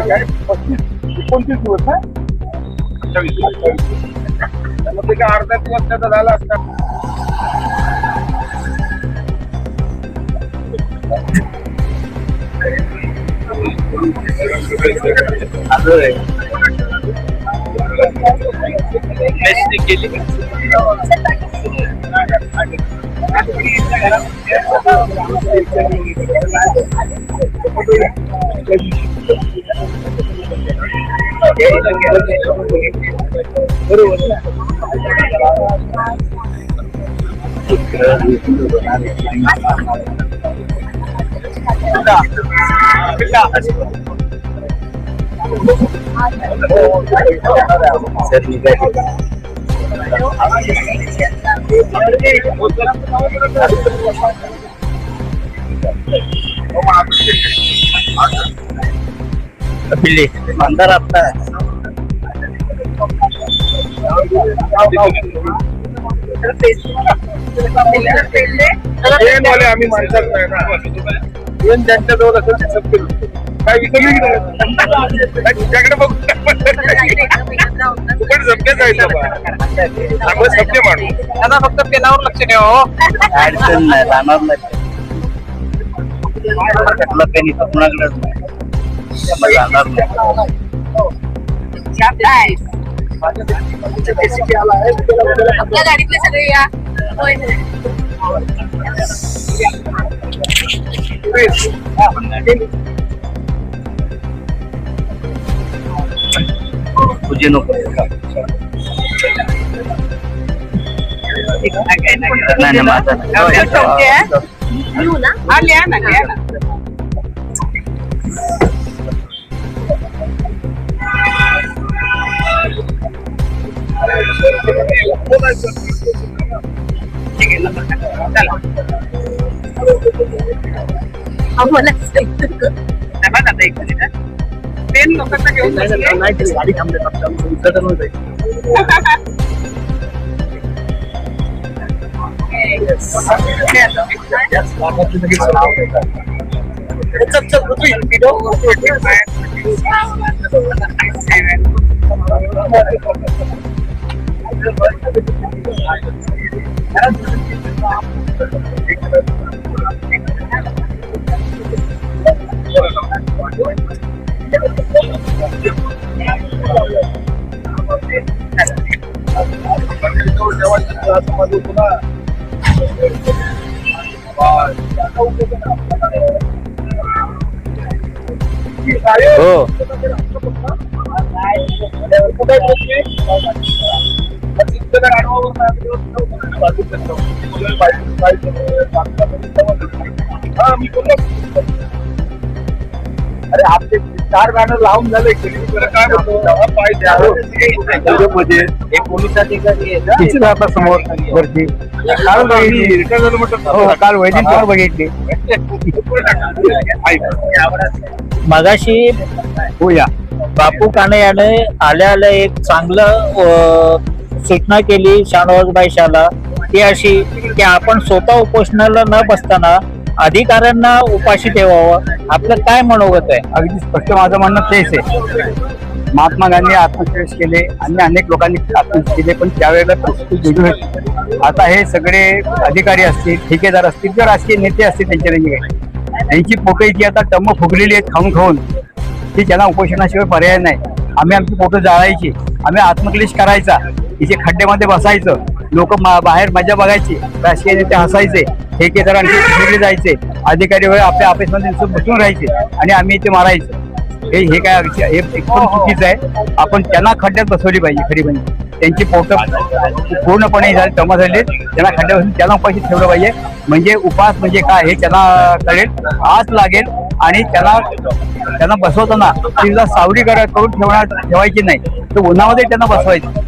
काय 35-29 दिवस आहे. 28 मग ते काय अर्धा दिवस त्याचा झाला असता. पिल्ली अंदर आता आम्ही माणसात नाही ना त्यांच्या जवळ असेल ते सब केलं काय विकली तुझ्याकडे बघू पण जमले जायचं सभ्य माणूस त्यांना फक्त पेनावर लक्ष ठेवा हो. अडचण नाही राहणार नाही त्यातला पेन इथं कुणाकडेच नाही त्यामुळे राहणार नाही. आपल्या गाडीतले सगळे या. तुझे नको नाही माझा लिहू ना. हा लिहा ना लिहा ना. आम्हाला पेन लोकांना घेऊन गाडी थांबले हो अरे आपले 4 गाणं लावून झाले काय मध्ये एक पोलीस अधिकारी आहे किती राहता समोर वरती काल काल वैदिक बघितली मगाशी हो या बापू काणे याने आल्या एक चांगलं सूचना केली शाहनवाजबाई शाहला ती अशी की आपण स्वतः उपोषणाला न बसताना अधिकाऱ्यांना उपाशी ठेवावं. आपलं काय मनोगत आहे? अगदी स्पष्ट माझं म्हणणं तेच आहे. महात्मा गांधी आत्मविश्वास केले आणि अनेक लोकांनी आत्मविश्वास केले पण त्यावेळेला परिस्थिती वेगळी होती. आता हे सगळे अधिकारी असतील ठेकेदार असतील किंवा राजकीय नेते असतील त्यांची पोटं जी आता टम्म फुगलेली आहेत खाऊन खाऊन की ज्यांना उपोषणाशिवाय पर्याय नाही. आम्ही आमची पोटं जाळायची आम्ही आत्मक्लेश करायचा तिथे खड्ड्यामध्ये बसायचं लोक बाहेर मजा बघायची राजकीय नेते हसायचे ठेकेदारांचे फिरले जायचे अधिकारी वगैरे आपल्या ऑफिसमध्ये बसून राहायचे आणि आम्ही इथे मारायचं. हे काय हे एकदम चुकीचं आहे. आपण त्यांना खड्ड्यात बसवली पाहिजे खरी म्हणजे त्यांची पोटं पूर्णपणे जमा झाली त्यांना खड्ड्यात बसून त्यांना उपाशी ठेवलं पाहिजे. म्हणजे उपास म्हणजे काय हे त्यांना कळेल आस लागेल आणि त्यांना बसवताना तिला सावली करून ठेवायची नाही तर उन्हामध्ये त्यांना बसवायचं.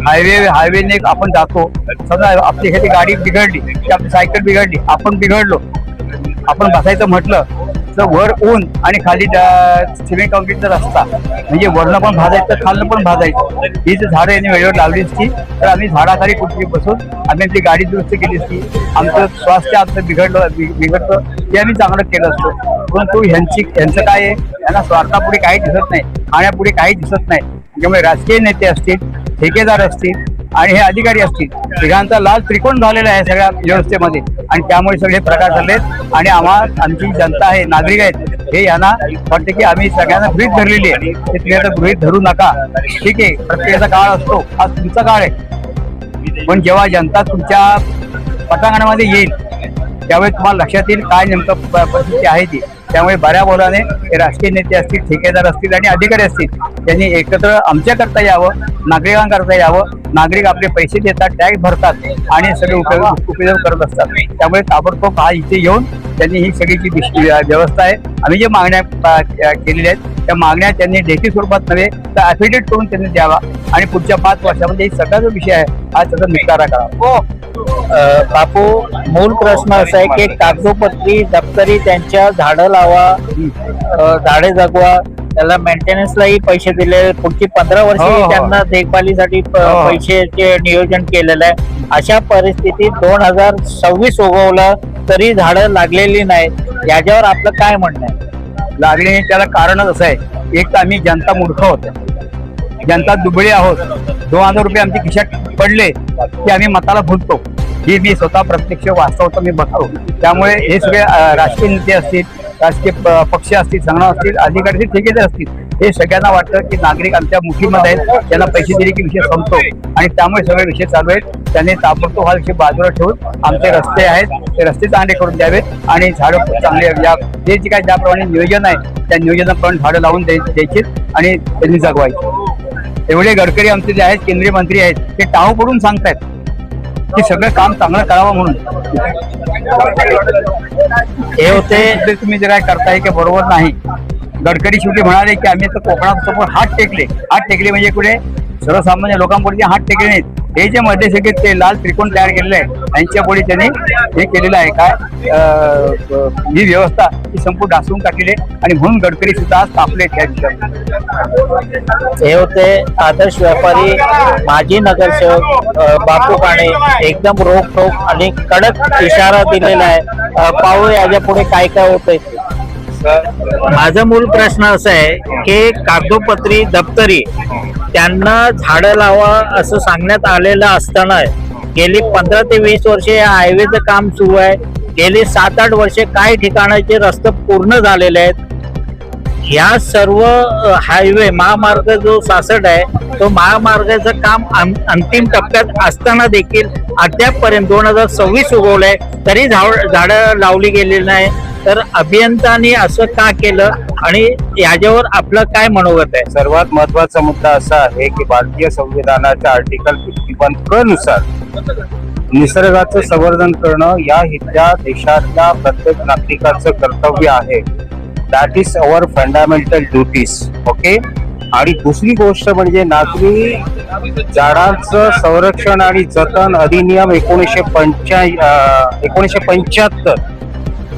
हायवेने आपण जातो समजा आपली एखादी गाडी बिघडली की आपली सायकल बिघडली आपण बिघडलो आपण बसायचं म्हटलं वर ऊन आणि खाली सिमेंट काँक्रीटचा रस्ता, म्हणजे वरनं पण भाजायचं खालनं पण भाजायचं. ही जर झाडं यांनी वेळेवर लावली असती तर आम्ही झाडाखाली कुठली बसून आम्ही आमची गाडी दुरुस्त केली असती. आमचं स्वास्थ्य आमचं बिघडतं ते आम्ही चांगलं केलं असतं. परंतु यांचं काय आहे, यांना स्वार्थापुढे काही दिसत नाही, खाण्यापुढे काही दिसत नाही. त्यामुळे राजकीय नेते असतील, ठेकेदार असतील आणि हे अधिकारी असतील, तिघांचा लाल त्रिकोण झालेला आहे सगळ्या व्यवस्थेमध्ये. आणि त्यामुळे सगळे प्रकार झालेत. आणि आमची जनता आहे, नागरिक आहेत, हे यांना वाटतं की आम्ही सगळ्यांना गृहीत धरलेली आहे. ते तुम्ही आता गृहीत धरू नका. ठीक आहे, प्रत्येकाचा काळ असतो, हा तुमचा काळ आहे. पण जेव्हा जनता तुमच्या पटांगणामध्ये येईल त्यावेळी तुम्हाला लक्षात येईल काय नेमकं परिस्थिती आहे ती. त्यामुळे बऱ्या बोलाने हे राजकीय नेते असतील, ठेकेदार असतील आणि अधिकारी असतील, त्यांनी एकत्र आमच्याकरता यावं, नागरिकांकरता यावं. नागरिक आपले पैसे देतात, टॅक्स भरतात आणि सगळे उपयोग करत असतात. त्यामुळे ताबडतोब हा इथे येऊन त्यांनी ही सगळी जी व्यवस्था आहे, आम्ही जे मागण्या केलेल्या आहेत त्या मागण्या त्यांनी लेखी स्वरूपात नव्हे तर ॲफिडेव्हिट करून त्यांनी द्यावा आणि पुढच्या 5 वर्षामध्ये सगळा जो विषय आहे हा त्याचा निपटारा करावा. बापू, मूळ प्रश्न असा आहे की कागदोपत्री दप्तरी त्यांच्या झाडं लावा, झाडे जगवा, त्याला मेंटेनन्सलाही पैसे दिले, पुढची 15 वर्ष हो. त्यांना देखभालीसाठी पैशाचे नियोजन केलेलं आहे. अशा परिस्थितीत 2026 उगवलं तरी झाडं लागलेली नाहीत. याच्यावर आपलं काय म्हणणं आहे? लागले त्याला कारणच असं आहे, एक तर आम्ही जनता मूर्ख आहोत, जनता दुबळी आहोत. 2000 रुपये आमच्या खिशात पडले की आम्ही मताला भुलतो. ही मी स्वतः प्रत्यक्ष वास्तवता मी बघतो. त्यामुळे हे सगळे राजकीय नेते असतील, राजकीय पक्ष असतील, संघटना असतील, अधिकारी असतील, ठेकेदार असतील, हे सगळ्यांना वाटतं की नागरिक आमच्या मुठीमध्ये आहेत, त्यांना पैसे दिले की विषय संपतो आणि त्यामुळे सगळे विषय चालू आहेत. त्यांनी ताबडतोब हा विषय बाजूला ठेवून आमचे रस्ते आहेत ते रस्ते चांगले करून द्यावेत आणि झाडं चांगले जे जे काही ज्याप्रमाणे नियोजन आहे त्या नियोजनाप्रमाणे झाडं लावून द्यायची आणि त्यांनी जगवायची. एवढे गडकरी आमचे जे आहेत, केंद्रीय मंत्री आहेत, ते टाळू पडून सांगतायत की सगळं काम चांगलं करावं म्हणून. हे होते तुम्ही जे काय करताय की बरोबर नाही. गडकरी शेवटी म्हणाले की आम्ही तर कोकणात समोर हात टेकले म्हणजे कुठे सर्वसामान्य लोकांपुढे हात टेकले नाहीत. हे जे मध्ये सगळे ते लाल त्रिकोण तयार केलेले आहे त्यांच्या पुढे त्यांनी हे केलेलं आहे काय ही व्यवस्था ही संपूर्ण डासून टाकलेली आहे आणि म्हणून गडकरी सुद्धा आज तापले. हे होते आदर्श व्यापारी माजी नगरसेवक बापू काणे. एकदम रोखोक आणि कडक इशारा दिलेला आहे. पाहू याच्या पुढे काय काय होतंय. माझा मूळ प्रश्न असा आहे की कागदोपत्री दप्तरी त्यांना झाडं लावा असं सांगण्यात आलेलं असताना गेली 15 ते 20 वर्षे या हायवेचं काम सुरू आहे. गेली 7-8 वर्षे काही ठिकाणाचे रस्ते पूर्ण झालेले आहेत. या सर्व हायवे महामार्ग जो 66 आहे तो महामार्गाचं काम अंतिम टप्प्यात असताना देखील अद्यापपर्यंत 2026 उगवलंय तरी झाडं लावली गेलेली नाही. तर अभियंत्यांनी असं का केलं आणि याच्यावर आपलं काय मनोगत आहे? सर्वात महत्वाचा मुद्दा असा आहे की भारतीय संविधानाच्या आर्टिकल 51 क नुसार निसर्गाचं संवर्धन करणं या देशातल्या प्रत्येक नागरिकाचं कर्तव्य आहे. That is our fundamental duties. Okay. आणि दुसरी गोष्ट म्हणजे नागरी झाडांचं संरक्षण आणि जतन अधिनियम 1975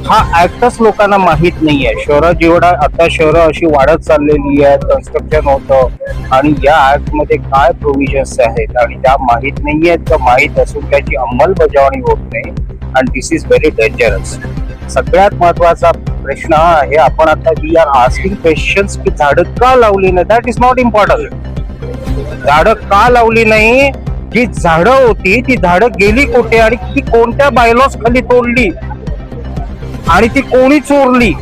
हा ऍक्टच लोकांना माहित नाहीये. शहरं जेवढा आता शहरं अशी वाढत चाललेली आहेत, कन्स्ट्रक्शन होतं आणि या ऍक्ट मध्ये काय प्रोव्हिजन्स आहेत आणि त्या माहित नाहीयेत का माहित असून त्याची अंमलबजावणी होत नाही. आणि दिस इज व्हेरी डेंजरस. सगळ्यात महत्वाचा प्रश्न हा आहे, आपण आता वी आर आस्किंग क्वेश्चन्स की झाडं का लावली नाही. That is not important. झाडं का लावली नाही, जी झाडं होती ती झाडं गेली कुठे आणि ती कोणत्या बायलॉज खाली तोडली आणि ती कोणी चोरली,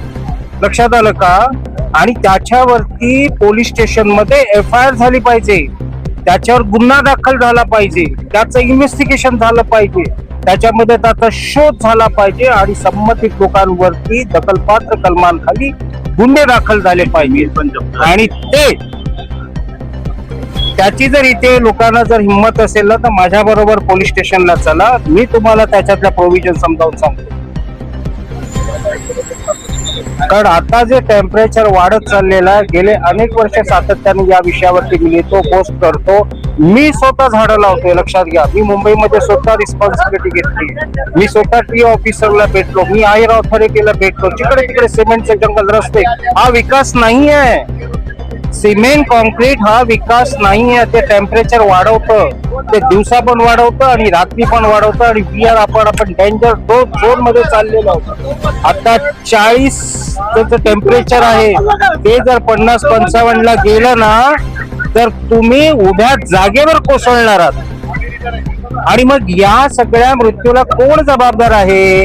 लक्षात आलं का? आणि त्याच्यावरती पोलीस स्टेशन मध्ये FIR झाली पाहिजे, त्याच्यावर गुन्हा दाखल झाला पाहिजे, त्याचं इन्व्हेस्टिगेशन झालं पाहिजे, त्याच्यामध्ये त्याचा शोध झाला पाहिजे आणि संबंधित लोकांवरती दखलपात्र कलमांखाली गुन्हे दाखल झाले पाहिजे. आणि त्याची जर इथे लोकांना जर हिंमत असेल ना तर माझ्या बरोबर पोलीस स्टेशनला चला, मी तुम्हाला त्याच्यातल्या प्रोव्हिजन समजावून सांगतो. कारण आता जे टेम्परेचर वाढत चाललेलं आहे, गेले अनेक वर्ष सातत्याने या विषयावरती मी लिहितो, पोस्ट करतो मी स्वतः झाडं लावतोय, लक्षात घ्या. मी मुंबईमध्ये स्वतः रिस्पॉन्सिबिलिटी घेतली. मी स्वतः ट्री ऑफिसरला भेटलो, मी आयर ऑथॉरिटीला भेटलो. जिकडे तिकडे सिमेंटचे जंगल, रस्ते, हा विकास नाही आहे. सिमेंट कॉन्क्रीट हा विकास नाही आहे. ते टेम्परेचर वाढवतं, ते दिवसा पण वाढवतं आणि रात्री पण वाढवतं आणि आपण डेंजर झोन मध्ये चाललेलो आहोत. आता 40 टेम्परेचर आहे, ते जर 50-55 ला गेलं ना तर तुम्ही उभ्या जागेवर कोसळणार आहात. आणि मग या सगळ्या मृत्यूला कोण जबाबदार आहे?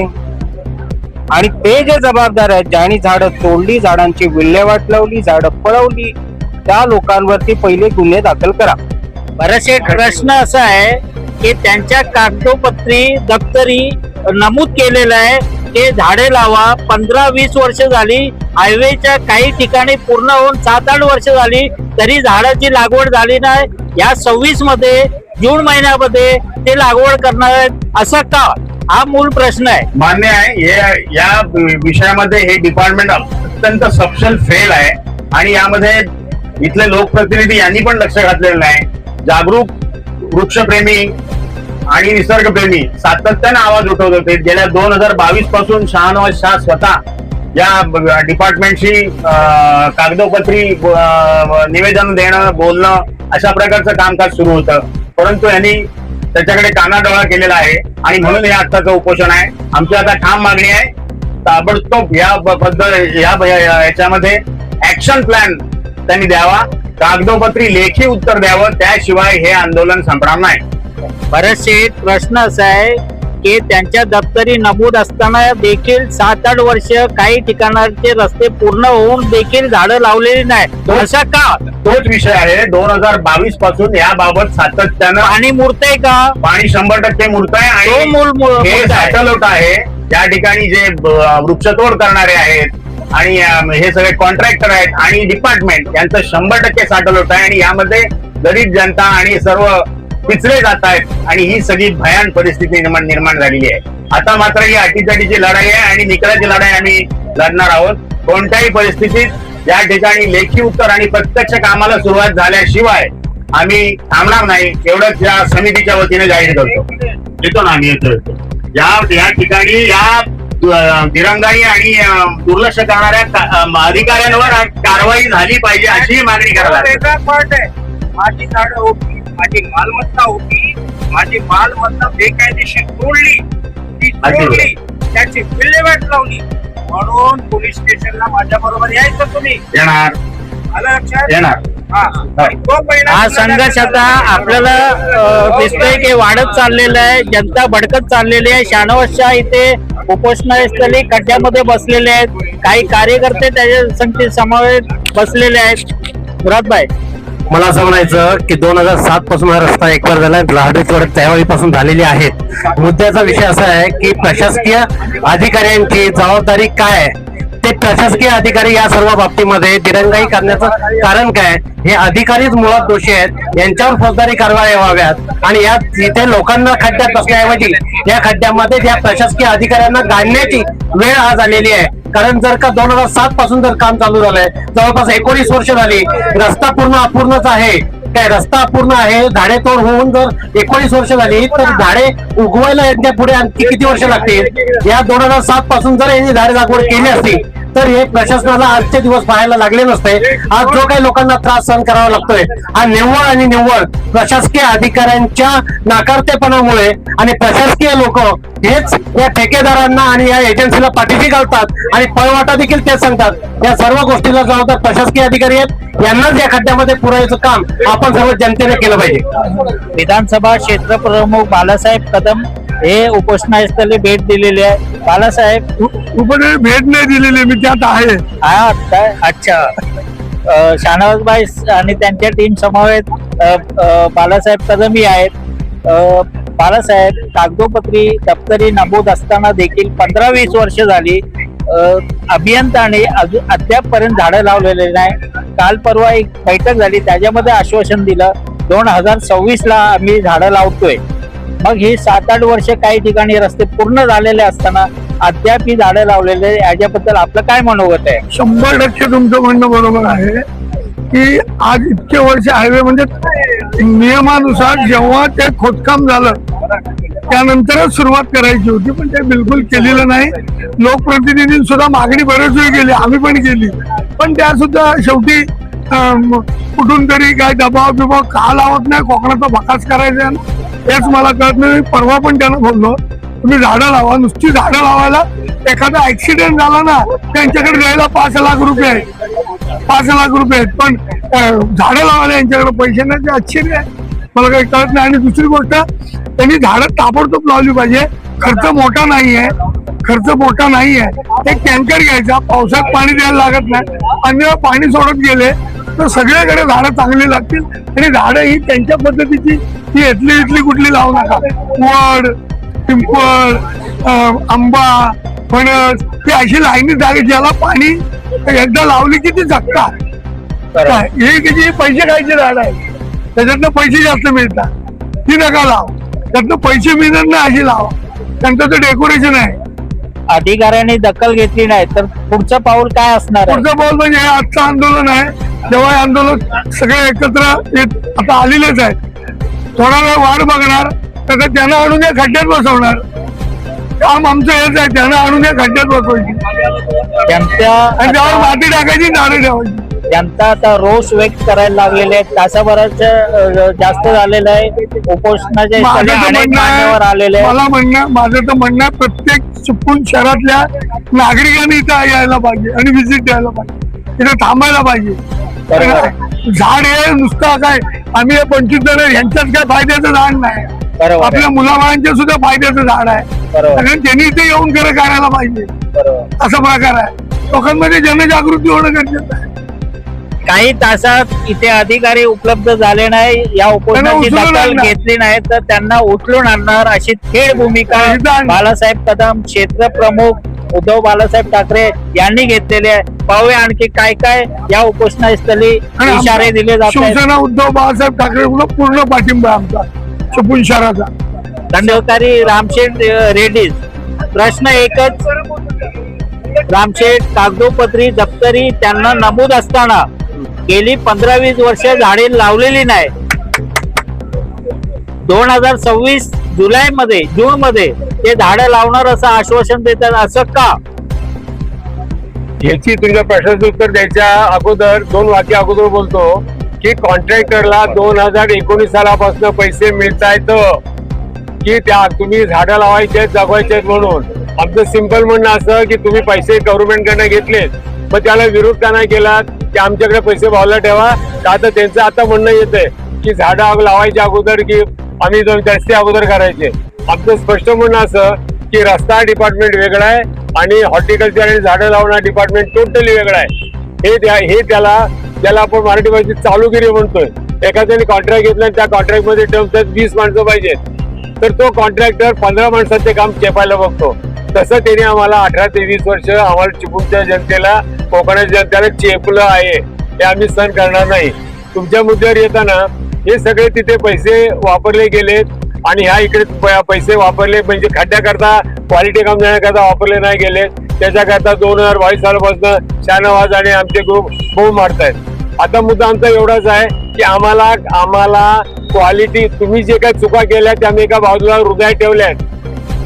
आणि ते जे जबाबदार आहेत, ज्यांनी झाडं तोडली, झाडांची विल्हेवाट लावली, झाडं पळवली, त्या लोकांवरती पहिले गुन्हे दाखल करा. बराचसे प्रश्न असा आहे की त्यांच्या कागदोपत्री दप्तरी नमूद केलेलं आहे की झाडे लावा. 15-20 वर्ष झाली, हायवेच्या काही ठिकाणी पूर्ण होऊन 7-8 वर्ष झाली, तरी झाडाची लागवड झाली नाही. या 26 मध्ये जून महिन्यामध्ये ते लागवड करणार आहेत, असं का? हा मूळ प्रश्न आहे. मान्य आहे, या विषयामध्ये हे डिपार्टमेंट अत्यंत सपशेल फेल आहे आणि यामध्ये इथले लोकप्रतिनिधी यांनी पण लक्ष घातलेलं नाही. जागरूक वृक्षप्रेमी आणि निसर्गप्रेमी सातत्याने आवाज उठवत होते. गेल्या 2022 पासून शहानवाज शाह स्वतः या डिपार्टमेंटशी कागदोपत्री निवेदन देणं, बोलणं, अशा प्रकारचं कामकाज सुरू होतं. परंतु यांनी त्याच्याकडे कानाडोळा केलेला आहे आणि म्हणून हे आत्ताचं उपोषण आहे. आमची आता ठाम मागणी आहे, ताबडतोब याच्यामध्ये ऍक्शन प्लॅन त्यांनी द्यावा, कागदोपत्री लेखी उत्तर द्यावं, त्याशिवाय हे आंदोलन संपणार नाही. बरेचसे प्रश्न असा आहे की त्यांच्या दप्तरी नमूद असताना देखील 7-8 वर्ष काही ठिकाणाचे रस्ते पूर्ण होऊन देखील झाडं लावलेली नाही, असं का? तोच विषय आहे. 2022 पासून याबाबत सातत्यानं पाणी मुरतंय का? पाणी 100% मुरतंय तो आणि हे सॅटलोट आहे. या ठिकाणी जे वृक्षतोड करणारे आहेत आणि हे सगळे कॉन्ट्रॅक्टर आहेत आणि डिपार्टमेंट यांचं 100% सॅटलोट आहे आणि यामध्ये गरीब जनता आणि सर्व पिचले जात आहेत आणि ही सगळी भयान परिस्थिती निर्माण झालेली आहे. आता मात्र ही अटीतटीची लढाई आहे आणि निकालाची लढाई आम्ही लढणार आहोत. कोणत्याही परिस्थितीत या ठिकाणी लेखी उत्तर आणि प्रत्यक्ष कामाला सुरुवात झाल्याशिवाय आम्ही थांबणार नाही, एवढंच या समितीच्या वतीने जाहीर करतो. येतो ना आम्ही येतो. या ठिकाणी या दिरंगाई आणि दुर्लक्ष करणाऱ्या अधिकाऱ्यांवर कारवाई झाली पाहिजे अशी मागणी करायला. वेगळा पॉइंट आहे. माझी झाडं होती, माझी मालमत्ता होती, माझी मालमत्ता बेकायदेशीर तोडली, ती तोडली, त्याची विल्हेवाट लावली, म्हणून पोलीस स्टेशनला माझ्या बरोबर यायचं तुम्ही. येणार आलं लक्षात? येणार. हा संघर्ष आता आपल्याला दिसतोय की वाढत चाललेला आहे, जनता भडकत चाललेली आहे. शहानवाज शाह इथे उपोषणस्थळी खड्ड्यामध्ये बसलेले आहेत, काही कार्यकर्ते त्याच्या संख्येत समावेश बसलेले आहेत. मुरादभाई, मला असं म्हणायचं की 2007 पासून हा रस्ता एक बार झाला, झाडे त्यावेळीपासून झालेली आहेत. मुद्द्याचा विषय असा आहे की प्रशासकीय अधिकाऱ्यांची जबाबदारी काय आहे, ते प्रशासकीय अधिकारी या सर्व बाबतीमध्ये दिरंगाई करण्याचं कारण काय, हे अधिकारीच मुळात दोषी आहेत. यांच्यावर फौजदारी कारवाई व्हाव्यात आणि या इथे लोकांना खड्ड्यात बसण्याऐवजी या खड्ड्यामध्ये त्या प्रशासकीय अधिकाऱ्यांना गाडण्याची वेळ आज आलेली आहे. कारण जर का 2007 पासून जर काम चालू झालंय, जवळपास 19 वर्ष झाली, रस्ता पूर्ण अपूर्णच आहे. काय रस्ता अपूर्ण आहे, झाडे तोड होऊन जर 19 वर्ष झाली तर झाडे उगवायला यांच्या पुढे आणखी किती वर्ष लागतील? या 2007 पासून जर यांनी झाडे लागवड केली असती तर हे प्रशासनाला आजचे दिवस पाहायला लागले नसते. आज जो काही लोकांना त्रास सहन करावा लागतोय हा निव्वळ आणि निव्वळ प्रशासकीय अधिकाऱ्यांच्या नाकारतेपणामुळे, आणि प्रशासकीय लोक हेच या ठेकेदारांना आणि या एजन्सीला पाठीशी घालतात आणि पळवाटा देखील तेच सांगतात. या सर्व गोष्टीला जबाबदार प्रशासकीय अधिकारी आहेत. यांनाच या खड्ड्यामध्ये पुरायचं काम आपण सर्व जनतेने केलं पाहिजे. विधानसभा क्षेत्र प्रमुख बालासाहेब कदम हे उपोषणस्थळी भेट दिलेली आहे. बालासाहेब, भेट नाही दिलेली, मी त्यात आहे. अच्छा. शहानवाजभाई आणि त्यांच्या टीम समवेत बालासाहेब कदमही आहेत. बालासाहेब, कागदोपत्री दप्तरी नमूद असताना देखील 15-20 वर्ष झाली, अभियंताने अजून अद्यापपर्यंत झाडं लावलेले नाही. काल परवा एक बैठक झाली, त्याच्यामध्ये आश्वासन दिलं 2026 ला आम्ही झाडं लावतोय. मग ही 7-8 वर्ष काही ठिकाणी रस्ते पूर्ण झालेले असताना अद्याप ही झाडं लावलेले, याच्याबद्दल आपलं काय मनोगत आहे? 100% तुमचं म्हणणं बरोबर आहे की आज इतके वर्ष हायवे म्हणजे नियमानुसार जेव्हा ते खोदकाम झालं त्यानंतरच सुरुवात करायची होती, पण ते बिलकुल केलेलं नाही. लोकप्रतिनिधींनी सुद्धा मागणी बरेच वेळ केली, आम्ही पण केली, पण त्या सुद्धा शेवटी कुठून तरी काय दबाव बिबाव का लावत नाही, कोकणाचा भकास करायचा हेच मला कळत नाही. परवा पण त्यांना बोललो तुम्ही झाडं लावा, नुसती झाडं लावायला एखादा ऍक्सिडेंट झाला ना त्यांच्याकडे द्यायला 5 लाख रुपये आहेत, 5 लाख रुपये आहेत, पण झाडं लावायला यांच्याकडे पैसे नाही. ते आश्चर्य आहे, मला काही कळत नाही. आणि दुसरी गोष्ट त्यांनी झाडं ताबडतोब लावली पाहिजे. खर्च मोठा नाहीये, खर्च मोठा नाहीये. एक टँकर घ्यायचा, पावसात पाणी द्यायला लागत नाही, अन्य पाणी सोडत गेले तर सगळ्याकडे झाडं चांगली लागतील. आणि झाडं ही त्यांच्या पद्धतीची ही इथली कुठली लावू नका. वड, पिंपळ, आंबा, फणस ही अशी लाईनी जागे ज्याला पाणी एकदा लावली की ती जगतात. हे किती पैसे खायचे झाड आहे, त्याच्यातनं पैसे जास्त मिळतात, ती नका लाव. त्यातनं पैसे मिळणार नाही अशी लावा, त्यांचं ते डेकोरेशन आहे. अधिकाऱ्यांनी दखल घेतली नाही तर पुढचं पाऊल काय असणार आहे? पुढचं पाऊल म्हणजे हे आजचं आंदोलन आहे, जेव्हा हे आंदोलन सगळे एकत्र आता आलेलेच आहेत. थोडा वेळ वाट बघणार, तर त्यांना आणून या खड्ड्यात बसवणार. काम आमचं हेच आहे, त्यांना आणून या खड्ड्यात बसवायची आणि त्यावर माती टाकायची, झाडं ठेवायची. जनता आता रोष व्यक्त करायला लागलेले आहेत. तासाभराच जास्त झालेलं आहे. उपोषणाच्या स्थळी अनेक मान्यवर आलेले आहेत. माझं तर म्हणणं आहे, प्रत्येक चिपळूण शहरातल्या नागरिकांनी इथं यायला पाहिजे आणि व्हिजिट द्यायला पाहिजे, इथं थांबायला पाहिजे. झाड हे नुसतं काय आम्ही 25 जण यांच्यात काय फायद्याचं झाड नाही, आपल्या मुलाबाळांच्या सुद्धा फायद्याचं झाड आहे. कारण त्यांनी इथे येऊन खरं करायला पाहिजे, असा प्रकार आहे. लोकांमध्ये जनजागृती होणं गरजेचं आहे. काही तासात इथे अधिकारी उपलब्ध झाले नाही, या उपोषणाची दखल घेतली नाही तर त्यांना उचलून आणणार अशी थेट भूमिका बाळासाहेब कदम, क्षेत्र प्रमुख उद्धव बाळासाहेब ठाकरे यांनी घेतलेली आहे. पाहूया आणखी काय काय या उपोषणास्थळी इशारे दिले जातात. शिवसेना उद्धव बाळासाहेब ठाकरे पूर्ण पाठिंबा आमचा चिपळूण शहराचा. दंडोकारी रामशेठ रेड्डी, प्रश्न एकच, रामशेठ कागदोपत्री दप्तरी त्यांना नमूद असताना गेली 15-20 वर्ष झाडे लावलेली नाही. 2026 जून मध्ये ते झाडं लावणार असं आश्वासन देतात, असं का? याची तुमच्या प्रश्नाचं उत्तर द्यायच्या अगोदर 2 वाक्य अगोदर बोलतो की कॉन्ट्रॅक्टरला 2019 सालापासून पैसे मिळतायत की त्या तुम्ही झाडं लावायचे जगवायचे म्हणून. आमचं सिंपल म्हणणं असं की तुम्ही पैसे गव्हर्नमेंट कडनं घेतलेत, मग त्याला विरोध का नाही केला की आमच्याकडे पैसे भावला ठेवा. का तर त्यांचं आता म्हणणं येतंय की झाडं लावायच्या अगोदर की आम्ही रस्ते अगोदर करायचे. आमचं स्पष्ट म्हणणं असं की रस्ता डिपार्टमेंट वेगळा आहे आणि हॉर्टिकल्चर आणि झाडं लावणं डिपार्टमेंट टोटली वेगळं आहे. हे त्याला आपण मराठी भाषेत चालूगिरी म्हणतोय. एखाद्याने कॉन्ट्रॅक्ट घेतला आणि त्या कॉन्ट्रॅक्ट मध्ये टर्म्स आहेत 20 माणसं पाहिजेत, तर तो कॉन्ट्रॅक्टर 15 माणसाचे काम चेपायला बघतो. तसं त्याने आम्हाला 18 ते 20 वर्ष आम्हाला चिपळूणच्या जनतेला, कोकणाच्या जनतेला चेपलं आहे. हे आम्ही सहन करणार नाही. तुमच्या मुद्द्यावर येताना हे सगळे तिथे पैसे वापरले गेलेत आणि ह्या इकडे पैसे वापरले म्हणजे खड्ड्याकरता, क्वालिटी काम देण्याकरता वापरले नाही गेले. त्याच्याकरता 2022 सालापासून शाहनवाज आणि आमचे ग्रुप बोंब मारतायत. आता मुद्दा आमचा एवढाच आहे की आम्हाला क्वालिटी, तुम्ही जे काही चुका केल्या त्या आम्ही एका बाजूला हृदयात ठेवल्यात,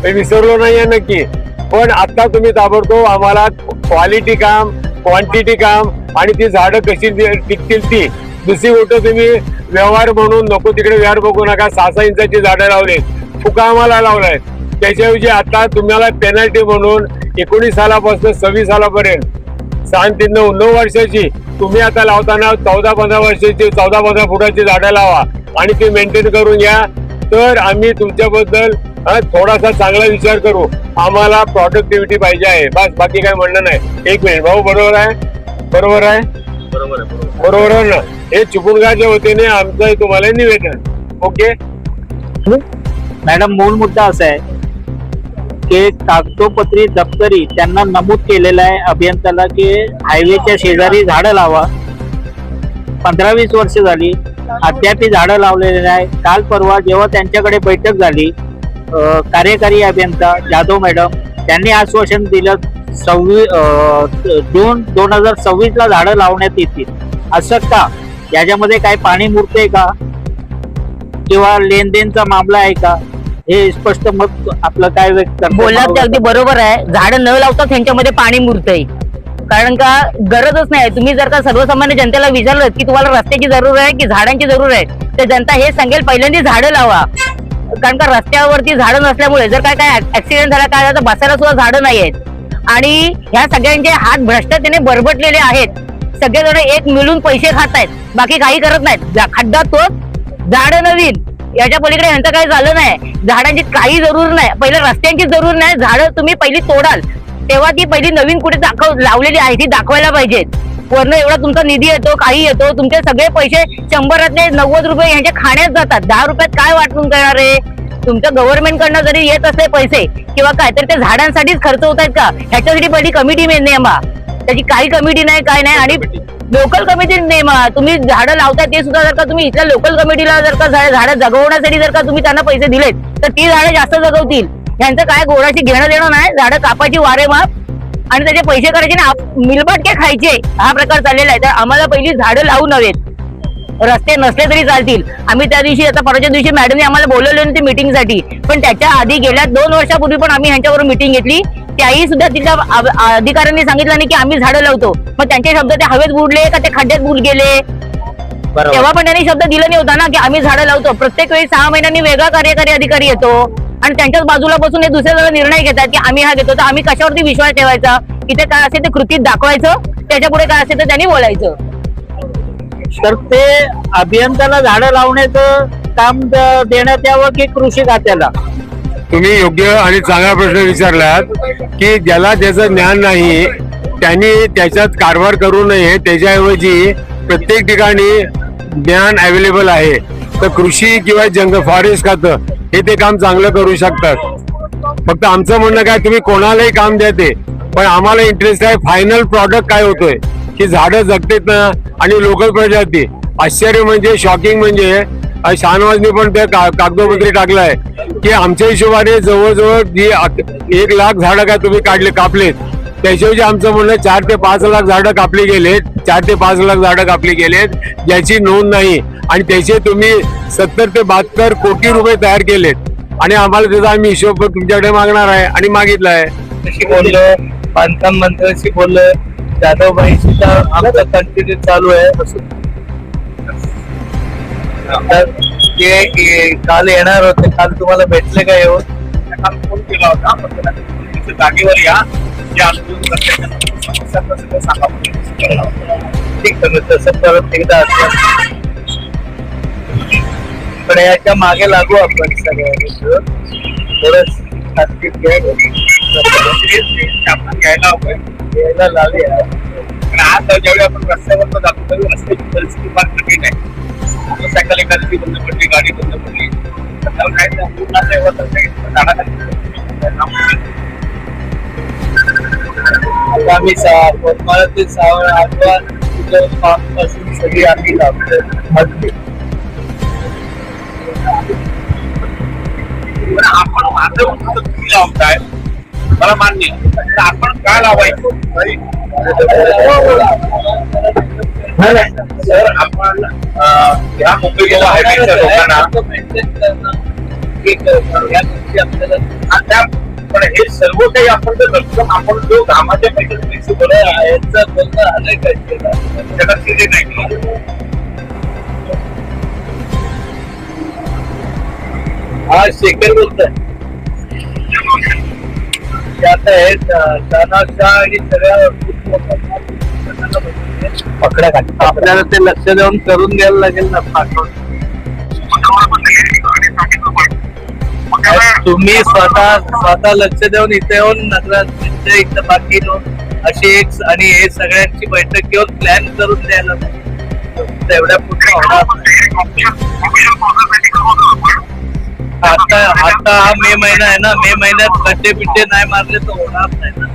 विसरलो नाहीये नक्की. पण आता तुम्ही ताबडतोब आम्हाला क्वालिटी काम, क्वांटिटी काम आणि ती झाडं कशी टिकतील ती. दुसरी गोष्ट, तुम्ही व्यवहार म्हणून नको तिकडे व्यवहार बघू नका. 6-6 इंचाची झाडं लावले, चुका आम्हाला लावलाय. त्याच्याऐवजी आता तुम्हाला पेनल्टी म्हणून 19 सालापासून 26 सालापर्यंत 9 वर्षाची तुम्ही आता लावताना 14-15 वर्षाची 14-15 फुटाची झाडं लावा आणि ते मेंटेन करून घ्या. तर आम्ही तुमच्याबद्दल थोडासा चांगला विचार करू. आम्हाला प्रोडक्टिव्हिटी पाहिजे आहे, बस, बाकी काय म्हणणं नाही. 1 मिनिट भाऊ, बरोबर आहे ना? हे चिपळूणच्या वतीने आमचं तुम्हाला निवेदन. ओके मॅडम, मूळ मुद्दा असा आहे की कागदोपत्री दप्तरी त्यांना नमूद केलेलं आहे अभियंत्याला की हायवेच्या शेजारी झाडं लावा. 15-20 वर्ष झाली, अद्याप झाडं लावलेले नाही. काल परवा जेव्हा त्यांच्याकडे बैठक झाली, कार्यकारी अभियंता जाधव मॅडम त्यांनी आश्वासन दिलं जून 2026 ला झाडं लावण्यात येतील. असं का? याच्यामध्ये काय पाणी मुरते का? किंवा लेनदेनचा मामला आहे का, हे स्पष्ट मत आपलं काय व्यक्त करतं? बोललात ते अगदी बरोबर आहे. झाडं न लावता त्यांच्यामध्ये पाणी मुरतंय. कारण का गरजच नाही. तुम्ही जर का सर्वसामान्य जनतेला विचारलं की तुम्हाला रस्त्याची जरूर आहे की झाडांची जरूर आहे, तर जनता हे सांगेल पहिल्यांदा झाडं लावा. कारण का रस्त्यावरती झाडं नसल्यामुळे जर काय ऍक्सिडेंट झाला काय तर बसायला सुद्धा झाडं नाही आहेत. आणि ह्या सगळ्यांचे हात भ्रष्टतेने बरबटलेले आहेत. सगळेजण एक मिळून पैसे खात आहेत, बाकी काही करत नाहीत. खड्डा तोच झाड नवीन, याच्या पलीकडे यांचं काही झालं नाही. झाडांची काही जरूर नाही, पहिलं रस्त्यांची जरूर नाही. झाडं तुम्ही पहिली तोडाल तेव्हा ती पहिली नवीन कुठे लावलेली आहे ती दाखवायला पाहिजेत. वरनं एवढा तुमचा निधी येतो, काही येतो, तुमचे सगळे पैसे 100 90 रुपये ह्यांच्या खाण्यात जातात. 10 रुपयात काय वाटून करणार आहे? तुमच्या गव्हर्नमेंट कडनं जरी येत असले पैसे किंवा काय, तर ते झाडांसाठीच खर्च होत आहेत का? ह्याच्यासाठी पहिली कमिटी नेमा. त्याची काही कमिटी नाही, काय नाही. आणि लोकल कमिटी नेमा. तुम्ही झाडं लावताय ते सुद्धा जर का तुम्ही इथल्या लोकल कमिटीला जर का झाडं जगवण्यासाठी जर का तुम्ही त्यांना पैसे दिलेत तर ती झाडं जास्त जगवतील. यांचं काय गोडाशी घेणं देणं नाही. झाडं कापायची वारे माप आणि त्याचे पैसे करायचे ना मिलबटके खायचे, हा प्रकार चाललेला आहे. तर आम्हाला पहिली झाडं लावू नव्हेत. रस्ते नसले तरी चालतील. आम्ही त्या दिवशी आता परवाच्या दिवशी मॅडमने आम्हाला बोलवले होते मीटिंगसाठी, पण त्याच्या आधी गेल्या 2 वर्षापूर्वी पण आम्ही ह्यांच्याबरोबर मीटिंग घेतली. त्याही सुद्धा तिथल्या अधिकाऱ्यांनी सांगितलं नाही की आम्ही झाडं लावतो. मग त्यांचे शब्द ते हवेत बुडले का ते खड्ड्यात बुड गेले? तेव्हा पण त्यांनी शब्द दिला नाही होता ना की आम्ही झाडं लावतो. प्रत्येक वेळी 6 महिन्यांनी वेगळा कार्यकारी अधिकारी येतो आणि त्यांच्याच बाजूला बसून हे दुसऱ्या जण निर्णय घेतात की आम्ही हा घेतो. तर आम्ही कशावरती विश्वास ठेवायचा? इथे काय असेल ते कृतीत दाखवायचं, त्याच्या पुढे काय असेल तर त्यांनी बोलायचं. तर ते अभियंत्याला झाडं लावण्याचं काम देण्यात यावं की कृषी खात्याला? तुम्ही योग्य आणि चांगला प्रश्न विचारलात की ज्याला त्याचं ज्ञान नाही त्यांनी त्याच्यात कारभार करू नये. त्याच्याऐवजी प्रत्येक ठिकाणी ज्ञान अवेलेबल आहे. तर कृषी किंवा फॉरेस्ट खातं हे ते काम चांगलं करू शकतात. फक्त आमचं म्हणणं काय, तुम्ही कोणालाही काम द्या ते, पण आम्हाला इंटरेस्ट आहे फायनल प्रॉडक्ट काय होतोय की झाडं जगतेत ना आणि लोकल प्रजाती. आश्चर्य म्हणजे शॉकिंग म्हणजे शाहनवाजनी पण त्या कागदोपत्री टाकलाय की आमच्या हिशोबाने जवळजवळ जी 1 लाख झाडं काय तुम्ही कापलेत, त्याच्याऐवजी आमचं म्हणणं 4 ते 5 लाख झाडं कापली गेलेत. 4 ते 5 लाख झाडं कापली गेलेत ज्याची नोंद नाही आणि त्याचे तुम्ही 70 ते 72 कोटी रुपये तयार केलेत आणि आम्हाला त्याचा आम्ही हिशोब तुमच्याकडे मागणार आहे आणि मागितला आहे. कशी बोललं, बांधकाम मंत्र्यांशी बोललं, जाधवबाई सुद्धा आमचं कंटिन्यू चालू आहे. ते काल येणार होते, काल तुम्हाला भेटले का येऊन? काल फोन केला होता, पण जागेवर या जे सांगा. ठीक आहे, तसं परत एकदा पण याच्या मागे लागू आपण सगळ्या थोडं घ्यायला लावूया. आज ज्यावेळी आपण रस्त्यावर जातो त्यावेळी रस्त्याची परिस्थिती फार कठीण आहे. मोटरसायकल एखादी बंद पडली, गाडी बंद पडली, काय आम्ही ते 8 पासून सगळी आम्ही लावतो. आपण माझं तुम्ही लावताय मला मान्य, तर आपण काय लावायचं? सर आपण ह्या मुंबईला हायवेच्या लोकांना पण हे सर्व काही आपण जर लक्ष आपण जो कामाच्या पैसे बरं याचं बोलणं आलंय काय त्याला दिले नाही. हा शेखर बोलतोय. आता हे शाह आणि सगळ्या पकड्या खाली आपल्याला ते लक्ष देऊन करून द्यायला लागेल ना. तुम्ही स्वतः लक्ष देऊन इथे येऊन नगराध्यक्ष इथं बाकी अशी एक आणि हे सगळ्यांची बैठक घेऊन प्लॅन करून द्यायला तेवढ्या पुढे होणार. आता हा मे महिना आहे ना, मे महिन्यात खड्डे पिड्डे नाही मारले तर होणार नाही ना.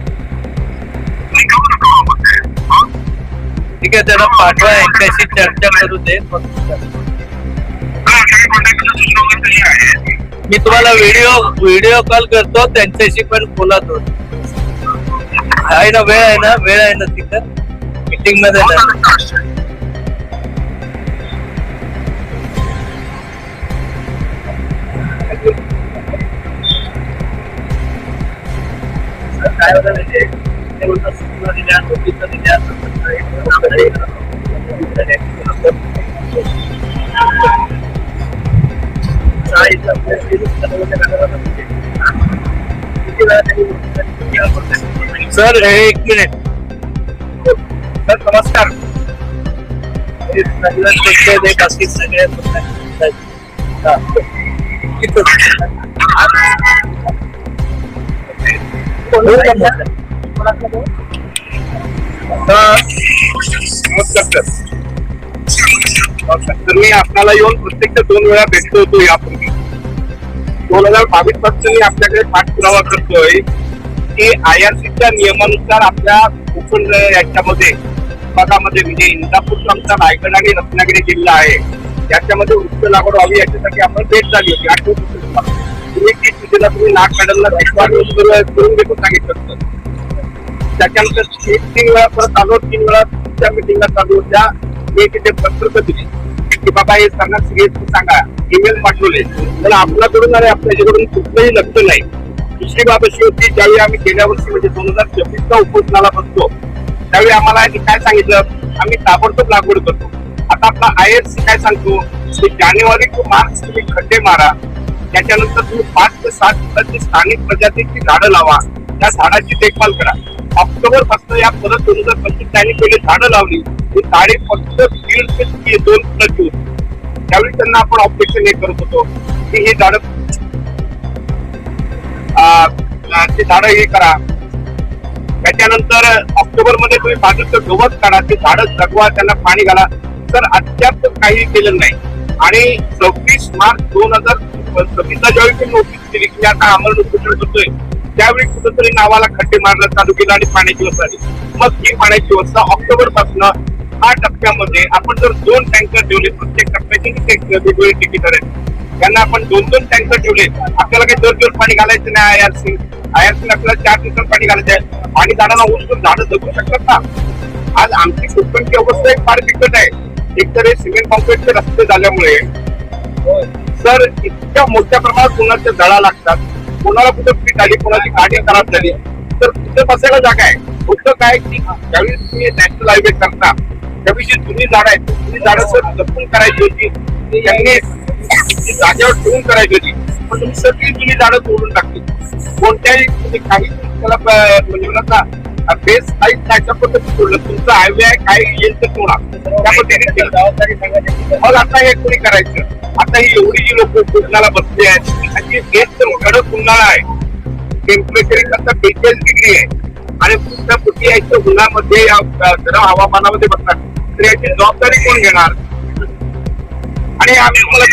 ठीक आहे, त्याला पाठवा, यांच्याशी चर्चा करू दे. मी तुम्हाला व्हिडिओ कॉल करतो, त्यांच्याशी पण बोला. तो आहे ना, वेळ आहे ना तिथं मीटिंग मध्ये ना. काय होतं म्हणजे ते बोलतात सूचना दिल्या नोटिसा दिल्या सर एक मिनिट सर नमस्कार तर मी आपल्याला येऊन प्रत्यक्ष 2 वेळा भेटलो होतो यापूर्वी 2022 पासून मी आपल्याकडे पाठपुरावा करतोय की IRCच्या नियमानुसार आपल्या कोकण याच्यामध्ये विभागामध्ये म्हणजे इंदापूर आमचा रायगड आणि रत्नागिरी जिल्हा आहे याच्यामध्ये वृक्ष लागवड व्हावी याच्यासाठी आपण भेट झाली होती 8 तुम्ही 30 तारखेला तुम्ही नागमॅडमला करून भेटून सांगितलं होतं. त्याच्यानंतर 3 वेळा परत आलो 3 वेळा त्या मिटिंगला चालू होत्या मी तिथे पत्रक दिली की बाबा हे सांगा सांगा ईमेल पाठवले तर आपल्याकडून आणि आपल्याकडून कुठलंही लक्ष नाही. दुसरी बाब अशी होती ज्यावेळी आम्ही गेल्या वर्षी म्हणजे 2026चा उपोषणाला बसतो त्यावेळी आम्हाला काय सांगितलं आम्ही ताबडतोब लागवड करतो. आता आपला IRC काय सांगतो की जानेवारी टू मार्च तुम्ही खड्डे मारा त्याच्यानंतर तुम्ही 5 ते 7 फुटाची स्थानिक प्रजातीची झाडं लावा त्या झाडाची देखभाल करा. ऑक्टोबर पासून या परत 2025 त्यांनी पहिले झाडं लावली ही झाडे फक्त 1.5 ते 2 फुटाची होती. त्यावेळी त्यांना आपण ऑब्जेक्शन हे करत होतो की ही झाडं ते झाडं हे करा. त्याच्यानंतर ऑक्टोबर मध्ये तुम्ही बाजूचं गवत काढा ते झाडं जगवा त्यांना पाणी घाला. तर अद्याप काही केलं नाही आणि 26 मार्च 2026 ज्यावेळी मी नोटीस केली की आता आम्हाला नोटीस होतोय त्यावेळी कुठेतरी नावाला खड्डे मारणं चालू केलं आणि पाण्याची व्यवस्था झाली. मग ही पाण्याची व्यवस्था ऑक्टोबर पासून 8 टप्प्यामध्ये आपण जर 2 टँकर ठेवले प्रत्येक टप्प्याची वेगवेगळी तिकीट आहेत त्यांना आपण 2-2 टँकर ठेवले आपल्याला काही दर दिवस पाणी घालायचं नाही. IRC आपल्याला 4 दिवसात पाणी घालायचं आहे आणि झाडांना उचलून झाडं जगू शकतात ना. आज आमची कोकणची अवस्था एक फार बिकट आहे. एकतर हे सिमेंट कॉन्क्रीटचे रस्ते झाल्यामुळे सर इतक्या मोठ्या प्रमाणात उन्हाच्या झळा लागतात. कोणाला कुठं पीठ आली कोणाची गाडी खराब झाली तर कुठे बसायला जागा आहे. होतं काय की ज्यावेळी तुम्ही नॅशनल हायवे करता त्यावेळी जी जुनी झाडं आहेत जुनी झाडं सर जपून करायची होती त्यांनी जागेवर ठेवून करायची होती पण तुम्ही सगळी जुनी झाडं तोडून टाकली. कोणत्याही तुम्ही काही त्याला म्हणजे ना बेस काहीच नाही त्या पद्धतीने सोडलं. तुमचं हायवे आहे काय येईल तर सोडा त्या पद्धतीने जबाबदारी सांगायची. मग आता हे कोणी करायचं. आता ही एवढी जी लोक उन्हाळा बसली आहेत आणि बेस तर कडक उन्हाळा आहे. टेम्परेचर आता 42 डिग्री आहे आणि पुढच्या पुढे यायचं उन्हामध्ये गरम हवामानामध्ये बसतात तर याची जबाबदारी कोण घेणार. आणि आम्ही तुम्हाला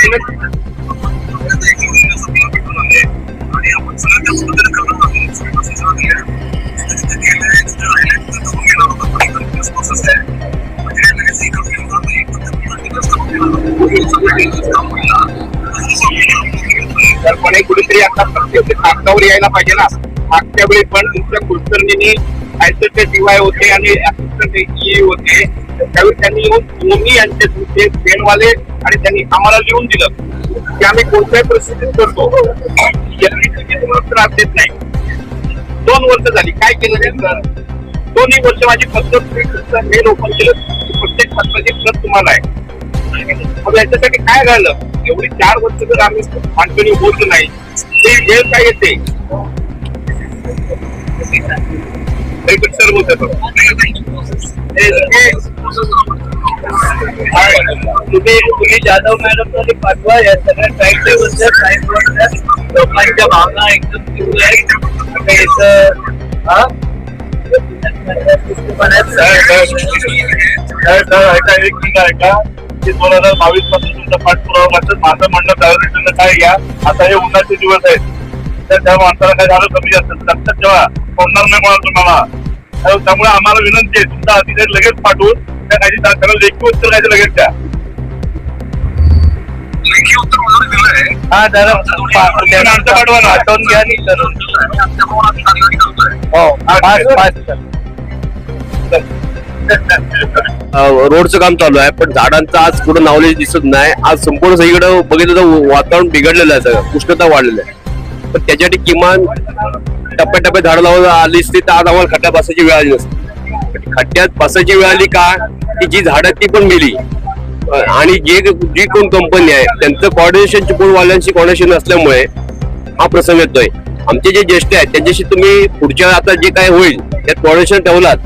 पण कुठेतरी आता प्रत्येक कागदावर यायला पाहिजे ना. मागच्या वेळी पण तुमच्या कुलकर्णींनी ऍसिस्टंट DY होते आणि असिस्टंट EE होते त्यावेळी त्यांनी येऊन दोन्ही यांचे तुमचे पेनवाले आणि त्यांनी आम्हाला लिहून दिलं की आम्ही कोणत्याही परिस्थितीत करतो तुम्हाला त्रास देत नाही. 2 वर्ष झाली काय केलं नाही. 2 वर्ष माझी पद्धत मेल ओपन केलं प्रत्येक पत्राची प्रत तुम्हाला आहे. मग याच्यासाठी काय झालं एवढी 4 वर्ष जर आम्ही मानकणी होत नाही ते वेळ काय येते सर बोलतो तुम्ही जाधव मॅडम पाठवा या सगळ्या ट्रॅक्टरबद्दल लोकांच्या भावना एकदम ऐका की 2022 पासून तुमचा पाठपुरावा करतात. माझं म्हणणं प्रायोरिटीनं काय घ्या. आता हे उन्हाचे दिवस आहेत तर त्या माणसाला काय झालं कमी जास्त लक्षात ठेवा होणार नाही म्हणा तुम्हाला. त्यामुळे आम्हाला विनंती आहे तुमचा अधिकारी लगेच पाठवून त्या काही त्याला लेखी उत्तर द्यायचं लगेच द्या. हा जरा पाठवा ना आठवून घ्या आणि हो रोडचं काम चालू आहे, पण झाडांचं आज कुठं नावलेज दिसत नाही. आज संपूर्ण सगळीकडे बघितलं तर वातावरण बिघडलेलं आहे, सगळं उष्णता वाढलेलं आहे. पण त्याच्यासाठी किमान टप्प्याटप्प्यात झाडं लावून आली असती तर आज आम्हाला खड्ड्यात बसायची वेळ आली नसती. खड्ड्यात बसायची वेळ आली का की जी झाडं ती पण गेली, आणि जी कोण कंपनी आहे त्यांचं कोऑर्डिनेशन चिपळूणवाल्यांशी कोऑर्डिनेशन नसल्यामुळे हा प्रसंग येतोय. आमचे जे ज्येष्ठ आहेत त्यांच्याशी तुम्ही पुढच्या आता जे काय होईल त्यात कोऑर्डिनेशन ठेवलात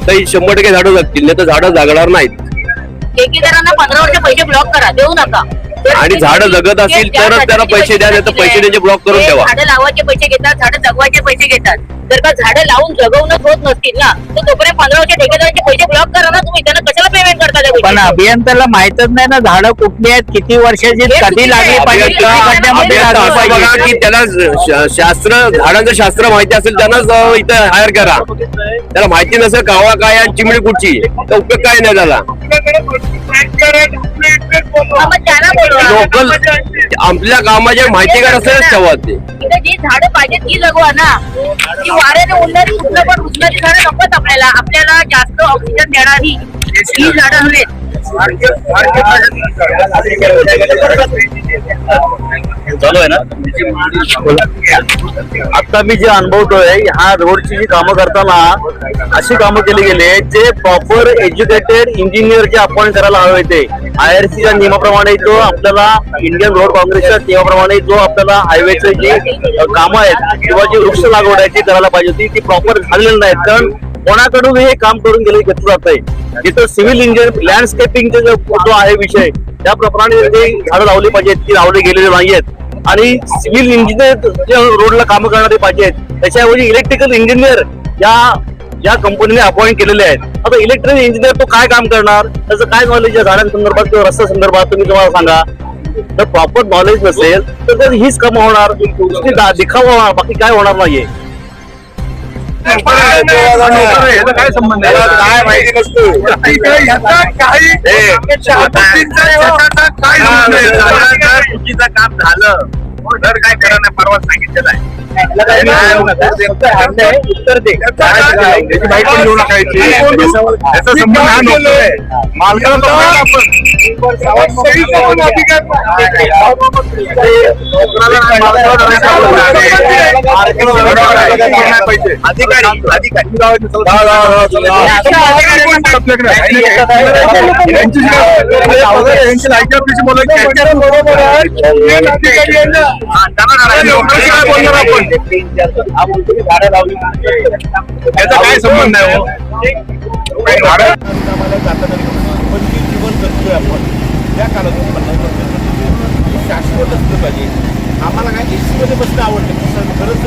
तर 100% झाडं जगतील, नाही तर झाडं जगणार नाहीत. ठेकेदारांना 15 वर्ष पैसे ब्लॉक करा, देऊ नका. आणि झाडं जगत असतील तरच त्याला पैसे द्या, नाही तर पैसे त्यांचे ब्लॉक करून ठेवा. झाडं लावायचे पैसे घेतात, झाडं जगवायचे पैसे घेतात. जर का झाडं लावून जगवणं होत नसतील ना तर तोपर्यंत 15 वर्ष ठेकेदारांचे पैसे ब्लॉक करा ना तुम्ही. त्यांना कशाला पेमेंट करता त्या पण गोष्टीचं? अभियंत्याला माहितच नाही ना झाडं कुठली आहेत, किती वर्षाची, हे कधी चुकीचं लागली आहे. पाहिजे, किती खड्ड्यामध्ये अभियंता लागली असं बघा पाहिजे. की त्याला शास्त्र झाडांचं शास्त्र माहिती असेल त्यांनाच इथं हायर करा. त्याला माहिती नसेल कावळा काय आणि चिमणी कुठची तर उपयोग काय नाही त्याला. हा, मग त्याला बोलवा. लोकल आपल्या कामाच्या माहितीगार असेलच ठेवा ते. इथं जी झाडं पाहिजे ती जगवा ना. ती वाऱ्याने उडणारी पण उचलणारी झाडं नकोत आपल्याला. आपल्याला जास्त ऑक्सिजन देणारी ही झाडं हवेत. चालू आहे ना. आता मी जे अनुभवतोय ह्या रोडची जी कामं करताना अशी कामं केली गेली जे प्रॉपर एज्युकेटेड इंजिनियर जे अपॉइंट करायला हवे ते IRCच्या नियमाप्रमाणे जो आपल्याला इंडियन रोड काँग्रेसच्या नियमाप्रमाणे जो आपल्याला हायवेचे जे कामं आहेत किंवा जी वृक्ष लागवड आहे ती करायला पाहिजे होती ती प्रॉपर झालेली नाहीत. कारण कोणाकडून हे काम करून घेतलं जात आहे. जिथं सिव्हिल इंजिनियर लँडस्केपिंगचा जो आहे विषय त्याप्रमाणे जे झाडं लावली पाहिजेत ती लावली गेलेली नाहीयेत. आणि सिव्हिल इंजिनियर जे रोडला कामं करणारे पाहिजेत त्याच्याऐवजी इलेक्ट्रिकल इंजिनियर या कंपनीने अपॉइंट केलेले आहेत. आता इलेक्ट्रिकल इंजिनियर तो काय काम करणार, त्याचं काय नॉलेज या झाडांसंदर्भात किंवा रस्त्या संदर्भात तुम्ही तुम्हाला सांगा. जर प्रॉपर नॉलेज नसेल तर हीच कामं होणार, दिखावा होणार, बाकी काय होणार नाहीये. काय संबंध आहे? काय माहिती नसतो चुकीचं काम झालं तर काय करा नाही परवा सांगितलेलं आहे. उत्तर दे त्याची माहिती पण घेऊ नका. त्याचा संबंध हा नसतोय. मालकाला तर त्याचा काय संबंध आहे? जीवन जगतोय आपण त्या कालावधीत शाश्वत असलं पाहिजे. आम्हाला काय AC मध्ये बसणं आवडतं खरंच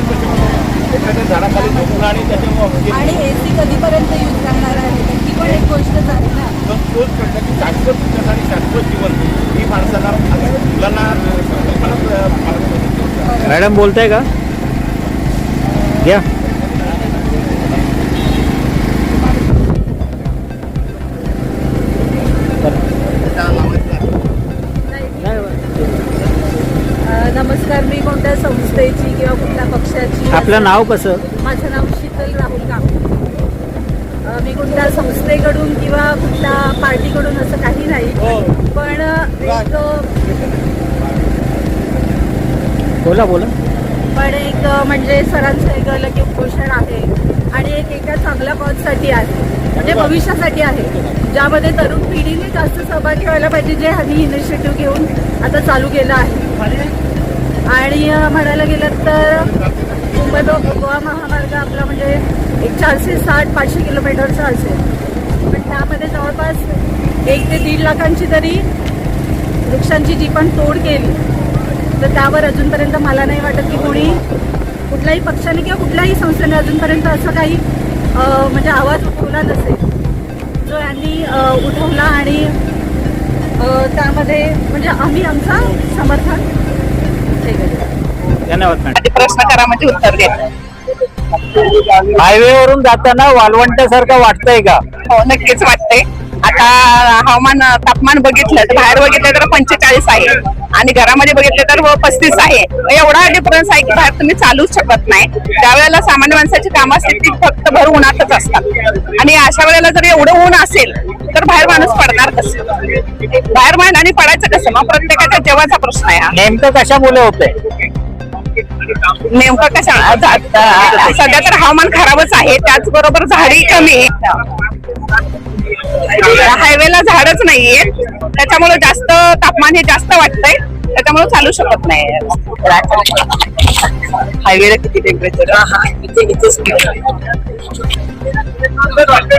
एखाद्या झाडाखाली झोपणं आणि त्याच्यामुळे आणि AC कधीपर्यंत यूज करणार आहे ती पण एक गोष्ट झाली ना. तोच प्रश्न की शाश्वत विकास आणि शाश्वत जीवन ही माणसाला मुलांना मॅडम बोलताय का घ्या. नमस्कार, मी कोणत्या संस्थेची किंवा कुठल्या पक्षाची. आपलं नाव कसं? माझं नाव शीतल राहुल कांबळे. मी कोणत्या संस्थेकडून किंवा कुठल्या पार्टीकडून असं काही नाही, पण एक बोला. पण एक म्हणजे सरांचं एक कळलं की उपोषण आहे आणि एक एका चांगल्या कॉजसाठी आहे, म्हणजे भविष्यासाठी आहे, ज्यामध्ये तरुण पिढीने जास्त सहभागी व्हायला पाहिजे, जे आम्ही इनिशिएटिव्ह घेऊन आता चालू केलं आहे. आणि म्हणायला गेलं तर मुंबई गोवा महामार्ग आपला म्हणजे एक 460-500 किलोमीटरचा असेल, पण त्यामध्ये जवळपास 1 ते 1.5 लाखांची तरी वृक्षांची जी पण तोड केली तर त्यावर अजूनपर्यंत मला नाही वाटत की कोणी कुठल्याही पक्षाने किंवा कुठल्याही संस्थेने अजूनपर्यंत असं काही म्हणजे आवाज उठवला नसेल जो यांनी उठवला. आणि त्यामध्ये म्हणजे आम्ही आमचा समर्थन हे केलं. धन्यवाद मॅडम. प्रश्न करा म्हणजे उत्तर द्या. हायवेवरून जाताना वाळवंटासारखं वाटतंय का? हो, नक्कीच वाटतंय. आता तापमान बघितलं तर बाहेर बघितलं तर 45 आहे. आणि घरामध्ये बघितले तर 35 आहे. एवढा डिफरन्स आहे की बाहेर तुम्ही चालूच शकत नाही. त्यावेळेला सामान्य माणसाची कामं असतील ती फक्त भर उन्हातच असतात आणि अशा वेळेला जर एवढं ऊन असेल तर बाहेर माणूस पडणार कसं? बाहेर आणि पडायचं कसं? मग प्रत्येकाच्या जेवाचा प्रश्न आहे हा. नेमकं कशामुळे होतंय? नेमकं कशा सध्या तर हवामान खराबच आहे, त्याचबरोबर झाडी कमी आहे. हायवेला झाडच नाहीये, त्याच्यामुळे जास्त तापमान हे जास्त वाटतंय, त्याच्यामुळे चालू शकत नाही. हायवेला किती टेम्परेचर?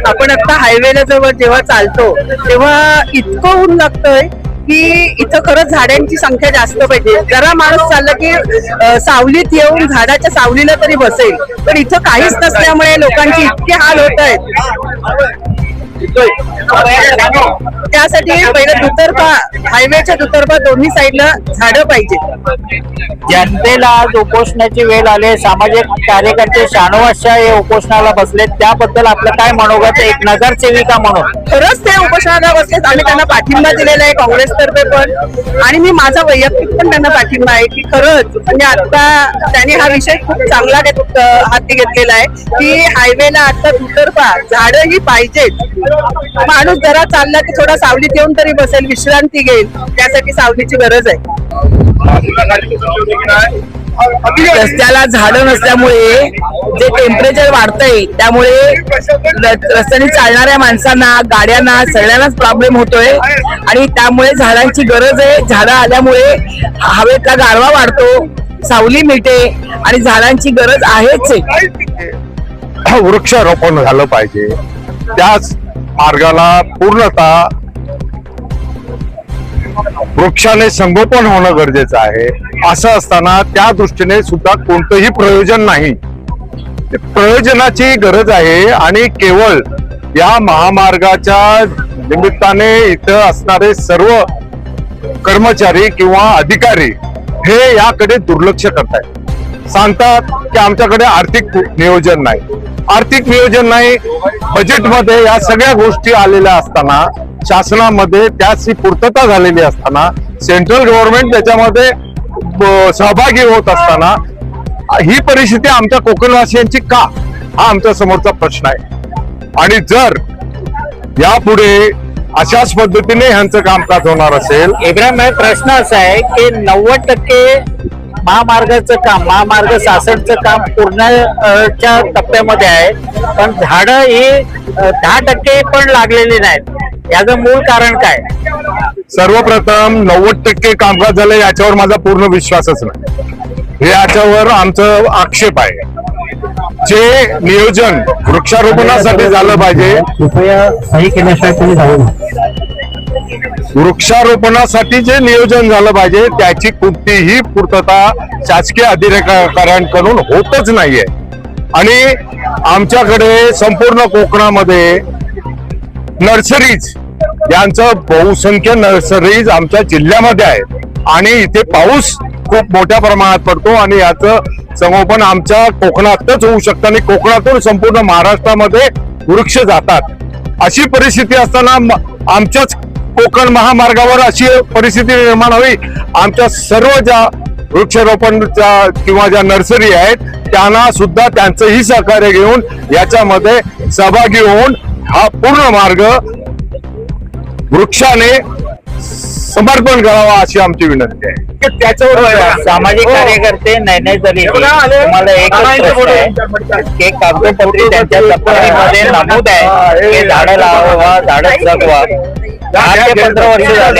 आपण आता हायवेला जेव्हा चालतो तेव्हा इतकं ऊन लागतंय की इथं खरंच झाडांची संख्या जास्त पाहिजे. जरा माणूस चालला की सावलीत येऊन झाडाच्या सावलीला तरी बसेल, पण इथं काहीच नसल्यामुळे लोकांचे इतके हाल होत आहेत. त्यासाठी पहिलं दुतर्फा, हायवेच्या दुतर्फा दोन्ही साईडला झाडं पाहिजे. जनतेला आज उपोषणाची वेळ आली. सामाजिक कार्यकर्ते शानोवाशा हे उपोषणाला बसले, त्याबद्दल आपलं काय मनोगत एक नगरसेविका म्हणून? खरंच ते उपोषणाला बसलेत. आम्ही त्यांना पाठिंबा दिलेला आहे काँग्रेसतर्फे पण, आणि मी माझा वैयक्तिक पण त्यांना पाठिंबा आहे की खरंच म्हणजे आता त्यांनी हा विषय खूप चांगला हाती घेतलेला आहे की हायवेला आता दुतर्फा झाडं ही पाहिजेत. माणूस जरा चालला की थोडा सावलीत येऊन तरी बसेल, विश्रांती घेईल, त्यासाठी सावलीची गरज आहे. रस्त्याला झाडं नसल्यामुळे जे टेम्परेचर वाढतंय त्यामुळे रस्त्याने चालणाऱ्या माणसांना, गाड्यांना, सगळ्यांनाच प्रॉब्लेम होतोय आणि त्यामुळे झाडांची गरज आहे. झाडं आल्यामुळे हवेतला गारवा वाढतो, सावली मिळते आणि झाडांची गरज आहेच आहे. वृक्षारोपण झालं पाहिजे, त्याच मार्गाला पूर्णतः वृक्षाने संगोपन होणं गरजेचं आहे. असं असताना त्या दृष्टीने सुद्धा कोणतंही प्रयोजन नाही. प्रयोजनाची गरज आहे आणि केवळ या महामार्गाच्या निमित्ताने इथं असणारे सर्व कर्मचारी किंवा अधिकारी हे याकडे दुर्लक्ष करतायत. सांगतात की आमच्याकडे आर्थिक नियोजन नाही, आर्थिक नियोजन नाही. बजेटमध्ये या सगळ्या गोष्टी आलेल्या असताना, शासनामध्ये त्याची पूर्तता झालेली असताना, सेंट्रल गव्हर्नमेंट त्याच्यामध्ये सहभागी होत असताना ही परिस्थिती आमच्या कोकणवासियांची का, हा आमच्या समोरचा प्रश्न आहे. आणि जर यापुढे अशाच पद्धतीने ह्यांचं कामकाज होणार असेल. इब्राहिम, प्रश्न असा आहे की 90% महामार्गाचं काम, महामार्ग 66चं काम पूर्णच्या टप्प्यामध्ये आहे, पण झाडं ही 10% पण लागलेली नाहीत. याचं मूळ कारण काय? सर्वप्रथम 90% कामकाज झालं याच्यावर माझा पूर्ण विश्वासच नाही. हे याच्यावर आमचं आक्षेप आहे. जे नियोजन वृक्षारोपणासाठी झालं पाहिजे, कृपया सही केल्याशिवाय तुम्ही जाऊ. वृक्षारोपणासाठी जे नियोजन झालं पाहिजे त्याची कोणतीही पूर्तता शासकीय अधिकाऱ्यांकडून होतच नाहीये. आणि आमच्याकडे संपूर्ण कोकणामध्ये नर्सरीज, यांचं बहुसंख्य नर्सरीज आमच्या जिल्ह्यामध्ये आहेत आणि इथे पाऊस खूप मोठ्या प्रमाणात पडतो आणि याचं संगोपन आमच्या कोकणातच होऊ शकतं आणि कोकणातून संपूर्ण महाराष्ट्रामध्ये वृक्ष जातात. अशी परिस्थिती असताना आमच्याच कोकण महामार्गावर अशी परिस्थिती निर्माण हवी. आमच्या सर्व ज्या वृक्षारोपणच्या किंवा ज्या नर्सरी आहेत त्यांना सुद्धा त्यांचंही सहकार्य घेऊन याच्यामध्ये सहभागी होऊन हा पूर्ण मार्ग वृक्षाने समर्पण करावा अशी आमची विनंती आहे. त्याच्यावर सामाजिक कार्यकर्ते नाही झाली. तुम्हाला एकच प्रश्न आहे की कागदोपत्री त्यांच्या तक्रारीमध्ये नमूद आहे की झाडं लावा, झाडं जगवा. 10 ते 15 वर्ष झाली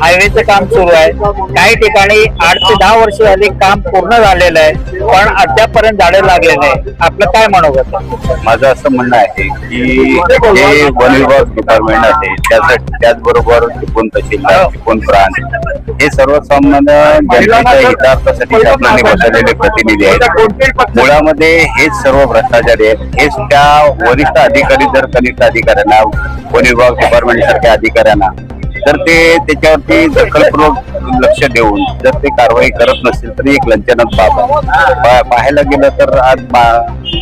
हायवेचं काम सुरू आहे. काही ठिकाणी 8 ते 10 वर्ष झाली काम पूर्ण झालेलं आहे, पण अद्यापपर्यंत झाडं लागले नाही. आपलं काय मनोगत? माझं असं म्हणणं आहे की जे वन विभाग डिपार्टमेंट आहे त्याचबरोबर चिपळूण तहसीलदार, चिपळूण प्रांत हे सर्वसामान्य जनतेच्या हितार्थासाठी शासनाने बसवलेले प्रतिनिधी आहेत. मुळामध्ये हेच सर्व भ्रष्टाचारी आहेत. हेच त्या वरिष्ठ अधिकारी जर कनिष्ठ अधिकाऱ्यांना, वन विभाग डिपार्टमेंट सारख्या अधिकाऱ्यांना तर ते त्याच्यावरती दखलपूर्वक लक्ष देऊन जर ते कारवाई करत नसेल तरी एक लज्जानक बाब आहे. पाहायला गेलं तर आज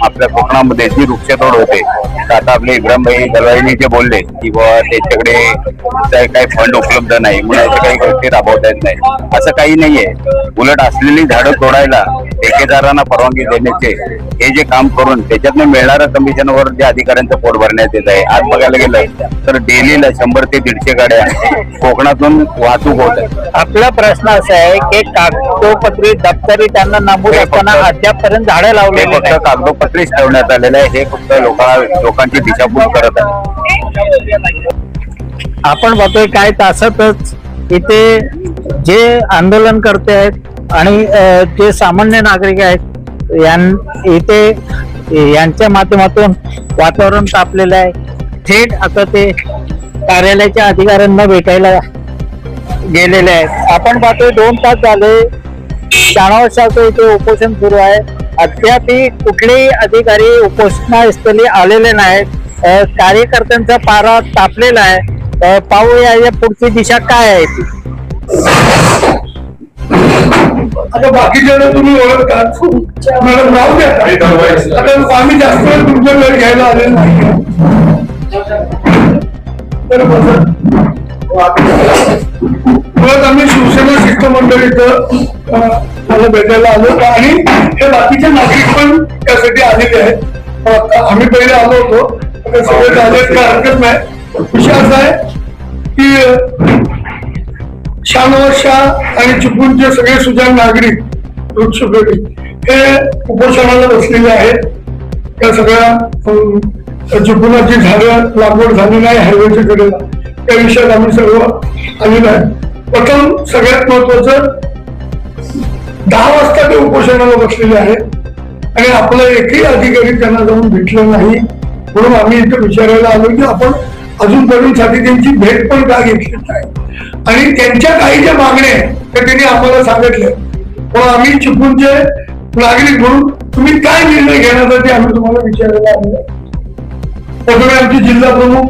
आपल्या कोकणामध्ये जी वृक्षतोड होते तर आता आपले इब्राहिमभाई दलवाईंनी जे बोलले की बाबा त्याच्याकडे काही फंड उपलब्ध नाही म्हणून अशा काही गोष्टी राबवता येत नाही, असं काही नाहीये. उलट असलेली झाडं तोडायला ठेकेदारांना परवानगी देण्याचे हे जे काम करून त्याच्यातनं मिळणाऱ्या कमिशनवर जे अधिकाऱ्यांचं पोट भरण्यात येत आहे. आज बघायला गेलं तर डेलीला 100 ते 150 गाड्या कोकणातून वाहतूक होत आहे. आपला प्रश्न असा आहे की कागदोपत्री दप्तरी त्यांना नमूद असताना अद्यापपर्यंत झाडं हे लावलेली फक्त कागदोपत्रीच ठेवण्यात आलेलं आहे. हे फक्त लोकांची दिशाभूल करत आहे. आपण बघतोय काय तासातच इथे जे आंदोलन करते आहेत आणि जे सामान्य नागरिक आहेत इथे यांच्या माध्यमातून वातावरण तापलेलं आहे. थेट आता ते कार्यालयाच्या अधिकाऱ्यांना भेटायला गेलेले आहेत. आपण पाहतोय 2 तास झाले शाळाचं इथे उपोषण सुरू आहे. अद्याप कुठलेही अधिकारी उपोषणास्थळी आलेले नाहीत. कार्यकर्त्यांचा पारा तापलेला आहे. पाहूया या पुढची दिशा काय आहे ती. आता बाकीच्या तुम्ही ओळखता मॅडम नाव द्या. आता आम्ही जास्त वेळ तुमच्या वेळ घ्यायला आलेलो नाही. मुळात आम्ही शिवसेना शिष्टमंडळ इथं मला भेटायला आलो आणि हे बाकीचे नागरिक पण त्यासाठी आलेले आहेत. आम्ही पहिले आलो होतो सगळे आले काय हरकत नाही. विषय असा आहे की शाहनवाज शाह आणि चिपळूणचे सगळे सुजाण नागरिक वृक्षप्रेमी हे उपोषणाला बसलेले आहेत. त्या सगळ्या चिपळूणाची झाडं लागवड झाली नाही हायवेच्या कडेला त्या विषयात आम्ही सर्व आलेलो आहे. प्रथम सगळ्यात महत्वाचं 10 वाजता ते उपोषणाला बसलेले आहेत आणि आपला एकही अधिकारी त्यांना जाऊन भेटला नाही. म्हणून आम्ही इथे विचारायला आलो की आपण अजूनपर्यंतसाठी त्यांची भेट पण का घेतली नाही आणि त्यांच्या काही ज्या मागण्या आहेत त्या त्यांनी आम्हाला सांगितल्या. पण आम्ही चिपळूणचे नागरिक म्हणून तुम्ही काय निर्णय घेण्यासाठी आम्ही तुम्हाला विचारायला आलो. त्यामुळे आमचे जिल्हा प्रमुख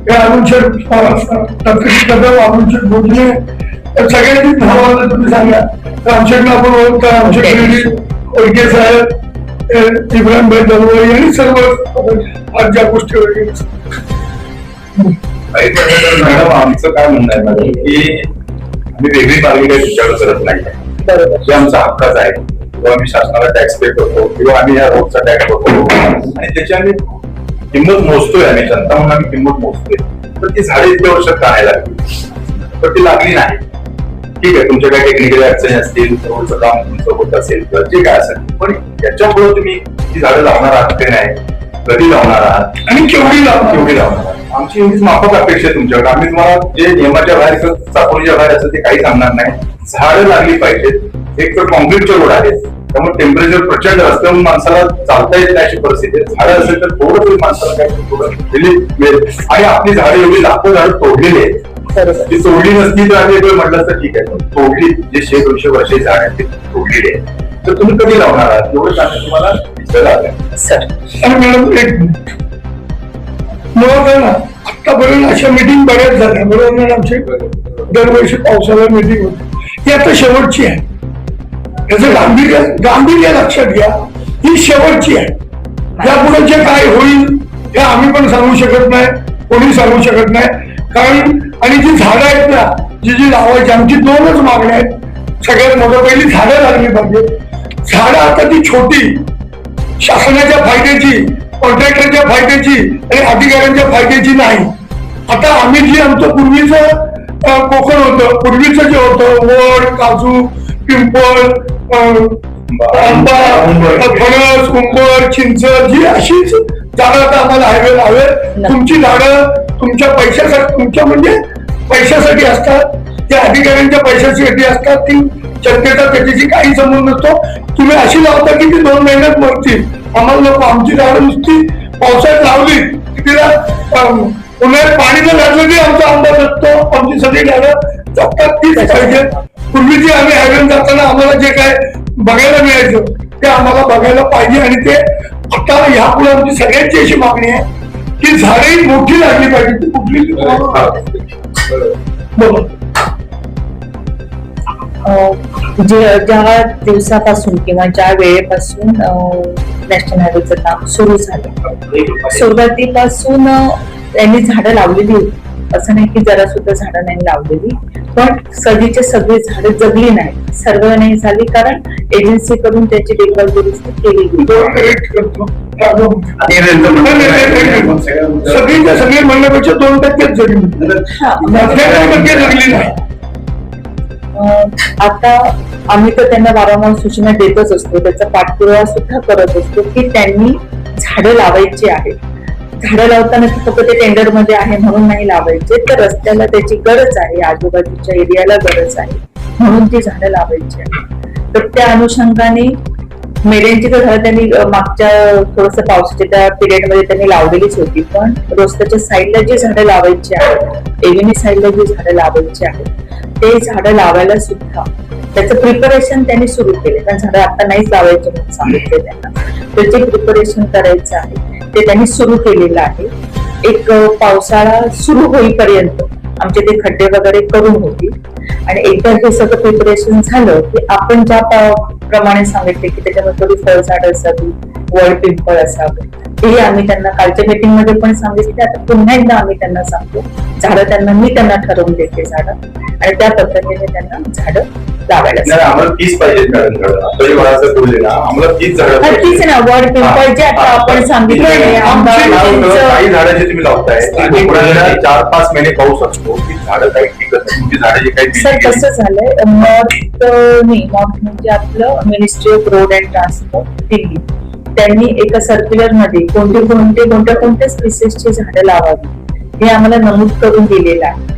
हे अरुणशेठ कदम अरुणशेठ भोजने सगळ्यांची नावाला तुम्ही सांगा. रामशेठला आपण ओळखता, रामशेठ ओळखे साहेब, इब्राहिमभाई दलवाई आणि सर्व आज ज्या गोष्टी वगैरे. मॅडम आमचं काय म्हणणं आहे मॅडम की आम्ही वेगळी मागणी काही तुमच्याकडे करत नाही. जे आमचा हक्काच आहे किंवा आम्ही शासनाला टॅक्स पे करतो किंवा आम्ही या रोडचा टॅक्स भरतो आणि त्याची आम्ही किंमत मोजतोय. आम्ही जनता म्हणून आम्ही किंमत मोजतोय. तर ती झाडे इतक्या वर्षात का नाही लागली तर ती लागली नाही. ठीक आहे तुमच्या काही टेक्निकल अडचणी असतील, रोडचं काम तुमचं होत असेल किंवा जे काय असेल पण याच्यामुळे तुम्ही ती झाडं लावणार आहात ते नाही, कधी लावणार आहात आणि केवढी लावणार आहात. आमची एवढीच माफक अपेक्षा आहे तुमच्याकडे. आम्ही तुम्हाला जे नियमाच्या बाहेर किंवा चाकोरीच्या बाहेर असेल ते काही सांगणार नाही. झाडं लागली पाहिजेत. एक तर कॉन्क्रीटचे रोड आहेत त्यामुळे टेम्परेचर प्रचंड असल्यामुळे माणसाला चालता येत नाही अशी परिस्थिती आहे. झाडं असेल तर थोडं तरी माणसाला काही थोडं रिलीफ मिळेल. आणि आपली झाडं एवढी लाखो झाडं तोडलेली आहेत. ती तोडली नसती तर आम्ही एवढं म्हटलं तर ठीक आहे. तोडली जे 100-200 वर्षाची झाड आहेत ती तोडलेली आहे. तर तुम्ही कधी लावणार आहात एवढं सांगा तुम्हाला विचारलं सर. आणि मॅडम एक मुळात आहे ना आतापर्यंत अशा मीटिंग बऱ्याच झाल्या बरोबर. आमची दरवर्षी पावसाळ्यात मीटिंग होती. ही आता शेवटची आहे. याचं गांभीर्य लक्षात घ्या. ही शेवटची आहे. यापुढे जे काय होईल हे आम्ही पण सांगू शकत नाही, कोणी सांगू शकत नाही. कारण आणि जी झाडं आहेत ना जी लावायची आमची 2च मागण्या आहेत. सगळ्यात मोठं पहिली झाडं लागली पाहिजे. झाडं आता ती छोटी शासनाच्या फायद्याची, कॉन्ट्रॅक्टरच्या फायद्याची आणि अधिकाऱ्यांच्या फायद्याची नाही. आता आम्ही जी आमचं पूर्वीचं कोकण होतं, पूर्वीचं जे होतं वड, काजू, पिंपळ, आंबा, फणस, उंबर, चिंच जी अशीच झाडं आता आम्हाला हायवे लावे. तुमची झाडं तुमच्या पैशासाठी, तुमच्या म्हणजे पैशासाठी असतात, त्या अधिकाऱ्यांच्या पैशासाठी असतात. ती जनतेचा त्याच्याशी काही संबंध नसतो. तुम्ही अशी लावता की ती 2 महिन्यात मरतील. आम्हाला नको. आमची झाडं नुसती पावसाळ्यात लावली की तिला उन्हाळ्यात पाणी जर घातलं की आमचा आंबा जगतो. आमची सगळी झाडं जगतात तीच पाहिजे. पूर्वीची आम्ही हायवेन जाताना आम्हाला जे काय बघायला मिळायचं ते आम्हाला बघायला पाहिजे. आणि ते आता यापुढे आमची सगळ्यांची अशी मागणी आहे की झाडे मोठी लागली पाहिजे. ती कुठली बोला. ज्या दिवसापासून किंवा ज्या वेळेपासून नॅशनल हायवेचं काम सुरू झालं, सुरुवातीपासून त्यांनी झाडं लावलेली होती. असं नाही की जरा सुद्धा झाडं नाही लावलेली, पण सगळीचे सगळी झाडं जगली नाही, सर्व नाही झाली, कारण एजन्सी कडून त्याची देखभाल दुरुस्ती केली सगळीच्या सगळी म्हणण्यापेक्षा 2% जगली नाही. आता आम्ही तर त्यांना वारंवार सूचना देतच असतो, त्याचा पाठपुरावा सुद्धा करत असतो की त्यांनी झाडं लावायची आहेत. झाडं लावताना फक्त ते टेंडर मध्ये आहे म्हणून नाही लावायचे, तर रस्त्याला त्याची गरज आहे, आजूबाजूच्या एरियाला गरज आहे म्हणून ती झाडं लावायची आहे. तर त्या अनुषंगाने मेऱ्यांची तर झाडं त्यांनी मागच्या थोडस पावसाच्या त्या पिरियड मध्ये त्यांनी लावलेलीच होती, पण रस्त्याच्या साईडला जी झाडं लावायची आहेत, एव्हिन्यू साईडला जी झाडं लावायची आहेत, ते झाडं लावायला सुद्धा त्याचं प्रिपरेशन त्यांनी सुरू केले. कारण झाडं आता नाहीच लावायचे म्हणून सांगितले त्यांना, त्याचे प्रिपरेशन करायचं आहे ते त्यांनी सुरू केलेलं आहे. एक पावसाळा सुरू होईपर्यंत आमचे ते खड्डे वगैरे करून होतील आणि एकदा हे सगळं प्रिपरेशन झालं की आपण ज्या प्रमाणे सांगितले की त्याच्यामध्ये थोडी फळझाड असावी, वड पिंपळ असावं, हे आम्ही त्यांना कालच्या मीटिंग मध्ये पण सांगितले. आता पुन्हा एकदा आम्ही त्यांना सांगतो, झाडं मी त्यांना ठरवून देते झाडं, आणि त्या पद्धतीने त्यांना झाडं लावायला आम्हाला 30 पाहिजे आम्हाला 30 झाडं. तीच ना वड पिंपळ जे आता आपण सांगितले काही झाडाचे तुम्ही लावताय 4-5 महिने पाऊस असतो, ती झाडं काही टिकत नाही. तुमची झाडं जे काही सर कसं झालंय, मॉर्थ म्हणजे आपलं ministry of road and transport Delhi, त्यांनी एका सर्क्युलर मध्ये कोणत्या स्पीसीजची झाडं लावावी हे आम्हाला नमूद करून दिलेलं आहे.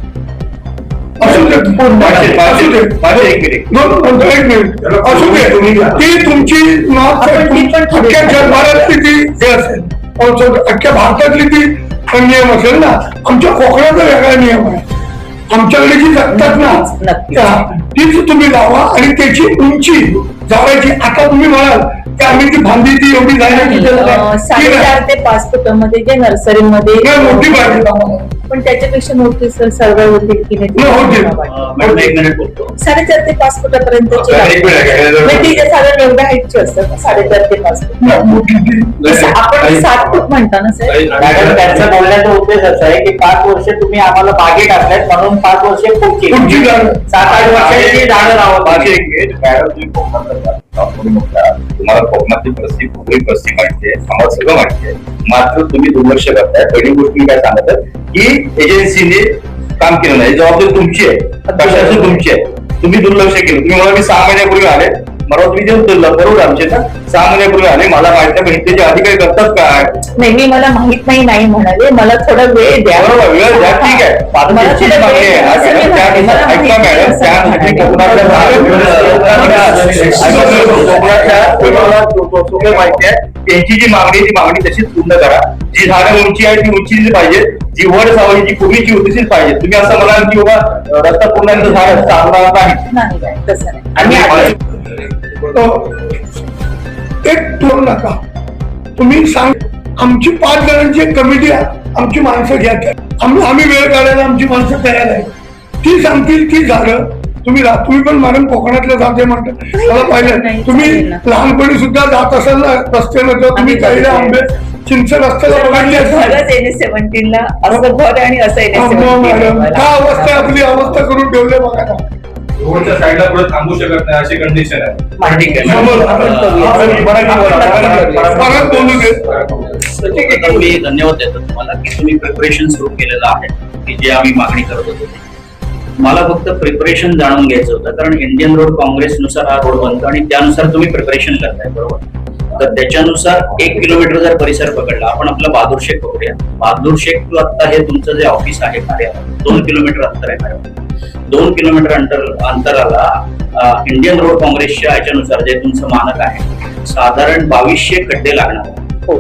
असू दे ती तुमची अख्ख्या जगभरातली ती हे असेल, अख्ख्या भारतातली ती नियम असेल ना. आमच्या कोकणाचा वेगळा नियम आहे, आमच्याकडे जी जगतात ना तीच तुम्ही लावा आणि त्याची उंची झाडाची. आता तुम्ही म्हणाल की आम्ही ती फांदी ती एवढी जायला 4.5 ते 5 फुटामध्ये जे नर्सरीमध्ये मोठी पाहिजे, पण त्याच्यापेक्षा मोठी सर सर्व होतील की नाही 4.5 ते 5 फुटापर्यंतची साधारण एवढ्या हाईटची असतात, 4.5 ते 5 फूट. आपण 7 फूट म्हणता ना सर. मॅडम त्यांचा बोलण्याचा उद्देश असा आहे की 5 वर्ष तुम्ही आम्हाला बागे टाकल्यात म्हणून 5 वर्ष पुढची 7-8 वर्षाची झाडं लावत. तुम्हाला कोकणातली परिस्थिती भौगोलिक परिस्थिती माहिती आहे, आम्हाला सगळं माहिती आहे, मात्र तुम्ही दुर्लक्ष करताय. पहिली गोष्ट मी काय सांगतात की एजन्सीने काम केलं नाही, जबाबदारी तुमची आहे, कशाची तुमची आहे, तुम्ही दुर्लक्ष केलं. तुम्ही मला मी 6 महिन्यापूर्वी आले, मला तुम्ही देऊन बरोबर आमचे ना 6 महिन्यापूर्वी आले, मला माहिती आहे इथे जे अधिकारी करतात काय नाही, मी मला माहित नाही म्हणाले, मला थोडा वेळ द्या. बरोबर, वेळ द्या, ठीक आहे. माहिती आहे त्यांची जी मागणी ती मागणी तशीच पूर्ण करा. जी झाडं उंची आहे ती उंचीची पाहिजे, जी वड सावळी जी पूर्वीची होती तीच पाहिजे. तुम्ही असं म्हणाल की बाबा रस्ता पूर्ण झाड चालणार नाही, तसं नाही. एक ठेवू नका. तुम्ही सांग, आमची 5 जणांची कमिटी आहे, आमची माणसं घ्या, आम्ही वेळ काढायला आमची माणसं तयार आहे. ती सांगतील ती झाडं तुम्ही पण मॅडम कोकणातल्या जाते म्हणतात, मला पाहिलं तुम्ही लहानपणी सुद्धा जात असाल ना रस्त्यानं, तर तुम्ही कैऱ्या, आंबे, चिंच रस्त्याला बघायची असेल. 17 असं घर आणि असं मॅडम का अवस्था आपली अवस्था करून ठेवले बघा ना. रोडच्या साईडला पुढे थांबू शकत नाही अशी कंडिशन आहे. मी धन्यवाद देतो तुम्हाला की तुम्ही प्रिपरेशन सुरू केलेलं आहे की जे आम्ही मागणी करत होतो. मला फक्त प्रिपरेशन जाणून घ्यायचं होतं, कारण इंडियन रोड काँग्रेसनुसार हा रोड बनतो आणि त्यानुसार तुम्ही प्रिपरेशन करताय, बरोबर. तर त्याच्यानुसार 1 किलोमीटर जर परिसर पकडला, आपण आपला बहादूर शेख पकडूया. बहादूर शेख टू आता हे तुमचं जे ऑफिस आहे कार्यालय 2 किलोमीटर अंतर आहे मॅडम. 2 किलोमीटर अंतराला इंडियन रोड काँग्रेसच्या ह्याच्यानुसार जे तुमचं मानक आहे साधारण 2200 खड्डे लागणार. हो,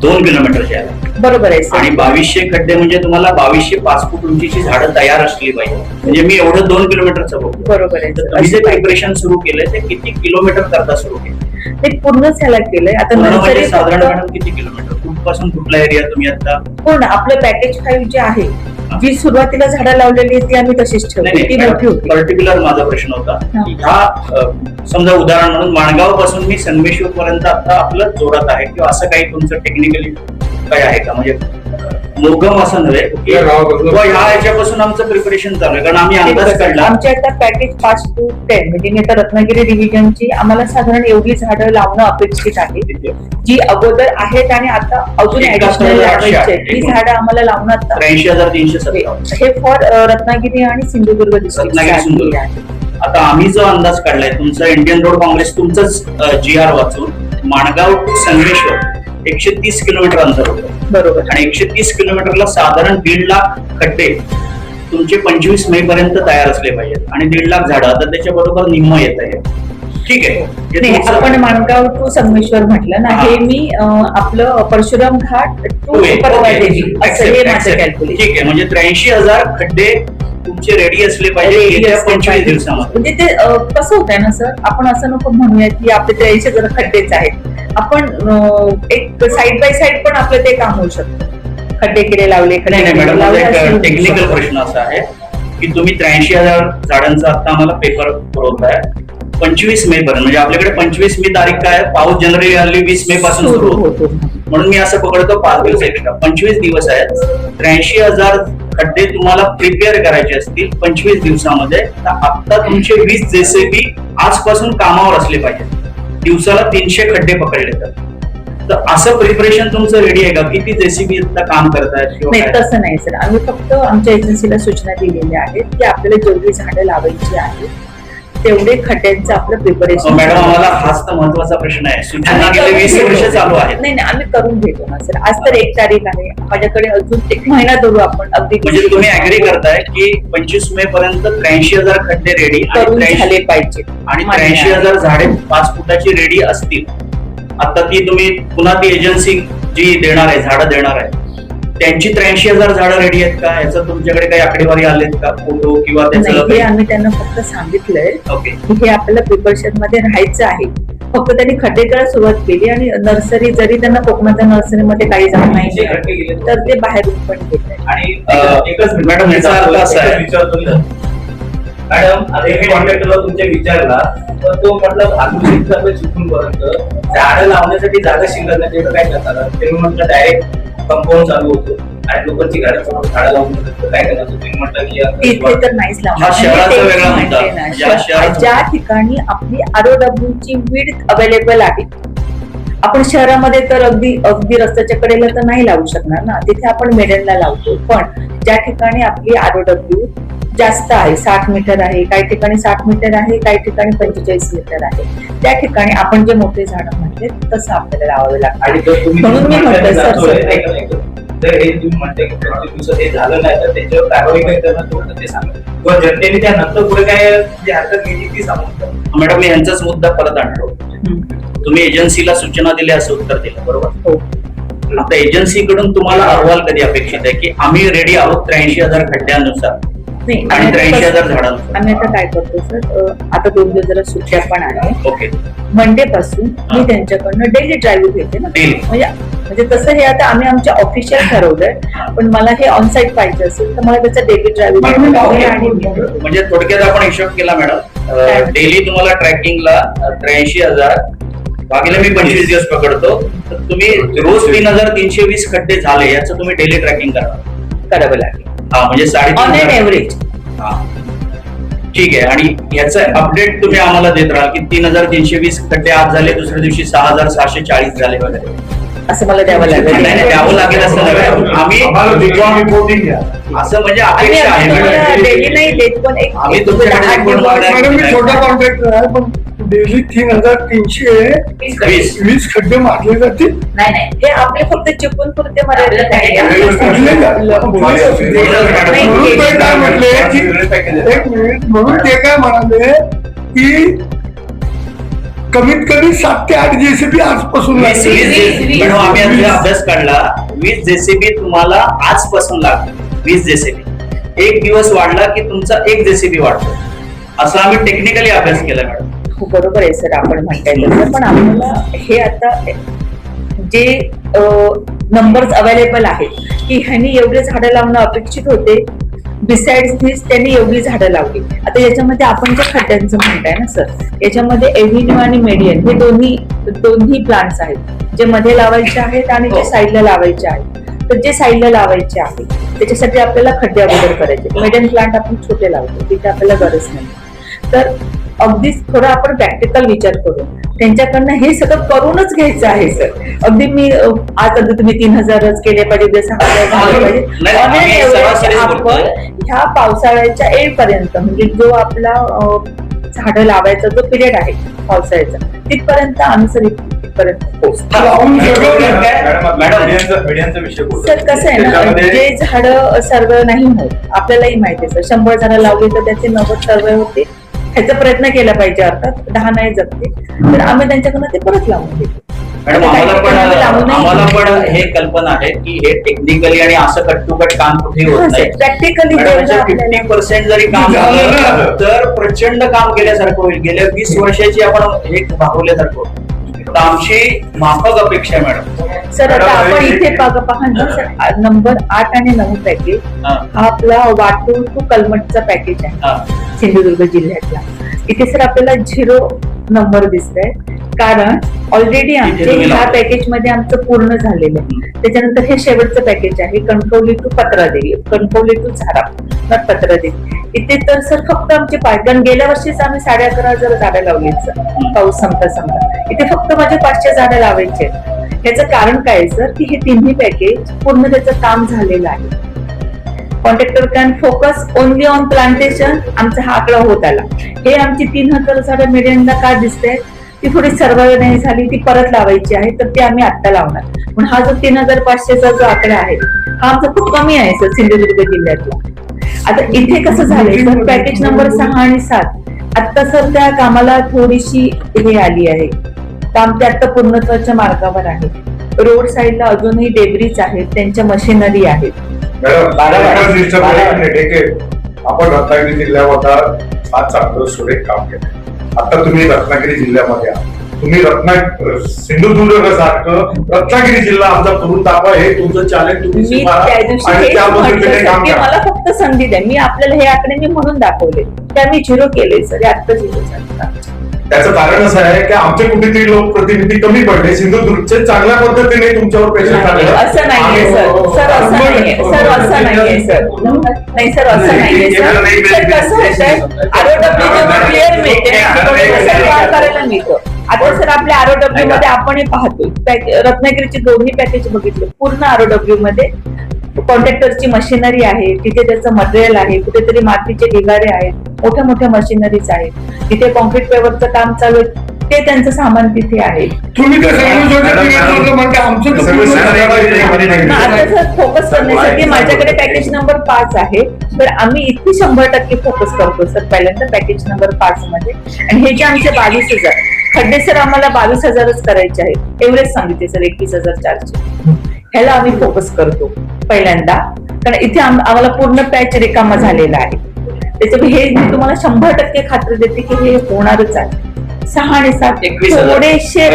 2 किलोमीटरचे आहे, बरोबर आहे. आणि 2200 खड्डे म्हणजे तुम्हाला 2200 5 फूट उंचीची झाडं तयार असली पाहिजे. म्हणजे मी एवढं 2 किलोमीटरचं बघतो, बरोबर आहे. तर तुम्ही जे प्रिपरेशन सुरू केलंय ते किती किलोमीटर करता सुरू केलं? ते पूर्ण ह्याला केलंय. आता नर्सरी साधारण मॅडम किती किलोमीटर कुठपासून कुठला एरिया तुम्ही आता पूर्ण आपलं पॅकेज 5 जे आहे जी सुरुवातीला झाडं लावलेली आहेत ती आम्ही तशीच ठेवली, ती मोठी होती. पर्टिक्युलर माझा प्रश्न होता की समजा उदाहरण म्हणून माणगाव पासून मी संगमेश्वर पर्यंत आता आपलं जोरात आहे किंवा असं काही तुमचं टेक्निकली काय आहे का, म्हणजे मोगम असं नव्हे किंवा ह्या ह्याच्यापासून आमचं प्रिपरेशन चालू आहे, कारण आम्ही अंदाज काढला आमच्या आता पॅकेज 5 to 10 म्हणजे मी आता रत्नागिरी डिव्हिजनची आम्हाला साधारण एवढी झाडं लावणं अपेक्षित आहे जी अगोदर आहेत आणि आता अजून ऍडिशनल लावायची आहेत. ती झाडं आम्हाला लावणं आता 83,357 हे फॉर रत्नागिरी आणि सिंधुदुर्ग रत्नागिरी डिस्ट्रिक्ट सिंधुदुर्ग. आता आम्ही जो अंदाज काढलाय तुमचा इंडियन रोड काँग्रेस तुमचंच GR वाचून माणगाव टू संगमेश्वर 130 किलोमीटर अंतर होतं बरोबर. आणि 130 किलोमीटरला साधारण 1.5 लाख खड्डे तुमचे 25 मे पर्यंत तयार असले पाहिजेत आणि 1.5 लाख झाडं आता त्याच्याबरोबर निम्म येत आहे. ठीक आहे, हे नाही, तुमचं- आपण माणगाव टू संगमेश्वर म्हटलं ना, हे मी आपलं परशुराम घाट टू Okay, परवादेवी okay. असं हे Accept, माझं accept. कॅल्क्युलेशन. ठीक आहे, म्हणजे 83,000 खड्डे तुमचे रेडी असले पाहिजे येत्या 25 दिवसामध्ये. म्हणजे ते कसं होतंय ना सर, आपण असं नको म्हणूया की आपले 83,000 खड्डेच आहेत. आपण एक साइड बाय साइड पण आपलं ते काम होऊ शकतं. खड्डे केले लावले, नाही नाही मॅडम, लावले माझा असं एक होऊ टेक्निकल शकतं. प्रश्न असा आहे की तुम्ही 83,000 झाडांचा आता आम्हाला पेपर पुरवताय 25 मे पर्यंत, म्हणजे आपल्याकडे 25 मे तारीख काय आहे? पाऊस जनरली हल्ली 20 मे पासून सुरू होतो, म्हणून मी असं पकडतो 5 दिवस आहे का, 25 दिवस आहेत. 83,000 खड्डे तुम्हाला प्रिपेअर करायचे असतील 25 दिवसामध्ये, तर आता तुमचे 20 JCB आजपासून कामावर असले पाहिजे. दिवसाला 300 खड्डे पकडले तर असं प्रिपरेशन तुमचं रेडी आहे का? किती JCB आता काम करतायत? नाही तसं नाही सर, आम्ही फक्त आमच्या एजन्सीला सूचना दिलेल्या आहेत की आपल्याला जेवढी झाडं लावायची आहेत तेवढे खड्ड्यांचं आपलं प्रिपरेशन. मॅडम, आम्हाला हाच तर महत्वाचा प्रश्न आहे. सूचना गेले 20 वर्ष चालू आहेत. नाही नाही, आम्ही करून घेतो ना सर. आज तर 1 तारीख आहे, माझ्याकडे अजून 1 महिना धरू आपण अगदी. म्हणजे तुम्ही अग्री करताय की 25 मे पर्यंत 83,000 खड्डे रेडी करून झाले पाहिजे आणि 83,000 झाडे 5 फुटाची रेडी असतील. आता ती तुम्ही पुन्हा ती एजन्सी जी देणार आहे, झाडं देणार आहे, त्यांची 83,000 झाडं रेडी आहेत का? याचं तुमच्याकडे काही आकडेवारी आलेत का? फोटो किंवा नाही, हे त्याचं? आम्ही त्यांना फक्त सांगितलंय ओके, की हे आपल्याला प्रिपरेशन मध्ये राहायचं आहे. फक्त त्यांनी खड्डे करायला सुरुवात केली आणि नर्सरी जरी त्यांना कोकणाच्या नर्सरीमध्ये काही जात नाही तर ते बाहेरून पण घेत. आणि एकच मॅडम, याचा अर्थ असा आहे मॅडम, आता हे कॉन्ट्रॅक्टरला तुमच्या विचारला तर तो म्हटलं भागवत चुकून पर्यंत झाडं लावण्यासाठी जागा शिल्लक नाही, काय करतात ते म्हटलं डायरेक्ट कंपाऊंड चालू होतो आणि लोकांची गाडी झाडं लावून काय करायचं. तुम्ही म्हटलं की इथे तर नाहीच हा शहराचा वेगळा मुद्दा. या लावणार. शहराचा- ज्या ठिकाणी आपली ROW ची विड्थ अवेलेबल आहे, आपण शहरामध्ये तर अगदी अगदी रस्त्याच्या कडेला तर नाही लावू शकणार ना, तिथे आपण मेडलला लावतो. पण ज्या ठिकाणी आपली ROW जास्त आहे, 60 मीटर आहे, काही ठिकाणी 60 मीटर आहे, काही ठिकाणी 45 मीटर आहे, त्या ठिकाणी आपण जे मोठे झाडं म्हटले तसं आपल्याला लावावे लागतं. म्हणून मी म्हटलं सर तर हे तुम्ही म्हणते की 25 दिवसात हे झालं नाही तर त्याच्यावर कारवाई काय करणार तेवढं ते सांगा, किंवा जनतेने त्यानंतर पुढे काय जी हरकत घेतली ती सांगून. मॅडम, मी यांचाच मुद्दा परत आणलो. तुम्ही एजन्सीला सूचना दिली असं उत्तर दिलं, बरोबर? हो. आता एजन्सीकडून तुम्हाला अहवाल कधी अपेक्षित आहे की आम्ही रेडी आहोत 83,000 खड्ड्यानुसार नाही, आणि आम्ही 83,000 झाडांनुसार? आम्ही आता काय करतो सर, आता 2 दिवस जरा सुट्ट्या पण आहे. ओके, मंडे पासून मी त्यांच्याकडनं डेली ड्राईव्ह घेते ना, Daily. म्हणजे तसं हे आता आम्ही आमच्या ऑफिशियल ठरवलंय, पण मला हे ऑनसाईट पाहिजे असेल तर मला त्याचा डेली ड्राईव्ह आणि म्हणजे थोडक्यात आपण हिशोब केला मॅडम, डेली तुम्हाला ट्रॅकिंगला 83,000 भागिले मी 25 दिवस पकडतो, तर तुम्ही रोज 3,320 खड्डे झाले याचं तुम्ही डेली ट्रॅकिंग करावं लागेल हा, म्हणजे ऑन एन 3,500. एव्हरेज. हा, ठीक आहे. आणि याचं अपडेट तुम्ही आम्हाला देत राहा की 3,320 खड्डे आज झाले, दुसऱ्या दिवशी 6,640 झाले वगैरे, असं मला द्यावं लागेल. नाही, द्यावं लागेल असं नव्हे. आम्ही असं म्हणजे अपेक्षा आहे. डेली नाही देत, पण एक आम्ही तुमच्याकडे 10 दिवस. मॅडम, मी छोटा कॉन्ट्रॅक्टर आहे पण डेली 3,320 खड्डे मारले जातील. नाही नाही, हे आपले फक्त चिपून पुरते मर्यादित आहे. म्हणून ते काय म्हटले की 1 मिनिट, म्हणून ते काय म्हणाले की कमीत कमी 7 ते 8 JCB आजपासून लागतील. मॅडम, आम्ही आता अभ्यास काढला, 20 JCB तुम्हाला आजपासून लागतं. 20 JCB 1 दिवस वाढला की तुमचा 1 JCB वाढतो, असं आम्ही टेक्निकली अभ्यास केला मॅडम. बरोबर आहे सर, आपण म्हणताय तसं, पण आम्हाला हे आता जे नंबर्स अवेलेबल आहेत की ह्यांनी एवढे झाडं लावणं अपेक्षित होते, बिसाइड्स दिस त्यांनी एवढी झाडं लावली. आता याच्यामध्ये आपण जे खड्ड्यांचं म्हणताय ना सर, याच्यामध्ये एव्हेन्यू आणि मेडियन हे दोन्ही प्लांट्स आहेत, जे मध्ये लावायचे आहेत आणि जे साईडला लावायचे आहेत. तर जे साईडला लावायचे आहे त्याच्यासाठी आपल्याला खड्डे अगोदर करायचे. मेडियन प्लांट आपण छोटे लावतो, तिथे आपल्याला गरज नाही. तर अगदीच थोडा आपण प्रॅक्टिकल विचार करून त्यांच्याकडनं हे सगळं करूनच घ्यायचं आहे सर. अगदी मी आज अगदी तुम्ही 3000च केले पाहिजे, उद्या 6000 झाले पाहिजे. आपण ह्या पावसाळ्याच्या एंडपर्यंत म्हणजे जो आपला झाडं लावायचा जो पिरियड आहे पावसाळ्याचा तिथपर्यंत आम्ही सर इथपर्यंत पोहोचतो. सर कसं आहे ना, जे झाडं सर्व नाही होत आपल्यालाही माहिती आहे सर. 100 झाडं लावली तर त्याचे 90 सर्व होते. ह्याचा प्रयत्न केला पाहिजे, अर्थात 10 नाही जगते तर आम्ही त्यांच्याकडनं ते परत लावून देतो. मॅडम आम्हाला पण हे कल्पना आहे की हे टेक्निकली आणि असं कट टू कट काम कुठेही होत नाही. प्रॅक्टिकली 50% जरी काम झालं तर प्रचंड काम केल्यासारखं होईल. गेल्या 20 वर्षाची आपण हे भागवल्यासारखं होईल. तर आमची माफक अपेक्षा आहे मॅडम. सर आता आपण इथे पहा ना सर, नंबर 8 आणि 9 पॅकेज हा आपला वाटूर टू कलमटचा पॅकेज आहे सिंधुदुर्ग जिल्ह्यातला. इथे सर आपल्याला 0 नंबर दिसत आहे, कारण ऑलरेडी आमचे ह्या पॅकेज मध्ये आमचं पूर्ण झालेलं आहे. त्याच्यानंतर हे शेवटचं पॅकेज आहे कणकवली टू पत्रादेवी, कणकवली टू झाडा नॉट पत्रादेवी. इथे तर सर फक्त आमचे कारण गेल्या वर्षीच आम्ही 11,500 झाडं लावली सर पाऊस संपता. इथे फक्त माझे 500 झाडं लावायचे. याचं कारण काय आहे सर की हे तिन्ही पॅकेज पूर्ण त्याचं काम झालेलं आहे. Contractor can focus only on plantation. आमचा हा आकडा होत आला. हे आमची 3000 झाडं मिडियनला का दिसते, ती थोडी सर्वाइव्ह नाही झाली, ती परत लावायची आहे, तर ते आम्ही आत्ता लावणार. पण हा जो 3500चा जो आकडा आहे हा आमचा खूप कमी आहे सर सिंधुदुर्ग जिल्ह्यातला. आता इथे कसं झालंय सर, पॅकेज नंबर 6 आणि 7 आता सर त्या कामाला थोडीशी हे आली आहे. काम ते आता पूर्णत्वाच्या मार्गावर आहे. रोड साईडला अजूनही डेब्रीज आहेत, त्यांच्या मशिनरी आहेत. आपण रत्नागिरी जिल्ह्यामध्ये फार चांगलं सुरेख काम केलं. आता तुम्ही रत्नागिरी जिल्ह्यामध्ये आहात, तुम्ही सिंधुदुर्ग सारखं रत्नागिरी जिल्हा आमचा करून दाखवा, हे तुमचं चॅलेंज तुम्ही मला फक्त संधी द्या. मी आपल्याला हे आकडे मी म्हणून दाखवले, त्या मी 0 केले सर, आता 0 झाले. त्याचं कारण असं आहे की आमचे कुठेतरी लोकप्रतिनिधी कमी पडले. सिंधुदुर्गचे चांगल्या पद्धतीने तुमच्यावर प्रेशर झालं. असं नाहीये सर, सर असं नाहीये सर, असं नाहीये सर, नाही सर असं नाहीये सर. सर कसं होतंय, आरओडब्ल्यू क्लिअर मिळते करायला मिळतं. आता सर आपल्या आरओडब्ल्यू मध्ये आपणही पाहतो रत्नागिरीचे दोन्ही पॅकेज बघितले. पूर्ण आरओडब्ल्यू मध्ये कॉन्ट्रॅक्टरची मशिनरी आहे, तिथे त्याचं मटेरियल आहे, कुठेतरी मातीचे ढिगारे आहेत, मोठ्या मोठ्या मशिनरीज आहेत, तिथे कॉन्क्रीट पेवरचं काम चालू आहे, ते त्यांचं सामान तिथे आहे. तुम्ही आता सर फोकस करण्यासाठी माझ्याकडे पॅकेज नंबर 5 आहे, तर आम्ही इथे 100% फोकस करतो सर पहिल्यांदा पॅकेज नंबर 5 मध्ये. आणि हे जे आमचे 22,000 खड्डे सर आम्हाला 22,000च करायचे आहेत, एवढेच सांगितले सर 21,400. ह्याला आम्ही फोकस करतो पहिल्यांदा, कारण इथे आम्हाला पूर्ण पॅच रिकामा झालेला आहे. त्याच्यामुळे हे मी तुम्हाला 100% खात्री देते की हे होणारच आहे. 6 आणि 7 थोडेसे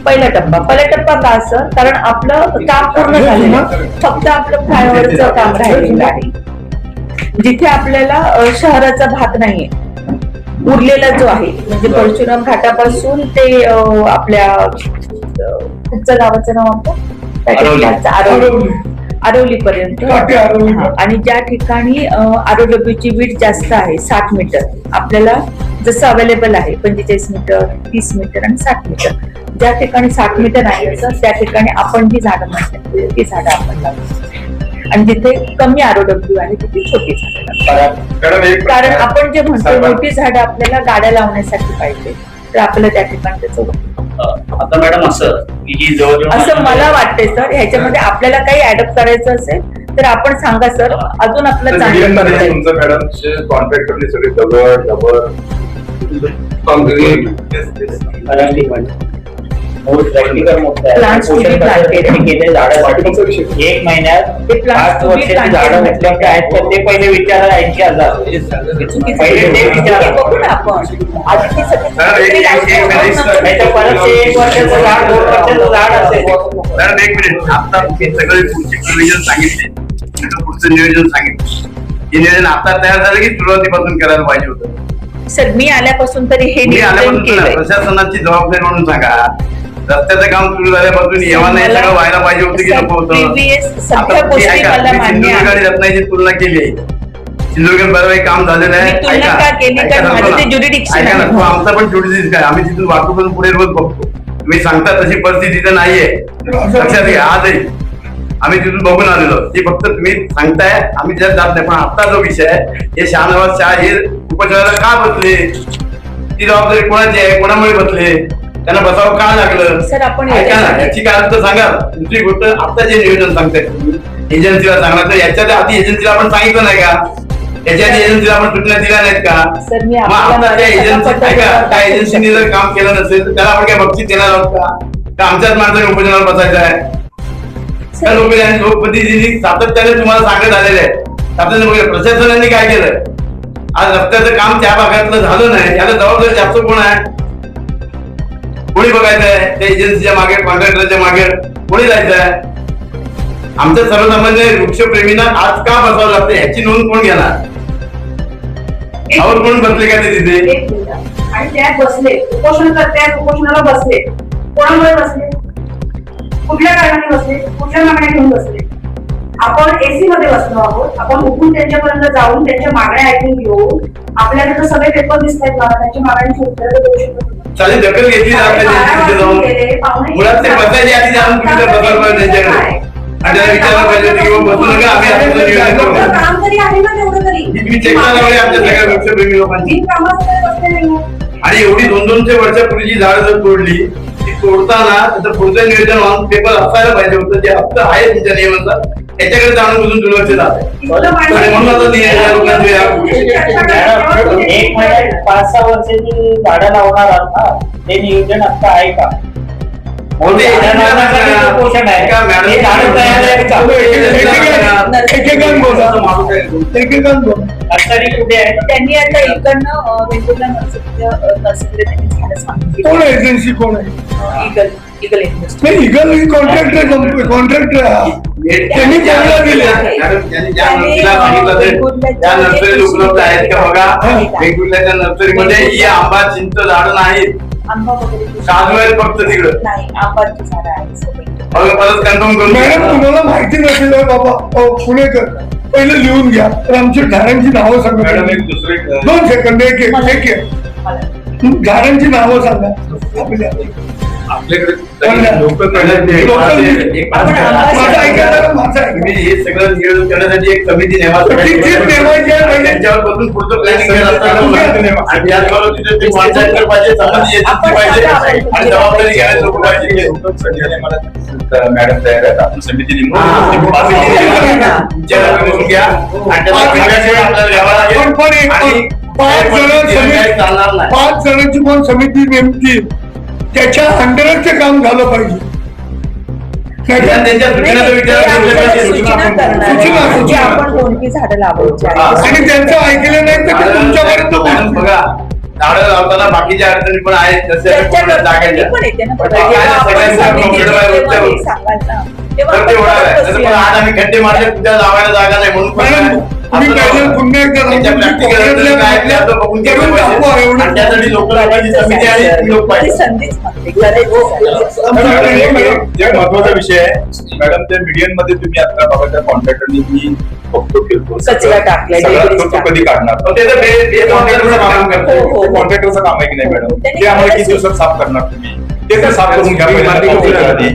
पहिला टप्पा का असं, कारण आपलं काम पूर्ण झालेलं, फक्त आपलं फ्लायओव्हरचं काम राहिलेलं आहे. जिथे आपल्याला शहराचा भाग नाहीये, उरलेला जो आहे म्हणजे परशुराम घाटापासून ते आपल्या कुठचं गावाचं नाव आपण आरवली पर्यंत. आणि ज्या ठिकाणी आरओडब्ल्यूची वीट जास्त आहे 60 मीटर, आपल्याला जसं अवेलेबल आहे 45 मीटर 30 मीटर आणि 60 मीटर, ज्या ठिकाणी 60 मीटर आहे त्या ठिकाणी आपण जी झाडं म्हणतो ती झाडं आपण लावतो. आणि जिथे कमी आरओडब्ल्यू आहे तिथे छोटी झाडं, कारण आपण जे म्हणतो मोठी झाडं आपल्याला गाड्या लावण्यासाठी पाहिजे, तर आपल्याला त्या ठिकाणी त्याचं आता मॅडम असं मला वाटतंय सर. ह्याच्यामध्ये आपल्याला काही ऍडअप करायचं असेल तर आपण सांगा सर, अजून आपलं चांगलं करता येईल. मॅडम कॉन्ट्रॅक्टरने सगळे दगड प्रॅक्टिकल मुद्दा आहे. Plants to be पोषण planted. त्यांनी केले झाडासाठी 1 महिन्यात ते plants 5 to be वर्षाची planted झाडं म्हटलं उपलब्ध आहेत तर ते पहिले विचारा 80,000 पहिले ते विचारा. बघू ना आपण आधी ते त्याच्या परत ते 1 वर्षाचं झाड 2 वर्षाचं झाड असेल. मॅडम एक मिनिट, आता हे सगळे पुढचे नियोजन सांगितले, त्याचं पुढचं नियोजन सांगितलं. हे नियोजन आता तयार झालं की सुरुवातीपासून करायला पाहिजे होतं? सर मी आल्यापासून तरी हे तुम्ही नियोजन आल्यापासून केलंय. प्रशासनाची जबाबदारी म्हणून सांगा. रस्त्याचं काम सुरू झाल्यापासून येवाना हे सगळं व्हायला पाहिजे होतं की नको होतं? Previous सगळ्या आता तुम्ही गोष्टी ऐका, मला तुम्ही मान्य सिंधुदुर्ग आणि आहे. रत्नागिरीची तुलना केली आहे. सिंधुदुर्ग बरोबर काम झालेलं आहे. मी तुलना का केली? ऐका कारण ना, माझं ते ऐका jurisdiction ना, आहे. तो आमचा पण जुडिशियल काय, आम्ही तिथून वाहतूक पुढे रोज बघतो. तुम्ही सांगता तशी परिस्थिती तर नाहीये, लक्षात घ्या. आजही आम्ही तिथून बघून आलेलो. ती फक्त तुम्ही सांगताय, आम्ही त्यात जात नाही. पण आता जो विषय आहे, हे शहानवाज शाह हे उपचाराला का बसले, ती जबाबदारी कोणाची आहे, कोणामुळे बसले, त्यांना बसावं का लागलं? सर, आपण ऐका ना, याच्यासाठी- याची कारण तर सांगा. दुसरी गोष्ट, आता जे नियोजन सांगताय एजन्सीला सांगणार, तर याच्या आधी एजन्सीला आपण सांगितलं नाही का? याच्या आधी एजन्सीला आपण सूचना दिल्या नाहीत का? सर मी मग आता त्या एजन्सी ऐका, त्या एजन्सीने जर काम केलं नसेल तर त्याला आपण काय बक्षीस देणार आहोत का? का आमच्याच माणसाने उपोषणाला बसायचं आहे? त्या लोकप्रतिनिधी सातत्याने तुम्हाला सांगत आलेले आहे. सातत्याने प्रशासनाने काय केलं? आज रस्त्याचं काम त्या भागातलं झालं नाही, याला जबाबदारी जास्त कोण आहे? कोणी बघायचंय? त्या एजन्सीच्या मागे, कॉन्ट्रॅक्टरच्या मागे कोणी जायचंय? आमच्या सर्वसामान्य वृक्षप्रेमींना आज का बसावं लागतं ह्याची नोंद कोण घेणार? और कोण बसले का ते तिथे? एक मिनिट. आणि त्यात बसले उपोषण करते, उपोषणाला बसले, कोणामुळे बसले, कुठल्या कारणाने बसले, कुठल्या मागण्या घेऊन बसले? आपण एसी मध्ये बसलो आहोत. आपण उठून त्यांच्यापर्यंत जाऊन त्यांच्या मागण्या ऐकून घेऊन आपल्याला तर सगळे पेपर दिसत आहेत मला, त्यांच्या मागण्यांची उत्तरं देऊ शकतो. चालेल, दखल घेतली जात नाही तिथे जाऊन. मुळात ते बसायच्या आधी जाऊन तुम्ही तर बसायला पाहिजे त्यांच्याकडे आणि त्याला विचारलं पाहिजे होतं की बाबा बसू नका, आम्ही आता तुझं नियोजन करू. काम तरी आहे ना तेवढं तरी. तुम्ही चेक करायला पाहिजे आमच्या सगळ्या वृक्षप्रेमी लोकांची. बिन कामाचं बसले नाही. आणि एवढी 200 वर्षापूर्वीची झाडं जर तोडली, ती तोडताना त्याचं पुढचं नियोजन ऑन पेपर असायला पाहिजे होतं. जे हक्क आहे तुमच्या नियमाचा त्याच्याकडे जाणून बुजून दुर्लक्ष जात आहे. आणि म्हणून आता ती या लोकांची या गोष्टी- मॅडम, 1 महिन्यात 5-6 वर्षाची झाडं लावणार आहात ना, ते नियोजन आता आहे का? मोठे झाडं लावण्यासाठी उपोषण आहे. एका मॅडम- हे झाडं तयार आहेत का? एकेकान बोला, एकेकान बोला. नर्सरी कुठे आहे? त्यांनी आता इकडनं वेगवेगळ्या नर्सरीला त्यांनी झाडं सांगितली. कोण एजन्सी कोण आहे? Eagle industry. नाही, इगल कॉन्ट्रॅक्टर त्यांनी कोणाला दिले? मॅडम, ज्यांनी ज्या नर्सरीला सांगितलं ते त्या नर्सरी उपलब्ध आहेत का बघा. वेगवेगळ्या त्या नर्सरीमध्ये ही आंबा, चिंच झाडं नाहीत, आंबा वगैरे काजू आहेत फक्त तिकडं. नाही, आंबाची झाडं आहेत सगळी. बघा, परत कन्फर्म करून मॅडम, घ्या. तुम्हाला माहिती नसेल ना बाबा, पुणेकर पहिलं लिहून घ्या. तर आमच्या झाडांची नावं सांगा. मॅडम, एक दुसरे 2 सेकंद, एक मला झाडांची नावं सांगा आपल्या. आपल्याकडे लोक माझं ऐका जरा, माझं ऐका. तुम्ही हे सगळं नियोजन करण्यासाठी एक समिती नेमा. ठीक नेमायची आहे. त्यांच्यावर बसून पुढचं प्लॅनिंग आणि त्याचबरोबर तिथे ते पंचायत पाहिजे, संबंधित एजन्सी पाहिजे आणि जबाबदारी घ्यायला लोक पाहिजे. मॅडम तयार आहेत, आपण समिती तुमच्या करून घ्या आणि त्याचा वेगळ्याशिवाय आपल्याला घ्यावा लागेल. पण एक- आणि 5 जण काही चालणार नाही. 5 जणांची कोण समिती नेमकी, त्याच्या अंडरच ते काम झालं पाहिजे. त्यांच्या सूचनेचा विचार सूचना करणार सूचना, आहे की सूचना. आपण कोणती झाडं लावायची आहेत. आणि त्यांचं ऐकलं नाही तर ते तुमच्यापर्यंत मॅडम, पोहोचतील. बघा, झाडं लावताना बाकीच्या अडचणी पण आहेत, जसे त्यांच्या पूर्ण गरजा जागेच्या. पण येते ना. पण जेव्हा काय आपण सगळ्यांचं समिती computer तेव्हा वर हे होतं. सांगाल ना. तेव्हा तर ते आपण होणार आहे. करत तसं पण बसूया. आज आम्ही खड्डे मारले, तुझ्या लावायला जागा नाही म्हणून पण मॅडम, काय? तुम्ही असं पहिलं नको. पुन्हा एकदा त्याच्या practical अडचणी काय आहेत, त्या तर बघून घ्यायला करून दाखवा, पाहिजे. एवढं. आणि त्यासाठी लोकांची समिती आणि ती लोक ती पाहिजे. संधीच मागते. करायची संधी. एक महत्वाचा विषय आहे मॅडम, त्या मीडियम मध्ये तुम्ही आता बघा त्या कॉन्ट्रॅक्टरनी मी बघतो फिरतो कचरा टाकलाय, debris तो कधी काढणार? पण त्याचं कॉन्ट्रॅक्टरचं काम करतो. हो, हो. कॉन्ट्रॅक्टरचं काम आहे की नाही मॅडम? त्यांनी ते आम्हाला किती करायचं. दिवसात साफ करणार तुम्ही? ते तर साफ करून घ्या तुम्ही पहिल्यांदा माती कॉन्ट्रॅक्टर आधी.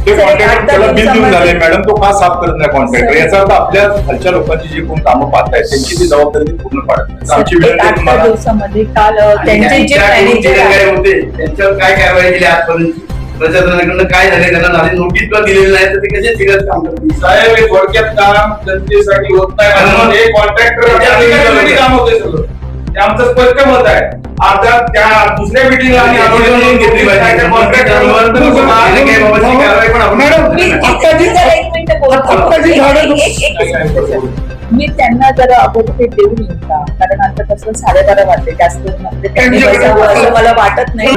ते कॉन्ट्रॅक्टर त्याला बिल देऊन झाले, मॅडम तो का साफ करत नाही कॉन्ट्रॅक्टर? याचा अर्थ आपल्या खालच्या लोकांची जी कोण कामं पाहतायत त्यांची ती जबाबदारी ती पूर्ण पाडत नाही. तर आमची एक विनंती 8 तुम्हाला दिवसामध्ये काल आणि त्यांचे जे त्यांच्याकडून जे मॅनेजर काय आहेत होते त्यांच्यावर काय कारवाई केली आजपर्यंत? प्रशासनाकडनं काय झाले, त्यांना झाली नोटीस पण दिलेली नाही, तर ते कसे सिरियस काम करतील? साहेब हे थोडक्यात काम जनतेसाठी होत नाही. आणि मग हे कॉन्ट्रॅक्टर त्याच्या अधिकाऱ्यांसाठी काम होते सगळं. हे आमचं स्पष्ट मत आहे. आता त्या दुसऱ्या मिटिंगला आम्ही आंदोलन घेतली पाहिजे. मी त्यांना जरा अभोपे देऊन येईल का, कारण आता कसं 12:30 वाजले, जास्त त्यांनी बसावं असं मला वाटत नाही.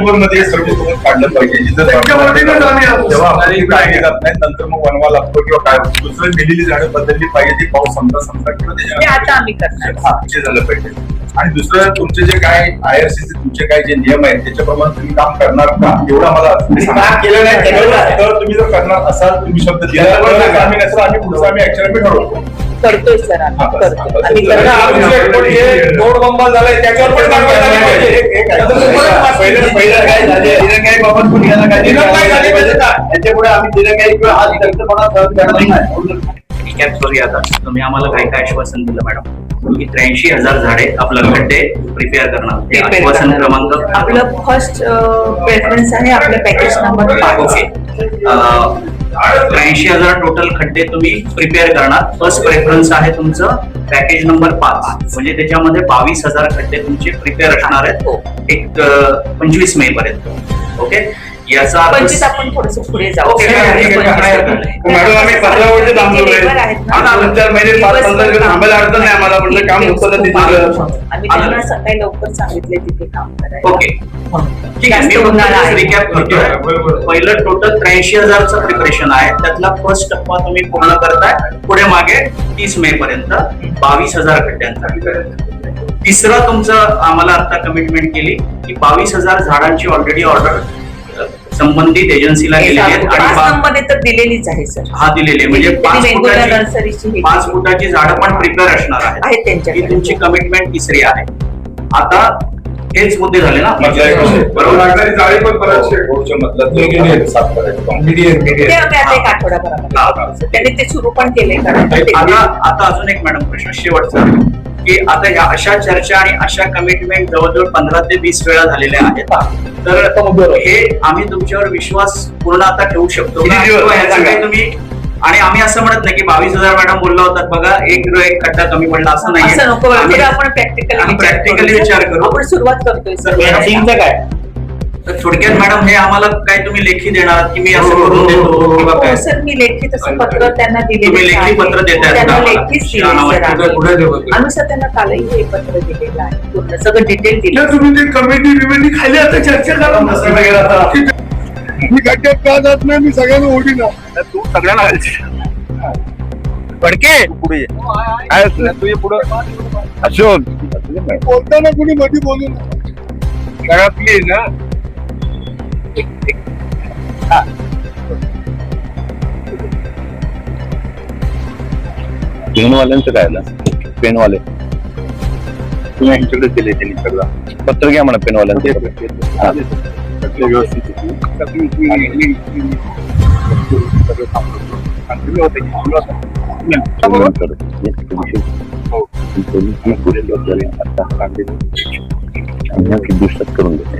काढलं पाहिजे जेव्हा आपल्याला काय घेतात नाही नंतर मग वनवा लागतो किंवा काय दुसरं दिलेली झाडं बदलली पाहिजे ती पाऊस समजा किंवा ते आता आम्ही करणार. ते झालं पाहिजे. आणि दुसरं तुमचे जे काय IRCC तुमचे काय जे नियम आहेत त्याच्याप्रमाणे तुम्ही काम करणार का एवढं मला केलं नाही तर तुम्ही जर करणार असाल तुम्ही शब्द दिला तर आम्ही नसेल आम्ही पुढचं आम्ही ऍक्शन मी ठरवतो. करतोय सर, आम्ही करतो. आम्ही रोड बंबाल झालाय त्याच्यावर पण कारवाई झाली पाहिजे. पहिलं काय झाले दिरंगाई बाबत पण याला काय झाली पाहिजे का याच्यापुढे आम्ही दिरंगाई किंवा हा संकल्पना सहन करणार नाही. रिकॅप करूया आता. तुम्ही आम्हाला काय काय आश्वासन दिलं मॅडम की 83,000 झाडे आपलं खड्डे प्रिपेअर करणार. ते आश्वासन क्रमांक आपलं फर्स्ट प्रेफरन्स आहे आपलं पॅकेज नंबर 5. 83,000 टोटल खड्डे तुम्ही प्रिपेअर करणार. फर्स्ट प्रेफरन्स आहे तुमचं पॅकेज नंबर 5. म्हणजे त्याच्यामध्ये 22,000 खड्डे तुमचे प्रिपेअर असणार आहेत एक 25 मे पर्यंत. ओके, याचा 25 आपण थोडस पुढे जाऊ. मॅडम आम्ही 15 वर्ष थांबलोय. 4 महिने 5-15 दिवस थांबायला अडचण नाही आम्हाला. म्हणजे काम होतं तिथे आम्ही त्यांना सकाळी लवकर सांगितले तिथे काम करायला. ओके, ठीक आहे. मी रिकॅप करतोय. पहिलं टोटल 83,000चं प्रिपरेशन आहे. त्यातला फर्स्ट टप्पा तुम्ही पूर्ण करताय. पुढे मागे 30 मे पर्यंत 22,000 खड्ड्यांचा. तिसरं तुमचं आम्हाला आता कमिटमेंट केली की 22,000 झाडांची ऑलरेडी ऑर्डर संबंधित एजन्सीला गेलेली आहेत. आणि तर दिलेलीच आहे सर. हा दिलेली आहे. म्हणजे 5 नर्सरीची फुटाची झाडं पण प्रिपेअर असणार आहेत त्यांच्याकडे. ही तुमची कमिटमेंट तिसरी आहे. आता हेच मुद्दे झाले ना बरोबर. जाळी पण परत ते आता एक आठवडाभरामध्ये त्यांनी ते सुरू पण केले. आता अजून एक मॅडम प्रश्न शेवटचा की आता ह्या अशा चर्चा आणि अशा कमिटमेंट जवळजवळ 15 ते 20 वेळा झालेल्या आहेत. तर हे आम्ही तुमच्यावर विश्वास पूर्ण आता ठेवू शकतो तुम्ही. आणि आम्ही असं म्हणत नाही की 22,000 मॅडम बोलला होता बघा एक खड्डा कमी पडला असं नाही. आपण प्रॅक्टिकली विचार करू. आपण सुरुवात करतोय सर. काय तर थोडक्यात मॅडम हे आम्हाला काय तुम्ही लेखी देणार की मी असं करून देतो किंवा काय? सर मी लेखी तसं पत्र त्यांना तुम्ही दिलेलं लेखी पत्र देताय त्यांना लेखीच दिले सर. आम्ही सर त्यांना कालही हे पत्र दिलेलं आहे. पूर्ण सगळं डिटेल दिलं. तुम्ही ते कमिटी खाली आता चर्चा करा. मी खड्ड्यात का जात नाही, मी सगळ्यांना ओढीना. तू सगळ्यांना पडके पुढे तुझे पुढं अशोक बोलताना कुणी मध्ये बोलू नका. घरातली ना पेनवाल्यांचं काय ना पेनवाले तुम्ही यांच्याकडे दिले त्यांनी सगळं पत्र घ्या म्हणा पेनवाल्यांचं व्यवस्थित दुष्ट करून देते.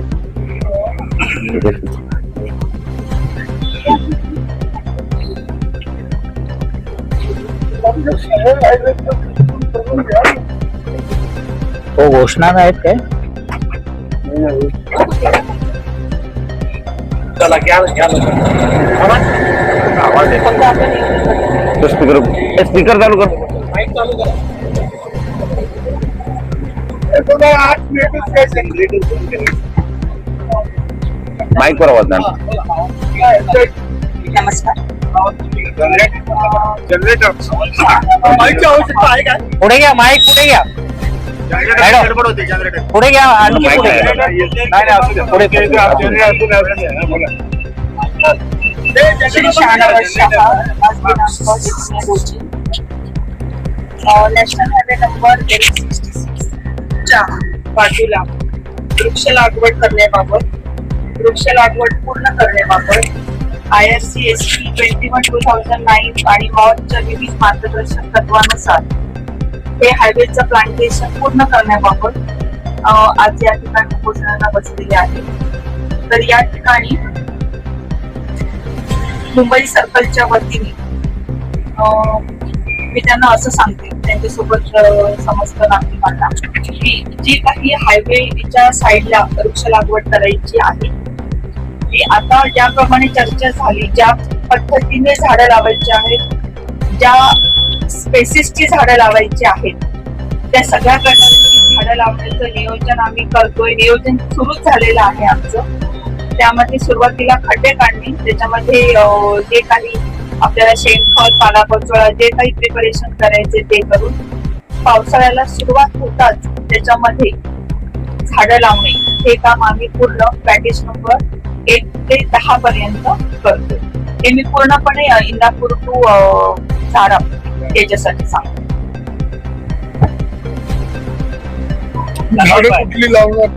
हो, घोषणा नाहीत काय? चला घ्या स्पीकर चालू कर. माईक वर आवाज नमस्कार. जनरेटर पुढे घ्या माईक, पुढे घ्या पुढे घ्या. आणखी Shri Shahnawaz Shah national highway number 66 च्या बाजूला वृक्ष लागवड करण्याबाबत, वृक्ष लागवड पूर्ण करण्याबाबत IRCSP 21/2009 आणि मॉडच्या विविध मार्गदर्शक तत्वानुसार हे हायवेचं प्लांटेशन पूर्ण करण्याबाबत आज या ठिकाणी उपोषणाला बसलेले आहे. तर या ठिकाणी मुंबई सर्कलच्या वतीने मी त्यांना असं सांगते त्यांच्यासोबत समस्त नागरिकांना की जी काही हायवेच्या साईडला वृक्ष लागवड करायची आहे ती आता ज्याप्रमाणे चर्चा झाली, ज्या पद्धतीने झाडं लावायची आहेत, ज्या स्पेसिसची झाडं लावायची आहेत, त्या सगळ्या प्रकारची झाडं लावण्याचं नियोजन आम्ही करतोय. नियोजन सुरूच झालेलं आहे आमचं. त्यामध्ये सुरुवातीला खड्डे काढणे, त्याच्यामध्ये जे काही आपल्याला शेणखत, पालापाचोळा जे काही प्रिपरेशन करायचे ते करून पावसाळ्याला सुरुवात होताच त्याच्यामध्ये झाडं लावणे हे काम आम्ही पूर्ण पॅकेज नंबर 1 ते 10 पर्यंत करतोय. हे मी पूर्णपणे इंदापूर टू झाडा याच्यासाठी सांगतो. झाडं कुठली लावणार,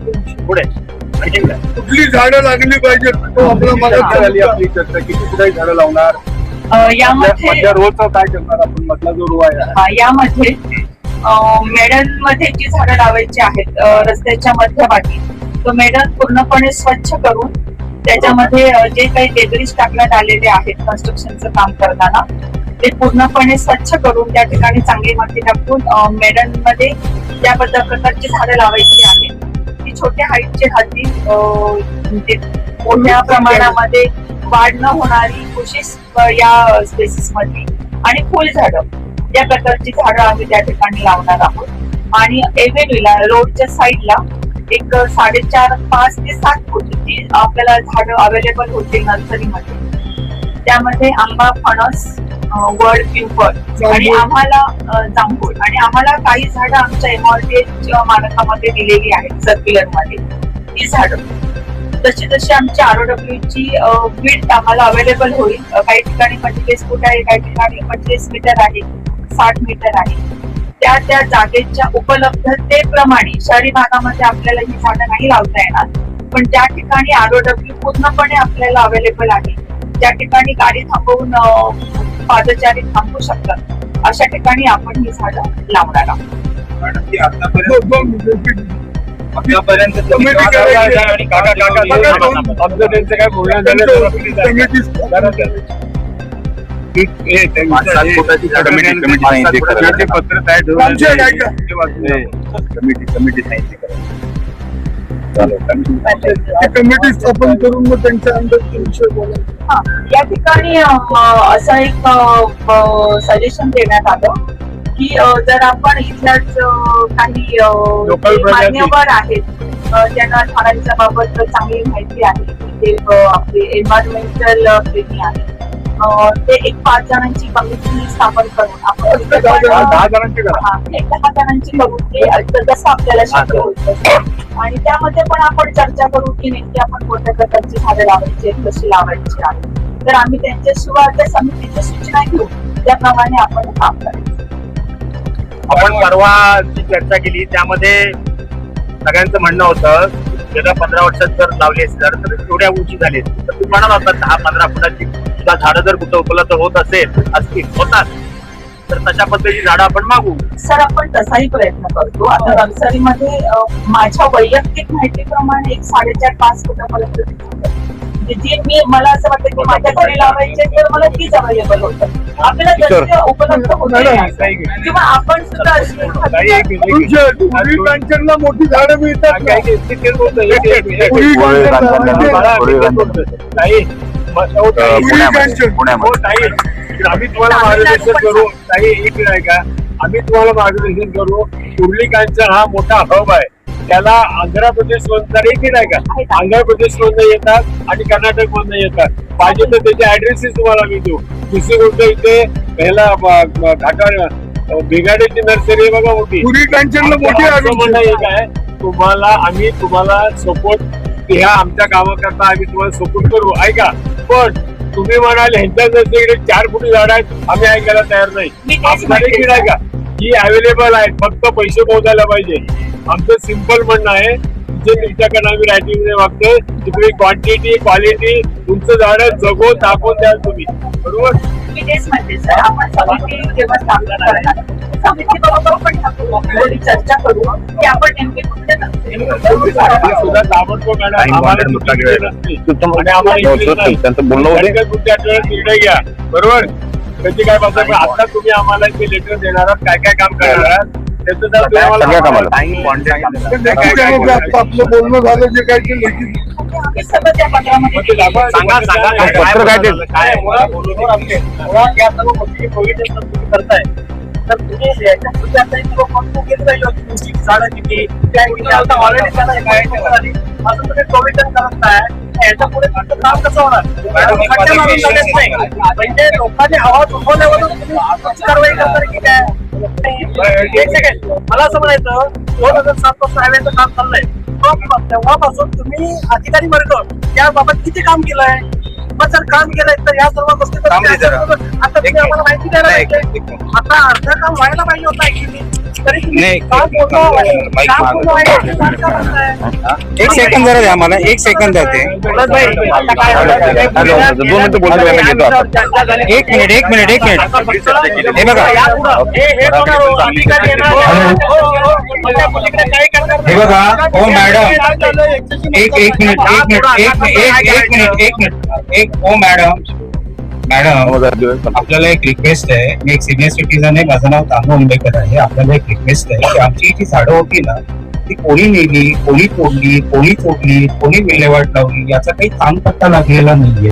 पुढे कुठली झाडं लागली पाहिजेत, तो आपला मदत झाली आपली चर्चा. किती कुठे झाडं लावणार, यामध्ये रोजचा काय करणार आपण, मधला जो रो आहे यामध्ये मेडल मध्ये जी झाडं लावायची आहेत रस्त्याच्या मध्यभागी, तो मेडल पूर्णपणे स्वच्छ करून त्याच्यामध्ये जे काही डेब्रिज टाकण्यात आलेले आहेत कन्स्ट्रक्शनचं काम करताना ते पूर्णपणे स्वच्छ करून त्या ठिकाणी चांगली माती टाकून मेडल मध्ये त्या प्रकारची झाडं लावायची आहेत. ती छोट्या हाईटची राहतील, मोठ्या प्रमाणामध्ये वाढ न होणारी कोशिश या स्पेसिस मध्ये, आणि फुल झाडं या प्रकारची झाडं आम्ही त्या ठिकाणी लावणार आहोत. आणि एव्हेन्यूला रोडच्या साईडला एक 4.5, 5 ते 7 फुटची आपल्याला झाडं अवेलेबल होतील नर्सरीमध्ये. त्यामध्ये आंबा, फणस, वड, पिंपळ आणि आम्हाला जांभूळ, आणि आम्हाला काही झाडं आमच्या एमआरटीएच मानकामध्ये दिलेली आहेत सर्क्युलर मध्ये. ही झाडं जशी जशी आमची ROW ची विड्थ आम्हाला अवेलेबल होईल, काही ठिकाणी 45 फूट आहे, काही ठिकाणी 25 मीटर आहे, 60 मीटर आहे, त्या त्या जागेच्या उपलब्धतेप्रमाणे शहरी भागामध्ये आपल्याला ही झाडं नाही लावता येणार, पण ज्या ठिकाणी ROW पूर्णपणे आपल्याला अवेलेबल आहे, ज्या ठिकाणी गाडी थांबवून पादचारी थांबू शकतात, अशा ठिकाणी आपण ही झाडं लावणार आहोत. आतापर्यंत काय बोलणं कमिटी स्थापन करून मग त्यांच्या अंडर विषय बोला. या ठिकाणी असं एक सजेशन देण्यात आलं की जर आपण इथल्याच काही मान्यवर आहेत ज्यांना झाडांच्या बाबत चांगली माहिती आहे, ते आपले एन्व्हायरमेंटल प्रेमी आहेत, ते एक 5 जणांची कमिटी स्थापन करून आपण 10 जणांची करून ते जसं आपल्याला शक्य होतं, आणि त्यामध्ये पण आपण चर्चा करू की नेमकी आपण कोणत्या प्रकारची झाडं लावायची आहेत, कशी लावायची आहे. तर आम्ही त्यांच्याशिवाय त्या समितीच्या सूचना घेऊ, त्याप्रमाणे आपण काम करायचं. आपण परवा जी चर्चा केली त्यामध्ये सगळ्यांचं म्हणणं होतं गेल्या 15 वर्षात जर लावली असतील तर एवढ्या उंची झाली, तर तुम्ही म्हणाल होता 10-15 फुटाची सुद्धा झाडं जर कुठं उपलब्ध होत होतात तर तशा पद्धतीची झाडं आपण मागू. सर, आपण तसाही प्रयत्न करतो. आता नर्सरीमध्ये माझ्या वैयक्तिक माहितीप्रमाणे एक 4.5-5 फुटापर्यंत जी मला असं वाटतं की माझ्या घरी लावायचे तर मला तीच अवेलेबल होतं. आपल्याला जसे उपलब्ध होते किंवा आपण सुद्धा अशी मोठी झाडं मिळतात. आम्ही तुम्हाला मार्गदर्शन करू काही एक नाही का, आम्ही तुम्हाला मार्गदर्शन करू. उर्ली कांचन हा मोठा हब आहे, त्याला आंध्र प्रदेश मधून देखील नाही का, आंध्र प्रदेश मधून येतात आणि कर्नाटक मधून येतात. पाहिजे तर त्याचे ऍड्रेसेस तुम्हाला मी देऊ. दुसरी गोष्ट इथे पहिला घाटावर भिगाडीची नर्सरी आहे बघा मोठी, मोठी एक आहे. आम्ही तुम्हाला सपोर्ट ह्या आमच्या कामाकरता आम्ही तुम्हाला सपोर्ट करू, ऐका. पण तुम्ही म्हणाल ह्यांच्या नर्सरीकडे 4 फुटी झाड आहेत, आम्ही ऐकायला तयार नाही. आपल्याला नाही का ही अवेलेबल आहे, फक्त पैसे पोहोचायला पाहिजे. आमचं सिंपल म्हणणं आहे, जे तुमच्याकडे आम्ही रायटिंग मागतोय तिकडे क्वांटिटी क्वालिटी तुमचं झाडं जगवून दाखवून द्याल तुम्ही, बरोबर. मी तेच म्हणते सर, आपण समिती जेव्हा स्थापन करणार समितीबरोबर पण थोडी चर्चा करू की आपण नेमके कुठे सुद्धा ताबडतोब आम्हाला निर्णय घ्या, बरोबर. त्याची काय बघा आता तुम्ही आम्हाला ते लेटर देणार आहात, काय काय काम करणार आहात त्याचं जर तुम्ही आम्हाला सगळ्या कामाला. आपलं बोलणं झालं जे काही ते लेखी सांगा पत्र काय ते? काय बोलून आपले मुळात या सर्व गोष्टी provision तुम्ही करताय तर तुम्ही याच्यापूर्वी आता एक लोक घेत राहिली होती तुमची झाडं किती त्या आता ऑलरेडी त्याला काय असं तुम्ही प्रोव्हिजन करत नाही याच्या पुढे तुमचं काम कसं होणार खड्डे मारून चालत नाही म्हणजे लोकांनी आवाज उठवल्यावरून तुम्ही तुमची कारवाई करणार की काय एक सेकंड मला असं म्हणायचं 2007 पासून हायवेचं काम चाललंय तेव्हापासून तुम्ही अधिकारी वर्ग याबाबत किती काम केलंय मग जर काम केलंय तर या सर्व गोष्टी आता तुम्ही आम्हाला माहिती द्यायला पाहिजे आता अर्ध काम व्हायला पाहिजे होतं ऍक्च्युली तरी तुम्ही काम पूर्ण एक सेकंद जरा द्या मला, एक सेकंद द्या ते. एक मिनिट हे बघा हे बघा ओ मॅडम एक मिनिट ओ मॅडम आपल्याला एक रिक्वेस्ट आहे. मी एक सिनियर सिटीजन आहे, माझं नाव तांबा उंबेकर आहे. आपल्याला एक रिक्वेस्ट आहे की आमची जी झाडं होती ना ती कोणी नेली, कोणी तोडली, कोणी विल्हेवाट लावली याचा काही थांगपत्ता लागलेला नाहीये.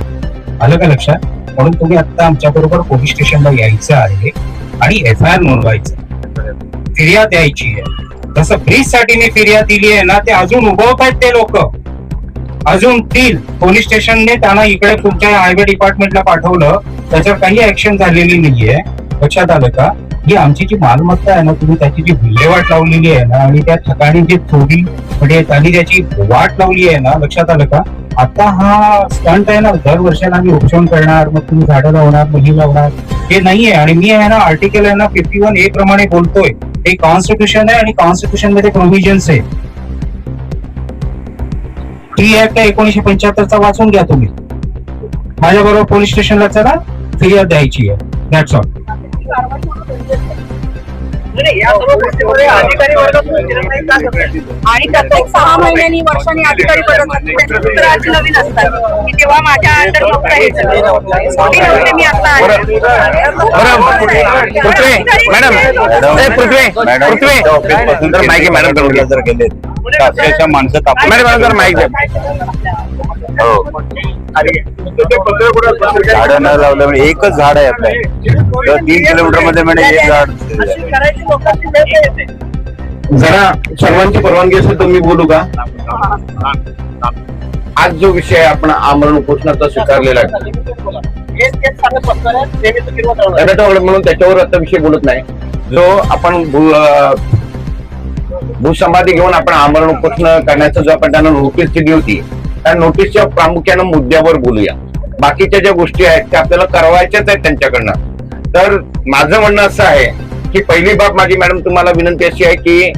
आलं का लक्षात? म्हणून तुम्ही आता आमच्या बरोबर पोलीस स्टेशनला यायचं आहे आणि FIR नोंदवायचं, फिर्याद द्यायची आहे. जसं ब्रिज साठी मी फिर्याद दिली आहे ना ते अजून उभवतायत ते लोक, अजून पोलीस स्टेशनने त्यांना इकडे तुमच्या हायवे डिपार्टमेंटला पाठवलं, त्याच्यावर काही ऍक्शन झालेली नाहीये. लक्षात आलं का? ही आमची जी मालमत्ता आहे ना तुम्ही त्याची जी विल्हेवाट लावलेली आहे ना आणि त्या ठिकाणी जी चोरी म्हणजे त्यांनी त्याची वाट लावली आहे ना, लक्षात आलं का? आता हा स्टंट आहे ना दर वर्षाला आम्ही उपशम करणार, मग तुम्ही झाडं लावणार, मही लावणार, हे नाहीये. आणि मी आहे ना आर्टिकल आहे ना 51A प्रमाणे बोलतोय. हे कॉन्स्टिट्यूशन आहे आणि कॉन्स्टिट्यूशन मध्ये प्रोव्हिजन्स आहे. टी ऍक्ट आहे 1975चा वाचून घ्या तुम्ही. माझ्या बरोबर पोलीस स्टेशनला चला, फिर्याद द्यायची आहे. That's all. या सर्व गोष्टीमध्ये अधिकारी वर्ग आणि प्रत्येक 6 महिन्यांनी वर्षांनी अधिकारी वर्ग त्याचे सूत्र आज नवीन असतात की तेव्हा माझ्या अंडर फक्त हे नव्हते मी आता मॅडम माईक झाडं न लावलं एकच झाड आहे आपल्या 3 किलोमीटर मध्ये म्हणजे एक झाड. जरा सर्वांची परवानगी असेल तर मी बोलू का? आज जो विषय आपण आमरण उपोषणाचा स्वीकारलेला आहे म्हणून त्याच्यावर आता विषय बोलत नाही. जो आपण भूसंपादी घेऊन आपण आमरण उपोषण करण्याचा जो आपण त्यांना नोटीस दिली होती त्या नोटीसच्या प्रामुख्यानं मुद्द्यावर बोलूया. बाकीच्या ज्या गोष्टी आहेत त्या आपल्याला करवायच्याच आहेत त्यांच्याकडनं. तर माझं म्हणणं असं आहे की पहिली बाब माझी मॅडम तुम्हाला विनंती अशी आहे की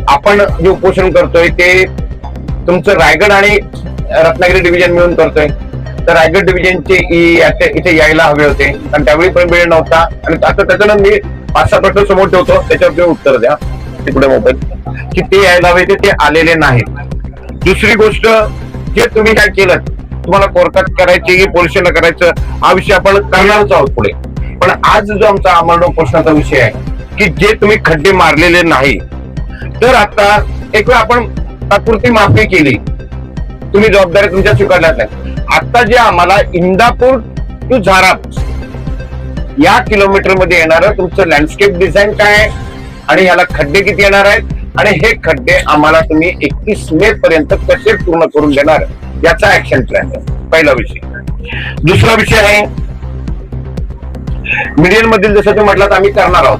आपण जे उपोषण करतोय ते तुमचं रायगड आणि रत्नागिरी डिव्हिजन मिळून करतोय. तर रायगड डिव्हिजनचे इथे यायला हवे होते कारण त्यावेळी पण वेळ नव्हता आणि आता त्याच्यानं मी 5-6 प्रश्न समोर ठेवतो त्याच्यावर तुम्ही उत्तर द्या तिकडे मोबाईल की ते यायला हवे ते आलेले नाहीत. दुसरी गोष्ट जे तुम्ही काय केलं तुम्हाला कोर्टात करायची की पोलिसांना करायचं हा विषय आपण करणारच आहोत पुढे. पण आज जो आमचा आमरण उपोषणाचा विषय आहे की जे तुम्ही खड्डे मारलेले नाही तर आता एक वेळ आपण तात्पुरती माफी केली, तुम्ही जबाबदारी तुमच्या स्वीकारल्या नाही. आता जे आम्हाला इंदापूर टू झाराप या किलोमीटर मध्ये येणारं तुमचं लँडस्केप डिझाईन काय आहे आणि याला खड्डे किती येणार आहेत आणि हे खड्डे आम्हाला तुम्ही 31 मे पर्यंत कसे पूर्ण करून देणार याचा ऍक्शन प्लॅन आहे पहिला विषय. दुसरा विषय आहे मीडियन मधील जसं तुम्ही म्हटलं आम्ही करणार आहोत.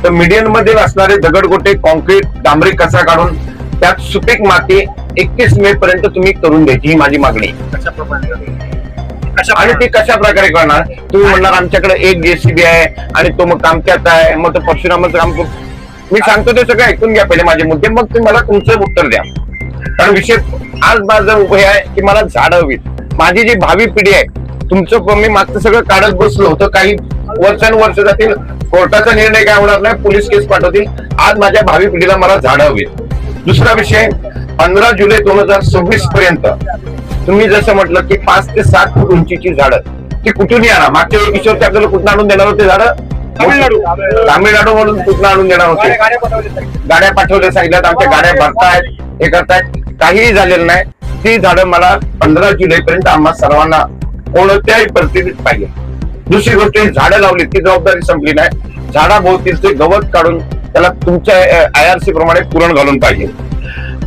तर मीडियन मधील असणारे दगडगोटे कॉन्क्रीट डांबरी कचरा काढून त्यात सुपीक माती 31 मे पर्यंत तुम्ही करून द्यायची ही माझी मागणी. आणि ती कशा प्रकारे करणार? तुम्ही म्हणणार आमच्याकडे एक JCB आहे आणि तो मग कामक्यात आहे मग तो परशुरामचं काम. मी सांगतो ते सगळं ऐकून घ्या पहिले माझे मुद्दे मग तुम्ही मला तुमचं उत्तर द्या. कारण विषय आज माझं उभे आहे की मला झाडं हवीत. माझी जी भावी पिढी आहे तुमचं मी मागचं सगळं काढत बसलो होतं. काही वर्षानुवर्ष जातील, कोर्टाचा निर्णय काय होणार नाही, पोलीस केस पाठवतील. आज माझ्या भावी पिढीला मला झाडं हवीत. दुसरा विषय 15 जुलै 2026 पर्यंत तुम्ही जसं म्हटलं की 5 ते 7 फूट उंचीची झाडं ते कुठून येणार? मागच्या वेळी किशोर ते आपल्याला कुठून आणून देणार होते झाडं? तामिळनाडू म्हणून कुठून आणून देणार होते? गाड्या पाठवल्या सांगितल्यात, आमच्या गाड्या भरतायत, हे करतायत, काहीही झालेलं नाही. ती झाडं मला 15 जुलैपर्यंत आम्हा सर्वांना कोणत्याही परिस्थितीत पाहिजे. दुसरी गोष्ट, ही झाडं लावली ती जबाबदारी संपली नाही. झाडाभोवतीचे गवत काढून त्याला तुमच्या IRC प्रमाणे पुरण घालून पाहिजे.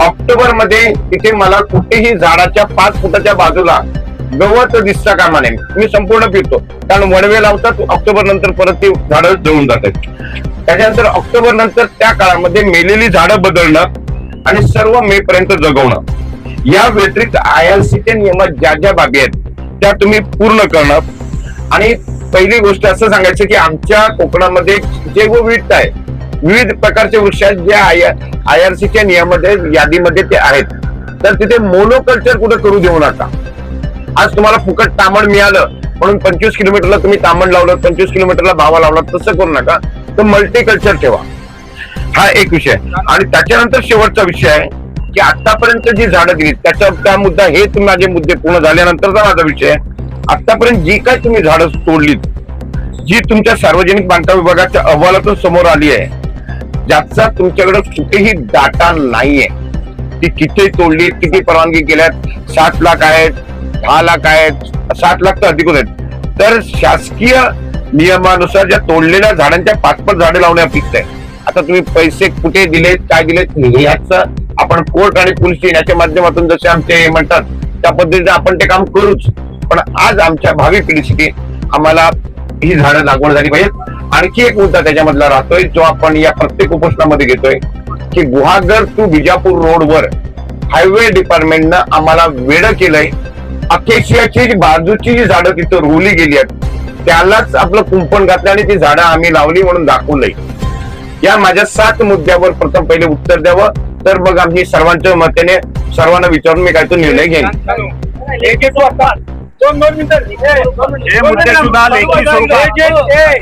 ऑक्टोबर मध्ये तिथे मला कुठेही झाडाच्या 5 फुटाच्या बाजूला गवत दिसता कामा नये. मी संपूर्ण फिरतो, कारण वणवे लावतात, ऑक्टोबर नंतर परत ती झाडं जळून जातात. त्याच्यानंतर ऑक्टोबर नंतर त्या काळामध्ये मेलेली झाडं बदलणं आणि सर्व मे पर्यंत जगवणं. या व्यतिरिक्त IRCच्या नियमात ज्या ज्या बाबी आहेत त्या तुम्ही पूर्ण करणं. आणि पहिली गोष्ट असं सांगायचं की आमच्या कोकणामध्ये जे विविध आहे, विविध प्रकारचे वृक्ष आहेत जे IRCच्या नियमामध्ये यादीमध्ये ते आहेत, तर तिथे मोनोकल्चर कुठे करू देऊ नका. आज तुम्हाला फुकट तामण मिळालं म्हणून 25 किलोमीटरला तुम्ही तामण लावलं, 25 किलोमीटरला भावा लावला, तसं करू नका. तर मल्टीकल्चर ठेवा. हा एक विषय. आणि त्याच्यानंतर शेवटचा विषय आहे की आतापर्यंत जी झाडं दिली त्या मुद्दा, हे तुम्ही माझे मुद्दे पूर्ण झाल्यानंतरचा माझा विषय आहे. आतापर्यंत जी काय तुम्ही झाडं तोडलीत, जी तुमच्या सार्वजनिक बांधकाम विभागाच्या अहवालातून समोर आली आहे, ज्याचा तुमच्याकडे कुठेही डाटा नाहीये, ती किती तोडली, किती परवानगी केल्यात, 7 लाख आहेत, 10 लाख आहेत, 7 लाख तर अधिकच आहेत. तर शासकीय नियमानुसार ज्या तोडलेल्या झाडांच्या 5-5 झाडे लावणे अपेक्षित आहे. आता तुम्ही पैसे कुठे दिले, काय दिले, याचं आपण कोर्ट आणि पोलीस स्टेशनच्या माध्यमातून जसे आमचे म्हणतात त्या पद्धतीने आपण ते काम करूच. पण आज आमच्या भावी पिढीसाठी आम्हाला ही झाडं लागवड झाली पाहिजे. आणखी एक मुद्दा त्याच्यामधला राहतोय, जो आपण या प्रत्येक उपोषणामध्ये घेतोय, की गुहागर टू बिजापूर रोडवर हायवे डिपार्टमेंटनं आम्हाला वेळ केलंय. अकेशियाची बाजूची जी झाडं तिथं रोवली गेली आहेत त्यालाच आपलं कुंपण घातलं आणि ती झाडं आम्ही लावली म्हणून दाखवलंय. या माझ्या 7 मुद्द्यावर प्रथम पहिले उत्तर द्यावं, तर मग आम्ही सर्वांच्या मतेने सर्वांना विचारून मी काय तो निर्णय घेईन. हे मुद्दे सुद्धा लेखी स्वरूपात,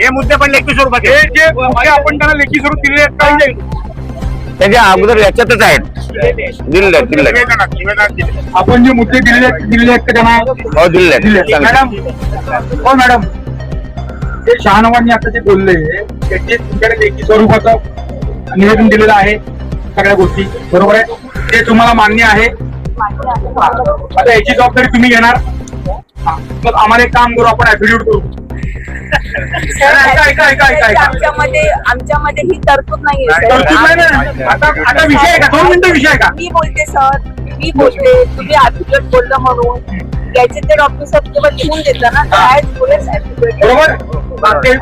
हे मुद्दे पण लेखी स्वरूपात, जे आपण त्यांना लेखी स्वरूप दिले त्याच्या अगोदर याच्यातच आहेत, दिलेले आपण जे मुद्दे दिलेले आहेत का त्यांना? हो, दिलेले. मॅडम, ते शहानवानी आता जे बोलले त्याचे तुमच्याकडे लेखी स्वरूपाचं निवेदन दिलेलं आहे, सगळ्या गोष्टी बरोबर आहे, ते तुम्हाला मान्य आहे. आता याची जबाबदारी तुम्ही घेणार. मग आम्हाला एक काम करू, आपण ऍफिडेव्हिट करू. आमच्यामध्ये ही तरतूद नाही. आता विषय आहे का? 2 मिनिटं विषय आहे का? मी बोलते सर, मी बोलते, तुम्ही ऍफिडेव्हिट बोललं म्हणून गॅजेटेड ऑफिसर केवळ लिहून देतं ना, बरोबर.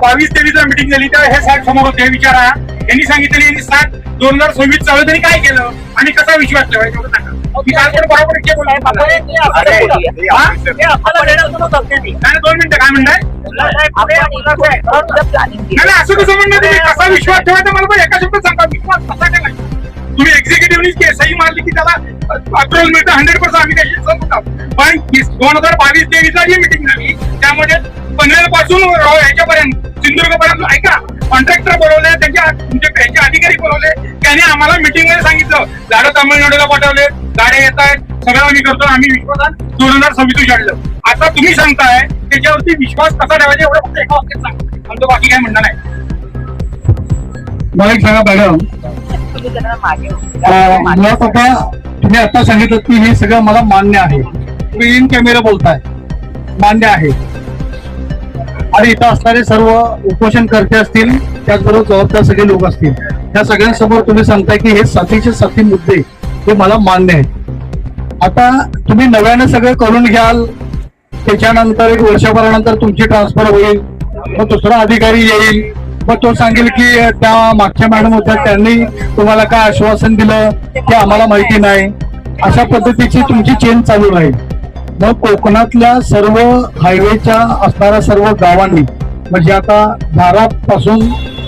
22-23 मीटिंग झाली तेव्हा हे साहेब समोर होते. विचारा, यांनी सांगितले यांनी 7/2026 चालू तरी काय केलं आणि कसा विश्वास ठेवायचा एवढं सांगा. बरोबर 2 मिनिटं काय म्हणताय? असं कसं म्हणणं, तुम्ही कसा विश्वास ठेवायचा मला पण एका शब्दात सांगा. विश्वास कसा ठेवायचा? तुम्ही एक्झिक्युटिव्हनी सही मारली की त्याला अप्रुव्हल मिळतं 100%. आम्ही त्याची समजतो. पण 2022-23 जी मिटिंग झाली त्यामध्ये पनवेलपासून ह्याच्यापर्यंत सिंधुदुर्गपर्यंत ऐका, कॉन्ट्रॅक्टर बोलवले, त्यांचे अधिकारी बोलवले, त्यांनी आम्हाला मिटिंग मध्ये सांगितलं झाडं तामिळनाडूला पाठवले, गाड्या येत आहेत, सगळं आम्ही करतो. आम्ही विश्वासात 2026 काढलं. आता तुम्ही सांगताय त्याच्यावरती विश्वास कसा ठेवायचा एवढं फक्त एका वाक्यात सांगा, आमचं बाकी काय म्हणणं नाही. मला एक सांगा मॅडम, तुम्ही आता सांगितलं की हे सगळं मला मान्य आहे, तुम्ही इन कॅमेरा बोलताय, मान्य आहे. आणि इथं असणारे सर्व उपोषणकर्ते असतील, त्याचबरोबर जबाबदार सगळे लोक असतील, त्या सगळ्यांसमोर तुम्ही सांगताय की हे 7चे मुद्दे हे मला मान्य आहेत. आता तुम्ही नव्यानं सगळं करून घ्याल, त्याच्यानंतर 1 वर्षभरानंतर तुमची ट्रान्सफर होईल, मग दुसरा अधिकारी येईल, मग तो सांगेल की त्या मागच्या मॅडम होत्या त्यांनी तुम्हाला काय आश्वासन दिलं ते आम्हाला माहिती नाही. अशा पद्धतीची तुमची चेन चालू राहील. मग कोकणातल्या सर्व हायवेच्या असणाऱ्या सर्व गावांनी, म्हणजे आता धारापासून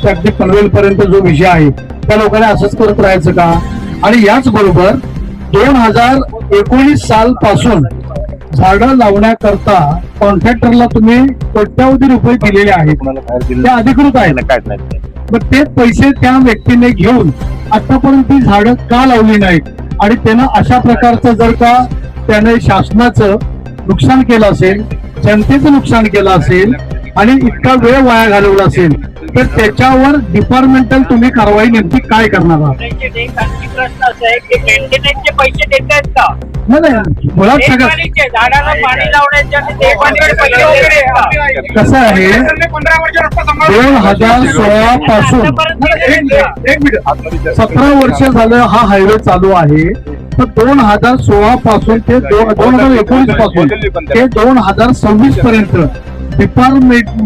अगदी पनवेलपर्यंत जो विषय आहे त्या लोकांनी असंच करत राहायचं का? आणि याच बरोबर 2019 साल पासून झाडं लावण्याकरता कॉन्ट्रॅक्टरला तुम्ही कोट्यावधी रुपये दिलेले आहेत, ते अधिकृत आहे. मग ते पैसे त्या व्यक्तीने घेऊन आतापर्यंत ती झाडं का लावली नाहीत? आणि त्यानं अशा प्रकारचं जर का त्याने शासनाचं नुकसान केलं असेल जनतेचं नुकसान केलं असेल आणि इतका वेळ वाया घालवला असेल तर त्याच्यावर डिपार्टमेंटल तुम्ही कारवाई नेमकी काय करणार आहात? प्रश्न असा आहे की मेंटेनन्सचे पैसे देत आहेत का? नाही मुळात सगळं देखभालीचे, झाडाला पाणी लावण्याचे आणि देखभालीचे पैसे वगैरे आहेत का? कसं आहे 2016 पासून 17 वर्ष झालं हा हायवे चालू आहे. तर 2016 पासून ते 2019 पासून ते 2026 पर्यंत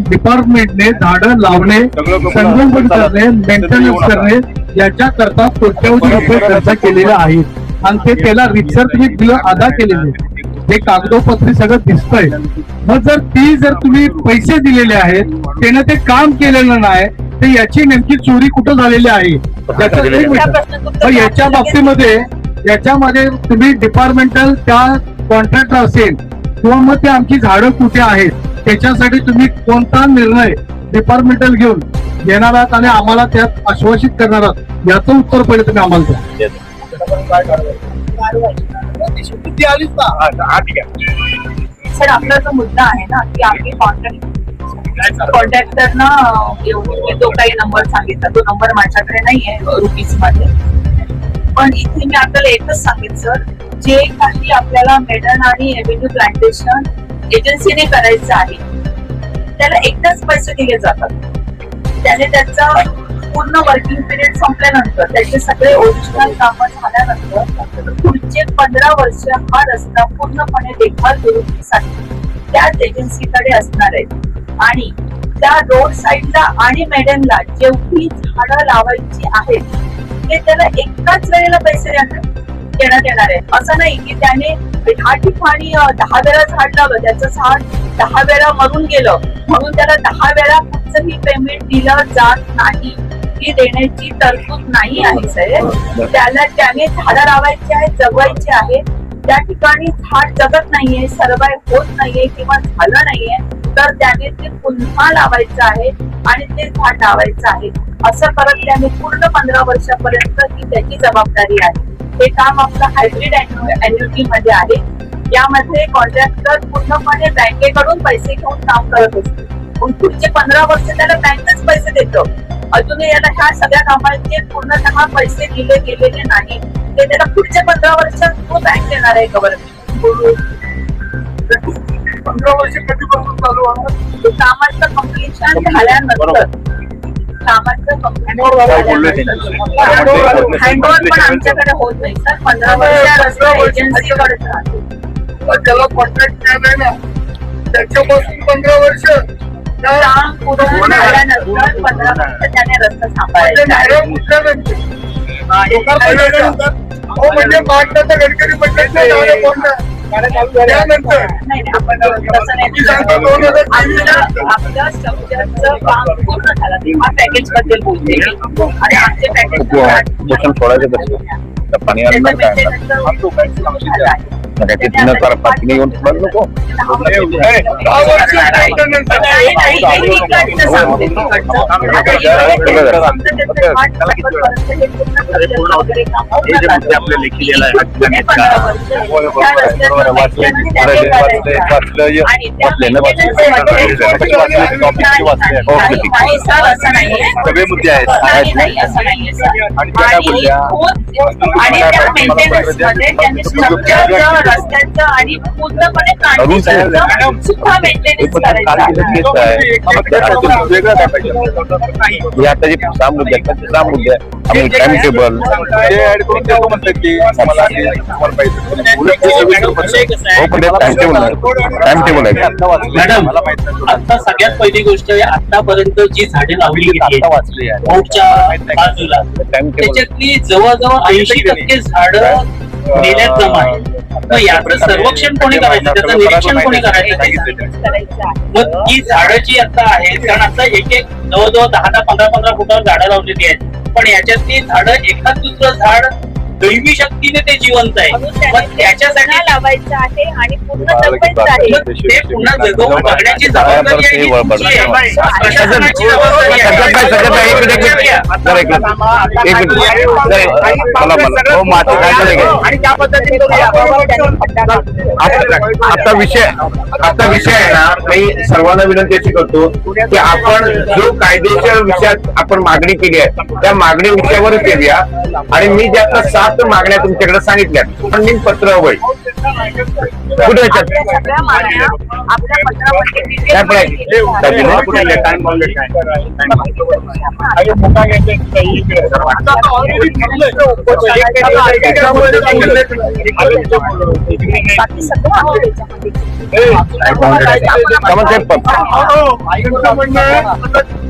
डिपार्टमेंटने झाडं लावणे, संगोपन करणे, मेंटेनन्स करणे याच्याकरता कोट्यवधी रुपये खर्च केलेले आहेत आणि ते त्याला रितसर तुम्ही बिलं अदा केलेले, हे कागदोपत्री सगळं दिसतंय. मग जर तुम्ही पैसे दिलेले आहेत त्यानं ते काम केलेलं नाही तर याची नेमकी चोरी कुठं झालेली आहे तर याच्यामध्ये तुम्ही डिपार्टमेंटल त्या कॉन्ट्रॅक्टर असेल किंवा मग ते आमची झाडं कुठे आहेत त्याच्यासाठी तुम्ही कोणता निर्णय डिपार्टमेंटल घेऊन घेणार आहात आणि आम्हाला त्यात आश्वासित करणार आहात याचं उत्तर पहिले तुम्ही आम्हाला द्या. सर आपला जो मुद्दा आहे ना की आम्ही कॉन्ट्रॅक्टरना जो काही नंबर सांगितला तो नंबर माझ्याकडे नाहीये रुपीज मध्ये, पण इथे मी आपल्याला एकच सांगितलं सर, जे काही आपल्याला मेडन आणि एव्हेन्यू प्लांटेशन एजन्सीने करायचं आहे त्याला एकदाच पैसे दिले जातात. त्याने त्याचा पूर्ण वर्किंग पिरियड संपल्यानंतर त्याचे सगळे ओरिजिनल कामं झाल्यानंतर पुढचे 15 वर्ष हा रस्ता पूर्णपणे देखभाल दुरुस्तीसाठी त्याच एजन्सीकडे असणार आहे आणि त्या रोड साईडला आणि मेडनला जेवढी झाडं लावायची आहेत ते त्याला एकाच वेळेला पैसे देण्यात येणार आहे. असं नाही की त्याने 10 ठिकाणी 10 वेळा झाड लावलं, त्याचं झाड 10 वेळा मरून गेलं म्हणून त्याला 10 वेळा कुठचंही पेमेंट दिलं जात नाही. ही देण्याची तरतूद नाही आहे साहेब. त्याने झाडं लावायची आहेत, जगवायची आहे. त्या ठिकाणी झाड जगत नाहीये, सर्वाइव्ह होत नाहीये किंवा झालं नाहीये तर त्याने ते पुन्हा लावायचं आहे आणि ते झाड लावायचं आहे. असं करत त्याने पूर्ण 15 वर्षापर्यंत ही त्याची जबाबदारी आहे. हे काम आपलं हायब्रिड अॅन्युटी मध्ये आहे. यामध्ये कॉन्ट्रॅक्टर पूर्णपणे बँकेकडून पैसे घेऊन काम करत असतो. पुढचे 15 वर्ष त्याला बँकच पैसे देतो. अजूनही याला ह्या सगळ्या कामांचे पूर्णतः पैसे दिले गेलेले नाही. ते त्याला पुढच्या 15 वर्षात तो बँक देणार आहे गव्हर्नमेंट. 15 वर्ष कधीपासून चालू आहे कामाचं कम्प्लिशन झाल्यानंतर. हँडओव्हर पण आमच्याकडे होत नाही सर. 15 वर्ष एजन्सीकडेच राहतो. त्याला कॉन्ट्रॅक्ट नाही ना त्याच्यापासून 15 वर्ष काम पूर्ण झाल्यानंतर 15 वर्ष त्याने रस्ता सांभाळायचा. म्हणजे गडकरी आपल्या स्ट्रक्चरचं काम पूर्ण झालं तेव्हा पॅकेज बद्दल बोलते आणि आमचे पॅकेज सगळे मुद्दे आहेत आणि त्या मेंटेनन्स मध्ये त्यांनी स्ट्रक्चरचं रस्त्याचं आणि पूर्णपणे काढण्याचं सुद्धा मेंटेनन्स करायचं. आता जे 6 मुद्दे आहेत ते 6 मुद्दे आम्ही टाइम टेबल मॅडम आता सगळ्यात पहिली गोष्ट आतापर्यंत जी झाडे लावली गेली रोडच्या बाजूला त्याच्यातली जवळजवळ 80% झाडं नेण्यात जमा आहे. मग याचं सर्वेक्षण कोणी करायचं, त्याचं निरीक्षण कोणी करायचं? मग ही झाडं जी आता आहेत कारण आता एक जवळजवळ 10-15 फुटावर झाडं लावलेली आहेत पण याच्यातली झाडं एखाद दुसरं झाड दैवी शक्तीने ते जिवंत आहे. पण त्याच्यासाठी लावायचं आहे आणि पूर्ण जपायचं आहे. ते पुन्हा जगवून बघण्याची जबाबदारी आहे ही तुमची आहे. प्रशासनाची जबाबदारी आहे. आणि त्या पद्धतीने आता विषय आहे ना, मी सर्वांना विनंती अशी करतो की आपण जो कायदेशीर विषयात आपण मागणी केली आहे त्या मागणी विषयावरच येऊया. आणि मी ज्या आता 7 मागण्या तुमच्याकडे सांगितल्या फंडिंग पत्र वय कुठे सगळ्या मागण्या आपल्या पत्रावरती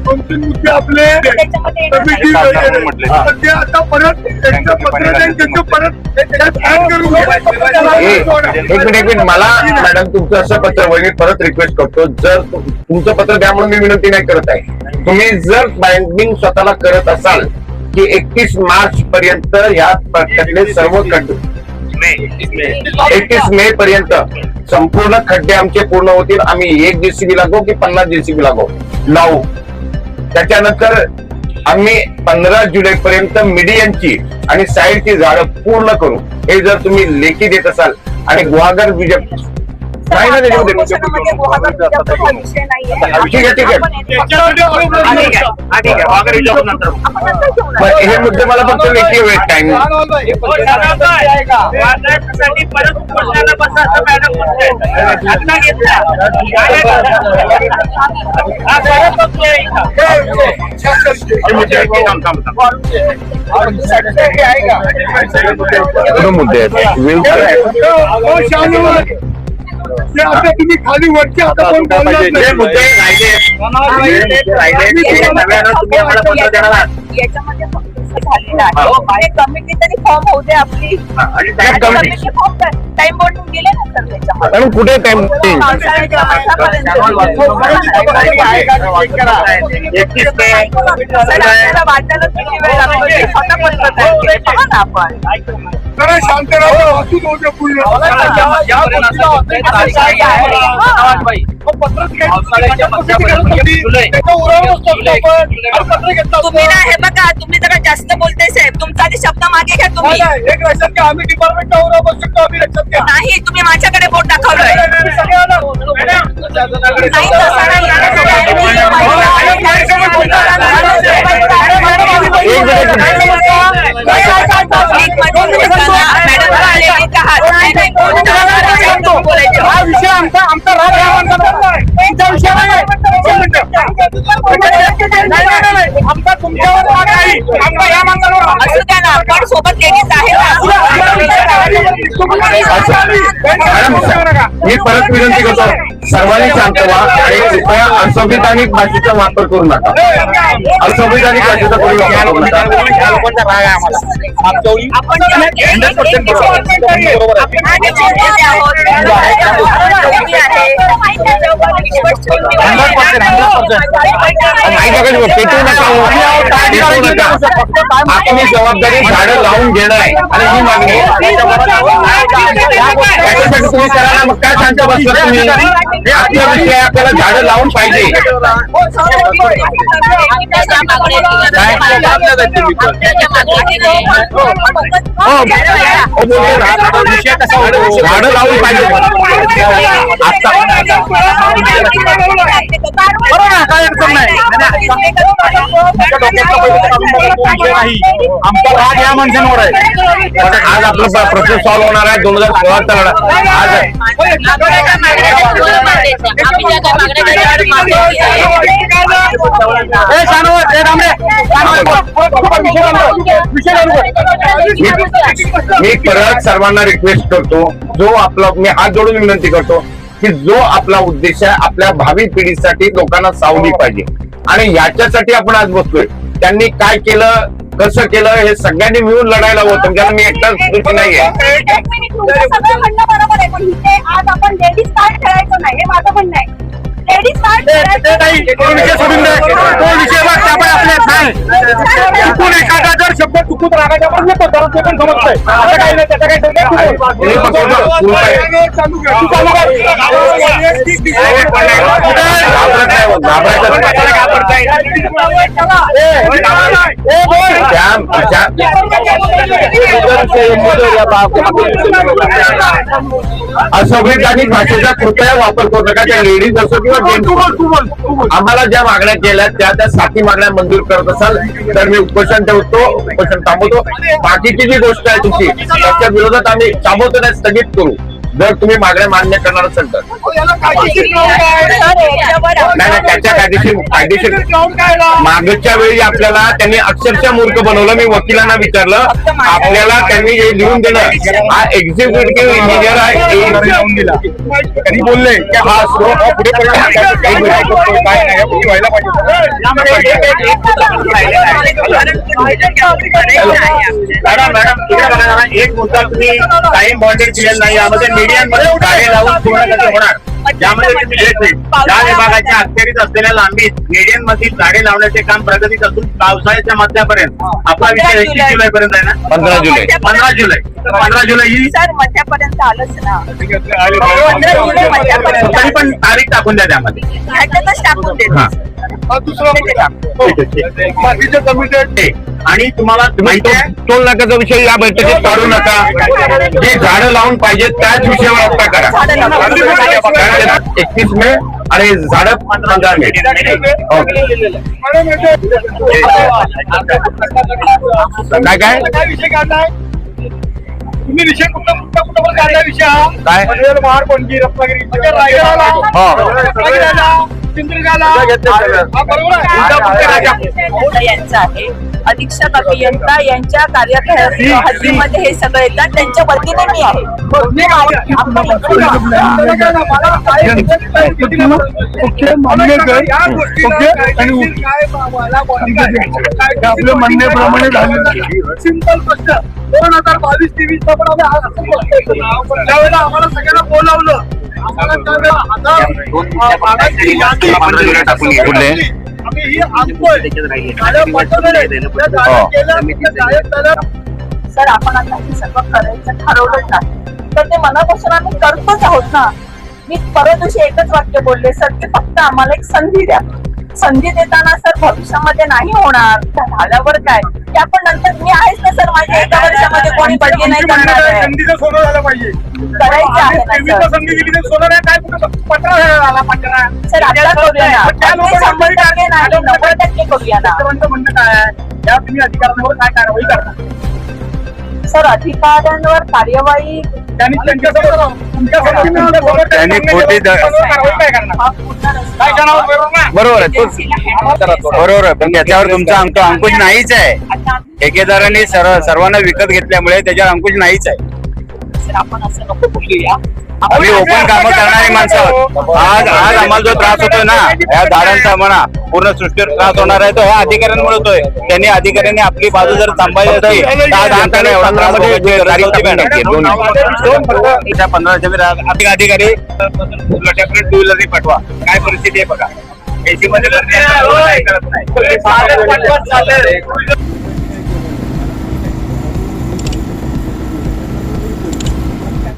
दोन-तीन मुद्दे आपले ते आता परत त्यांचं पत्र देऊन त्यांचं परत त्यात ऍड करून एक मिनिट मला मॅडम तुमचं असं पत्र वगैरे परत रिक्वेस्ट करतो. जर तुमचं पत्र द्या म्हणून मी विनंती नाही करत आहे. तुम्ही जर बाइंडिंग स्वतःला करत असाल की 31 मार्च पर्यंत या पट्ट्यातले सर्व खड्डे 31 मे पर्यंत संपूर्ण खड्डे आमचे पूर्ण होतील. आम्ही 1 JCB लागू की 50 JCB लावू. त्याच्यानंतर आम्ही 15 जुलै पर्यंत मीडियनची आणि साईडची झाडं पूर्ण करू. हे जर तुम्ही लेखी देत असाल आणि गुहागर विजय नाही ना त्याच्यामध्ये हे मुद्दे मला फक्त लेखी वेळ टाइम मुद्दे ते आता तुम्ही खाली वरचे आता कोण बोलणार नाही. याच्यामध्ये फक्त झालेलं आहे. कमिटी तरी फॉर्म होऊ दे आपली. कमिटी फॉर्म टाइम बोर्डून गेले ना सर त्याच्यामध्ये. कुठे टाइम वाटायला किती वेळ लागतो ते स्वतः पण पहा ना आपण. शांतराव वाचून होते पूर्ण तुम्ही ना हे बघा तुम्ही जरा जास्त बोलताय साहेब. तुमचा आधी शब्द मागे घ्या तुम्ही. आम्ही डिपार्टमेंटच्या उराव बसू शकतो. आम्ही लक्षात घ्या. नाही तुम्ही माझ्याकडे बोट दाखवलंय. नाही तसं हा विषय आमचा राग या माणसाचा विषय आमचा तुमच्यावर राग आहे. आमचा या माणसावर असू द्या ना. पण सोबत लेडीज आहे मी परत विनंती करतो सर्वांनी शांत व्हा आणि कृपया असंविधानिक भाषेचा वापर करू नका. असंविधानिक भाषेचा वापर करू नका. आपली जबाबदारी झाडं लावून घेणं आहे आणि ही मागणी त्याच्यासाठी तुम्ही करा ना. मग काय शांत बसला तुम्ही? आपला विषय आपल्याला झाडं लावून पाहिजे. झाडं लावून पाहिजे. आमचा राग या माणसांवर आहे. आज आपला प्रश्न सॉल्व्ह होणार आहे. 2016चा लढा आज आहे. मी परत सर्वांना रिक्वेस्ट करतो. जो आपला मी हात जोडून विनंती करतो की जो आपला उद्देश आहे आपल्या भावी पिढीसाठी लोकांना सावली पाहिजे आणि याच्यासाठी आपण आज बसतोय. त्यांनी काय केलं कसं केलं हे सगळ्यांनी मिळून लढायला होतं. त्याला मी एकटाच गोष्टी नाहीये. सगळं म्हणणं बरोबर आहे. पण इथे आज आपण लेडीज कार्ड खेळायचं नाही हे माझं म्हणणं आहे. लेडीज कार्ड तो विषय सोडून दे. तो विषय बघ आपण आपल्या आहे. चुकून एखादा जर शब्द चुकून रागाच्या पण येतो तर ते पण समजतंय. असं काही नाही, त्याचा काही संदेश नाही. चालू कर. असंविधानिक भाषेचा कृपया वापर करू नका. त्या लेडीज असो किंवा जेंट्स, आम्हाला ज्या मागण्या केल्या त्या 7 मागण्या मंजूर करत असाल तर मी उपोषण ठेवतो, उपोषण थांबवतो. बाकीची जी गोष्ट आहे तुमची त्याच्या विरोधात आम्ही थांबवतो नाही, स्थगित करू जर तुम्ही मागण्या मान्य करणार असेल तर. नाही, त्याच्या कायदेशीर मागच्या वेळी आपल्याला त्यांनी अक्षरशः मूर्ख बनवलं. मी वकिलांना विचारलं, आपल्याला त्यांनी हे लिहून दिलं हा एक्झिक्युटिव्ह इंजिनियर आहे, लावून दिला. त्यांनी बोलले की हा पुढे मॅडम एक मुद्दा तुम्ही टाइम बॉन्डेड दिलेला नाही. यामध्ये मीडियामध्ये गाडी लावून पूर्ण कसं होणार, यामध्ये तुम्ही देत नाही. या विभागाच्या अखत्यारीत असलेल्या लांबीत मीडियन मधील झाडे लावण्याचे काम प्रगतीत असून पावसाळ्याच्या मध्यापर्यंत आपला विषय 21 जुलै पर्यंत आहे ना. 15 जुलै ही सर मध्यापर्यंत आलंच ना. तरी पण तारीख टाकून द्या त्यामध्ये. ह्याच्यातच टाकून देतो. बाकीच्या कमिटी आणि तुम्हाला माहिती आहे टोल नाक्याचा विषय या बैठकीत काढू नका. जे झाडं लावून पाहिजे त्याच विषयावर आता करा. 31 मे आणि झाडं 15 मे. काय विषय काढलाय तुम्ही? विषय कुठं काढला विषय हा? काय? महाड कोणती रत्नागिरी यांचा आहे. अधीक्षक अभियंता यांच्या हद्दीमध्ये हे सगळं येतात. त्यांच्या वतीने मी आहे. आपल्या म्हणण्याप्रमाणे झाले. सिंपल प्रश्न 2022-23 चा पण त्यावेळेला आम्हाला सगळ्यांना बोलावलं. सर आपण आता हे सगळं करायचं ठरवलं नाही तर ते मनापासून आम्ही करतोच आहोत ना. मी परत दिवशी एकच वाक्य बोलले, सर की फक्त आम्हाला एक संधी द्या. संधी देताना सर भविष्यामध्ये नाही होणार, झाल्यावर काय की आपण नंतर मी आहेच ना सर. माझ्या एका वर्षामध्ये कोणी बदली नाही करणार आहे. संधीचं सोनं झालं पाहिजे. करायचं आहे ना सर. संधी दिली तर सोनं नाही काय कुठं पत्रा झाला पत्रा. सर आता करूया ना. 100% नाही 90% करूया ना. म्हणणं काय आहे या तुम्ही अधिकाऱ्यांवर काय कारवाई करता? सर अधिकाऱ्यांवर कार्यवाही त्यांनी त्यांच्यासमोर त्यांनी खोटी कारवाई काय करणार? काय करणार? बरोबर आहे, बरोबर आहे. पण त्याच्यावर तुमचा अंकुश नाहीच आहे. ठेकेदारांनी सर्वांना विकत घेतल्यामुळे त्याच्यावर अंकुश नाहीच आहे. सर आपण असं नको बोलूया. आम्ही ओपन कामं करणारी माणसं आहोत. आज आम्हाला जो त्रास होतोय ना या झाडांचा म्हणा पूर्ण सृष्टीवर त्रास होणार आहे तो ह्या अधिकाऱ्यांमुळे होतोय. त्यांनी अधिकाऱ्यांनी आपली बाजू जर थांबायची असती तर आज आमच्याकडे एवढा त्रास होतोय. 15 अधिकारी टू व्हीलर पाठवा. काय परिस्थिती आहे बघा. एसी मध्ये करत नाही.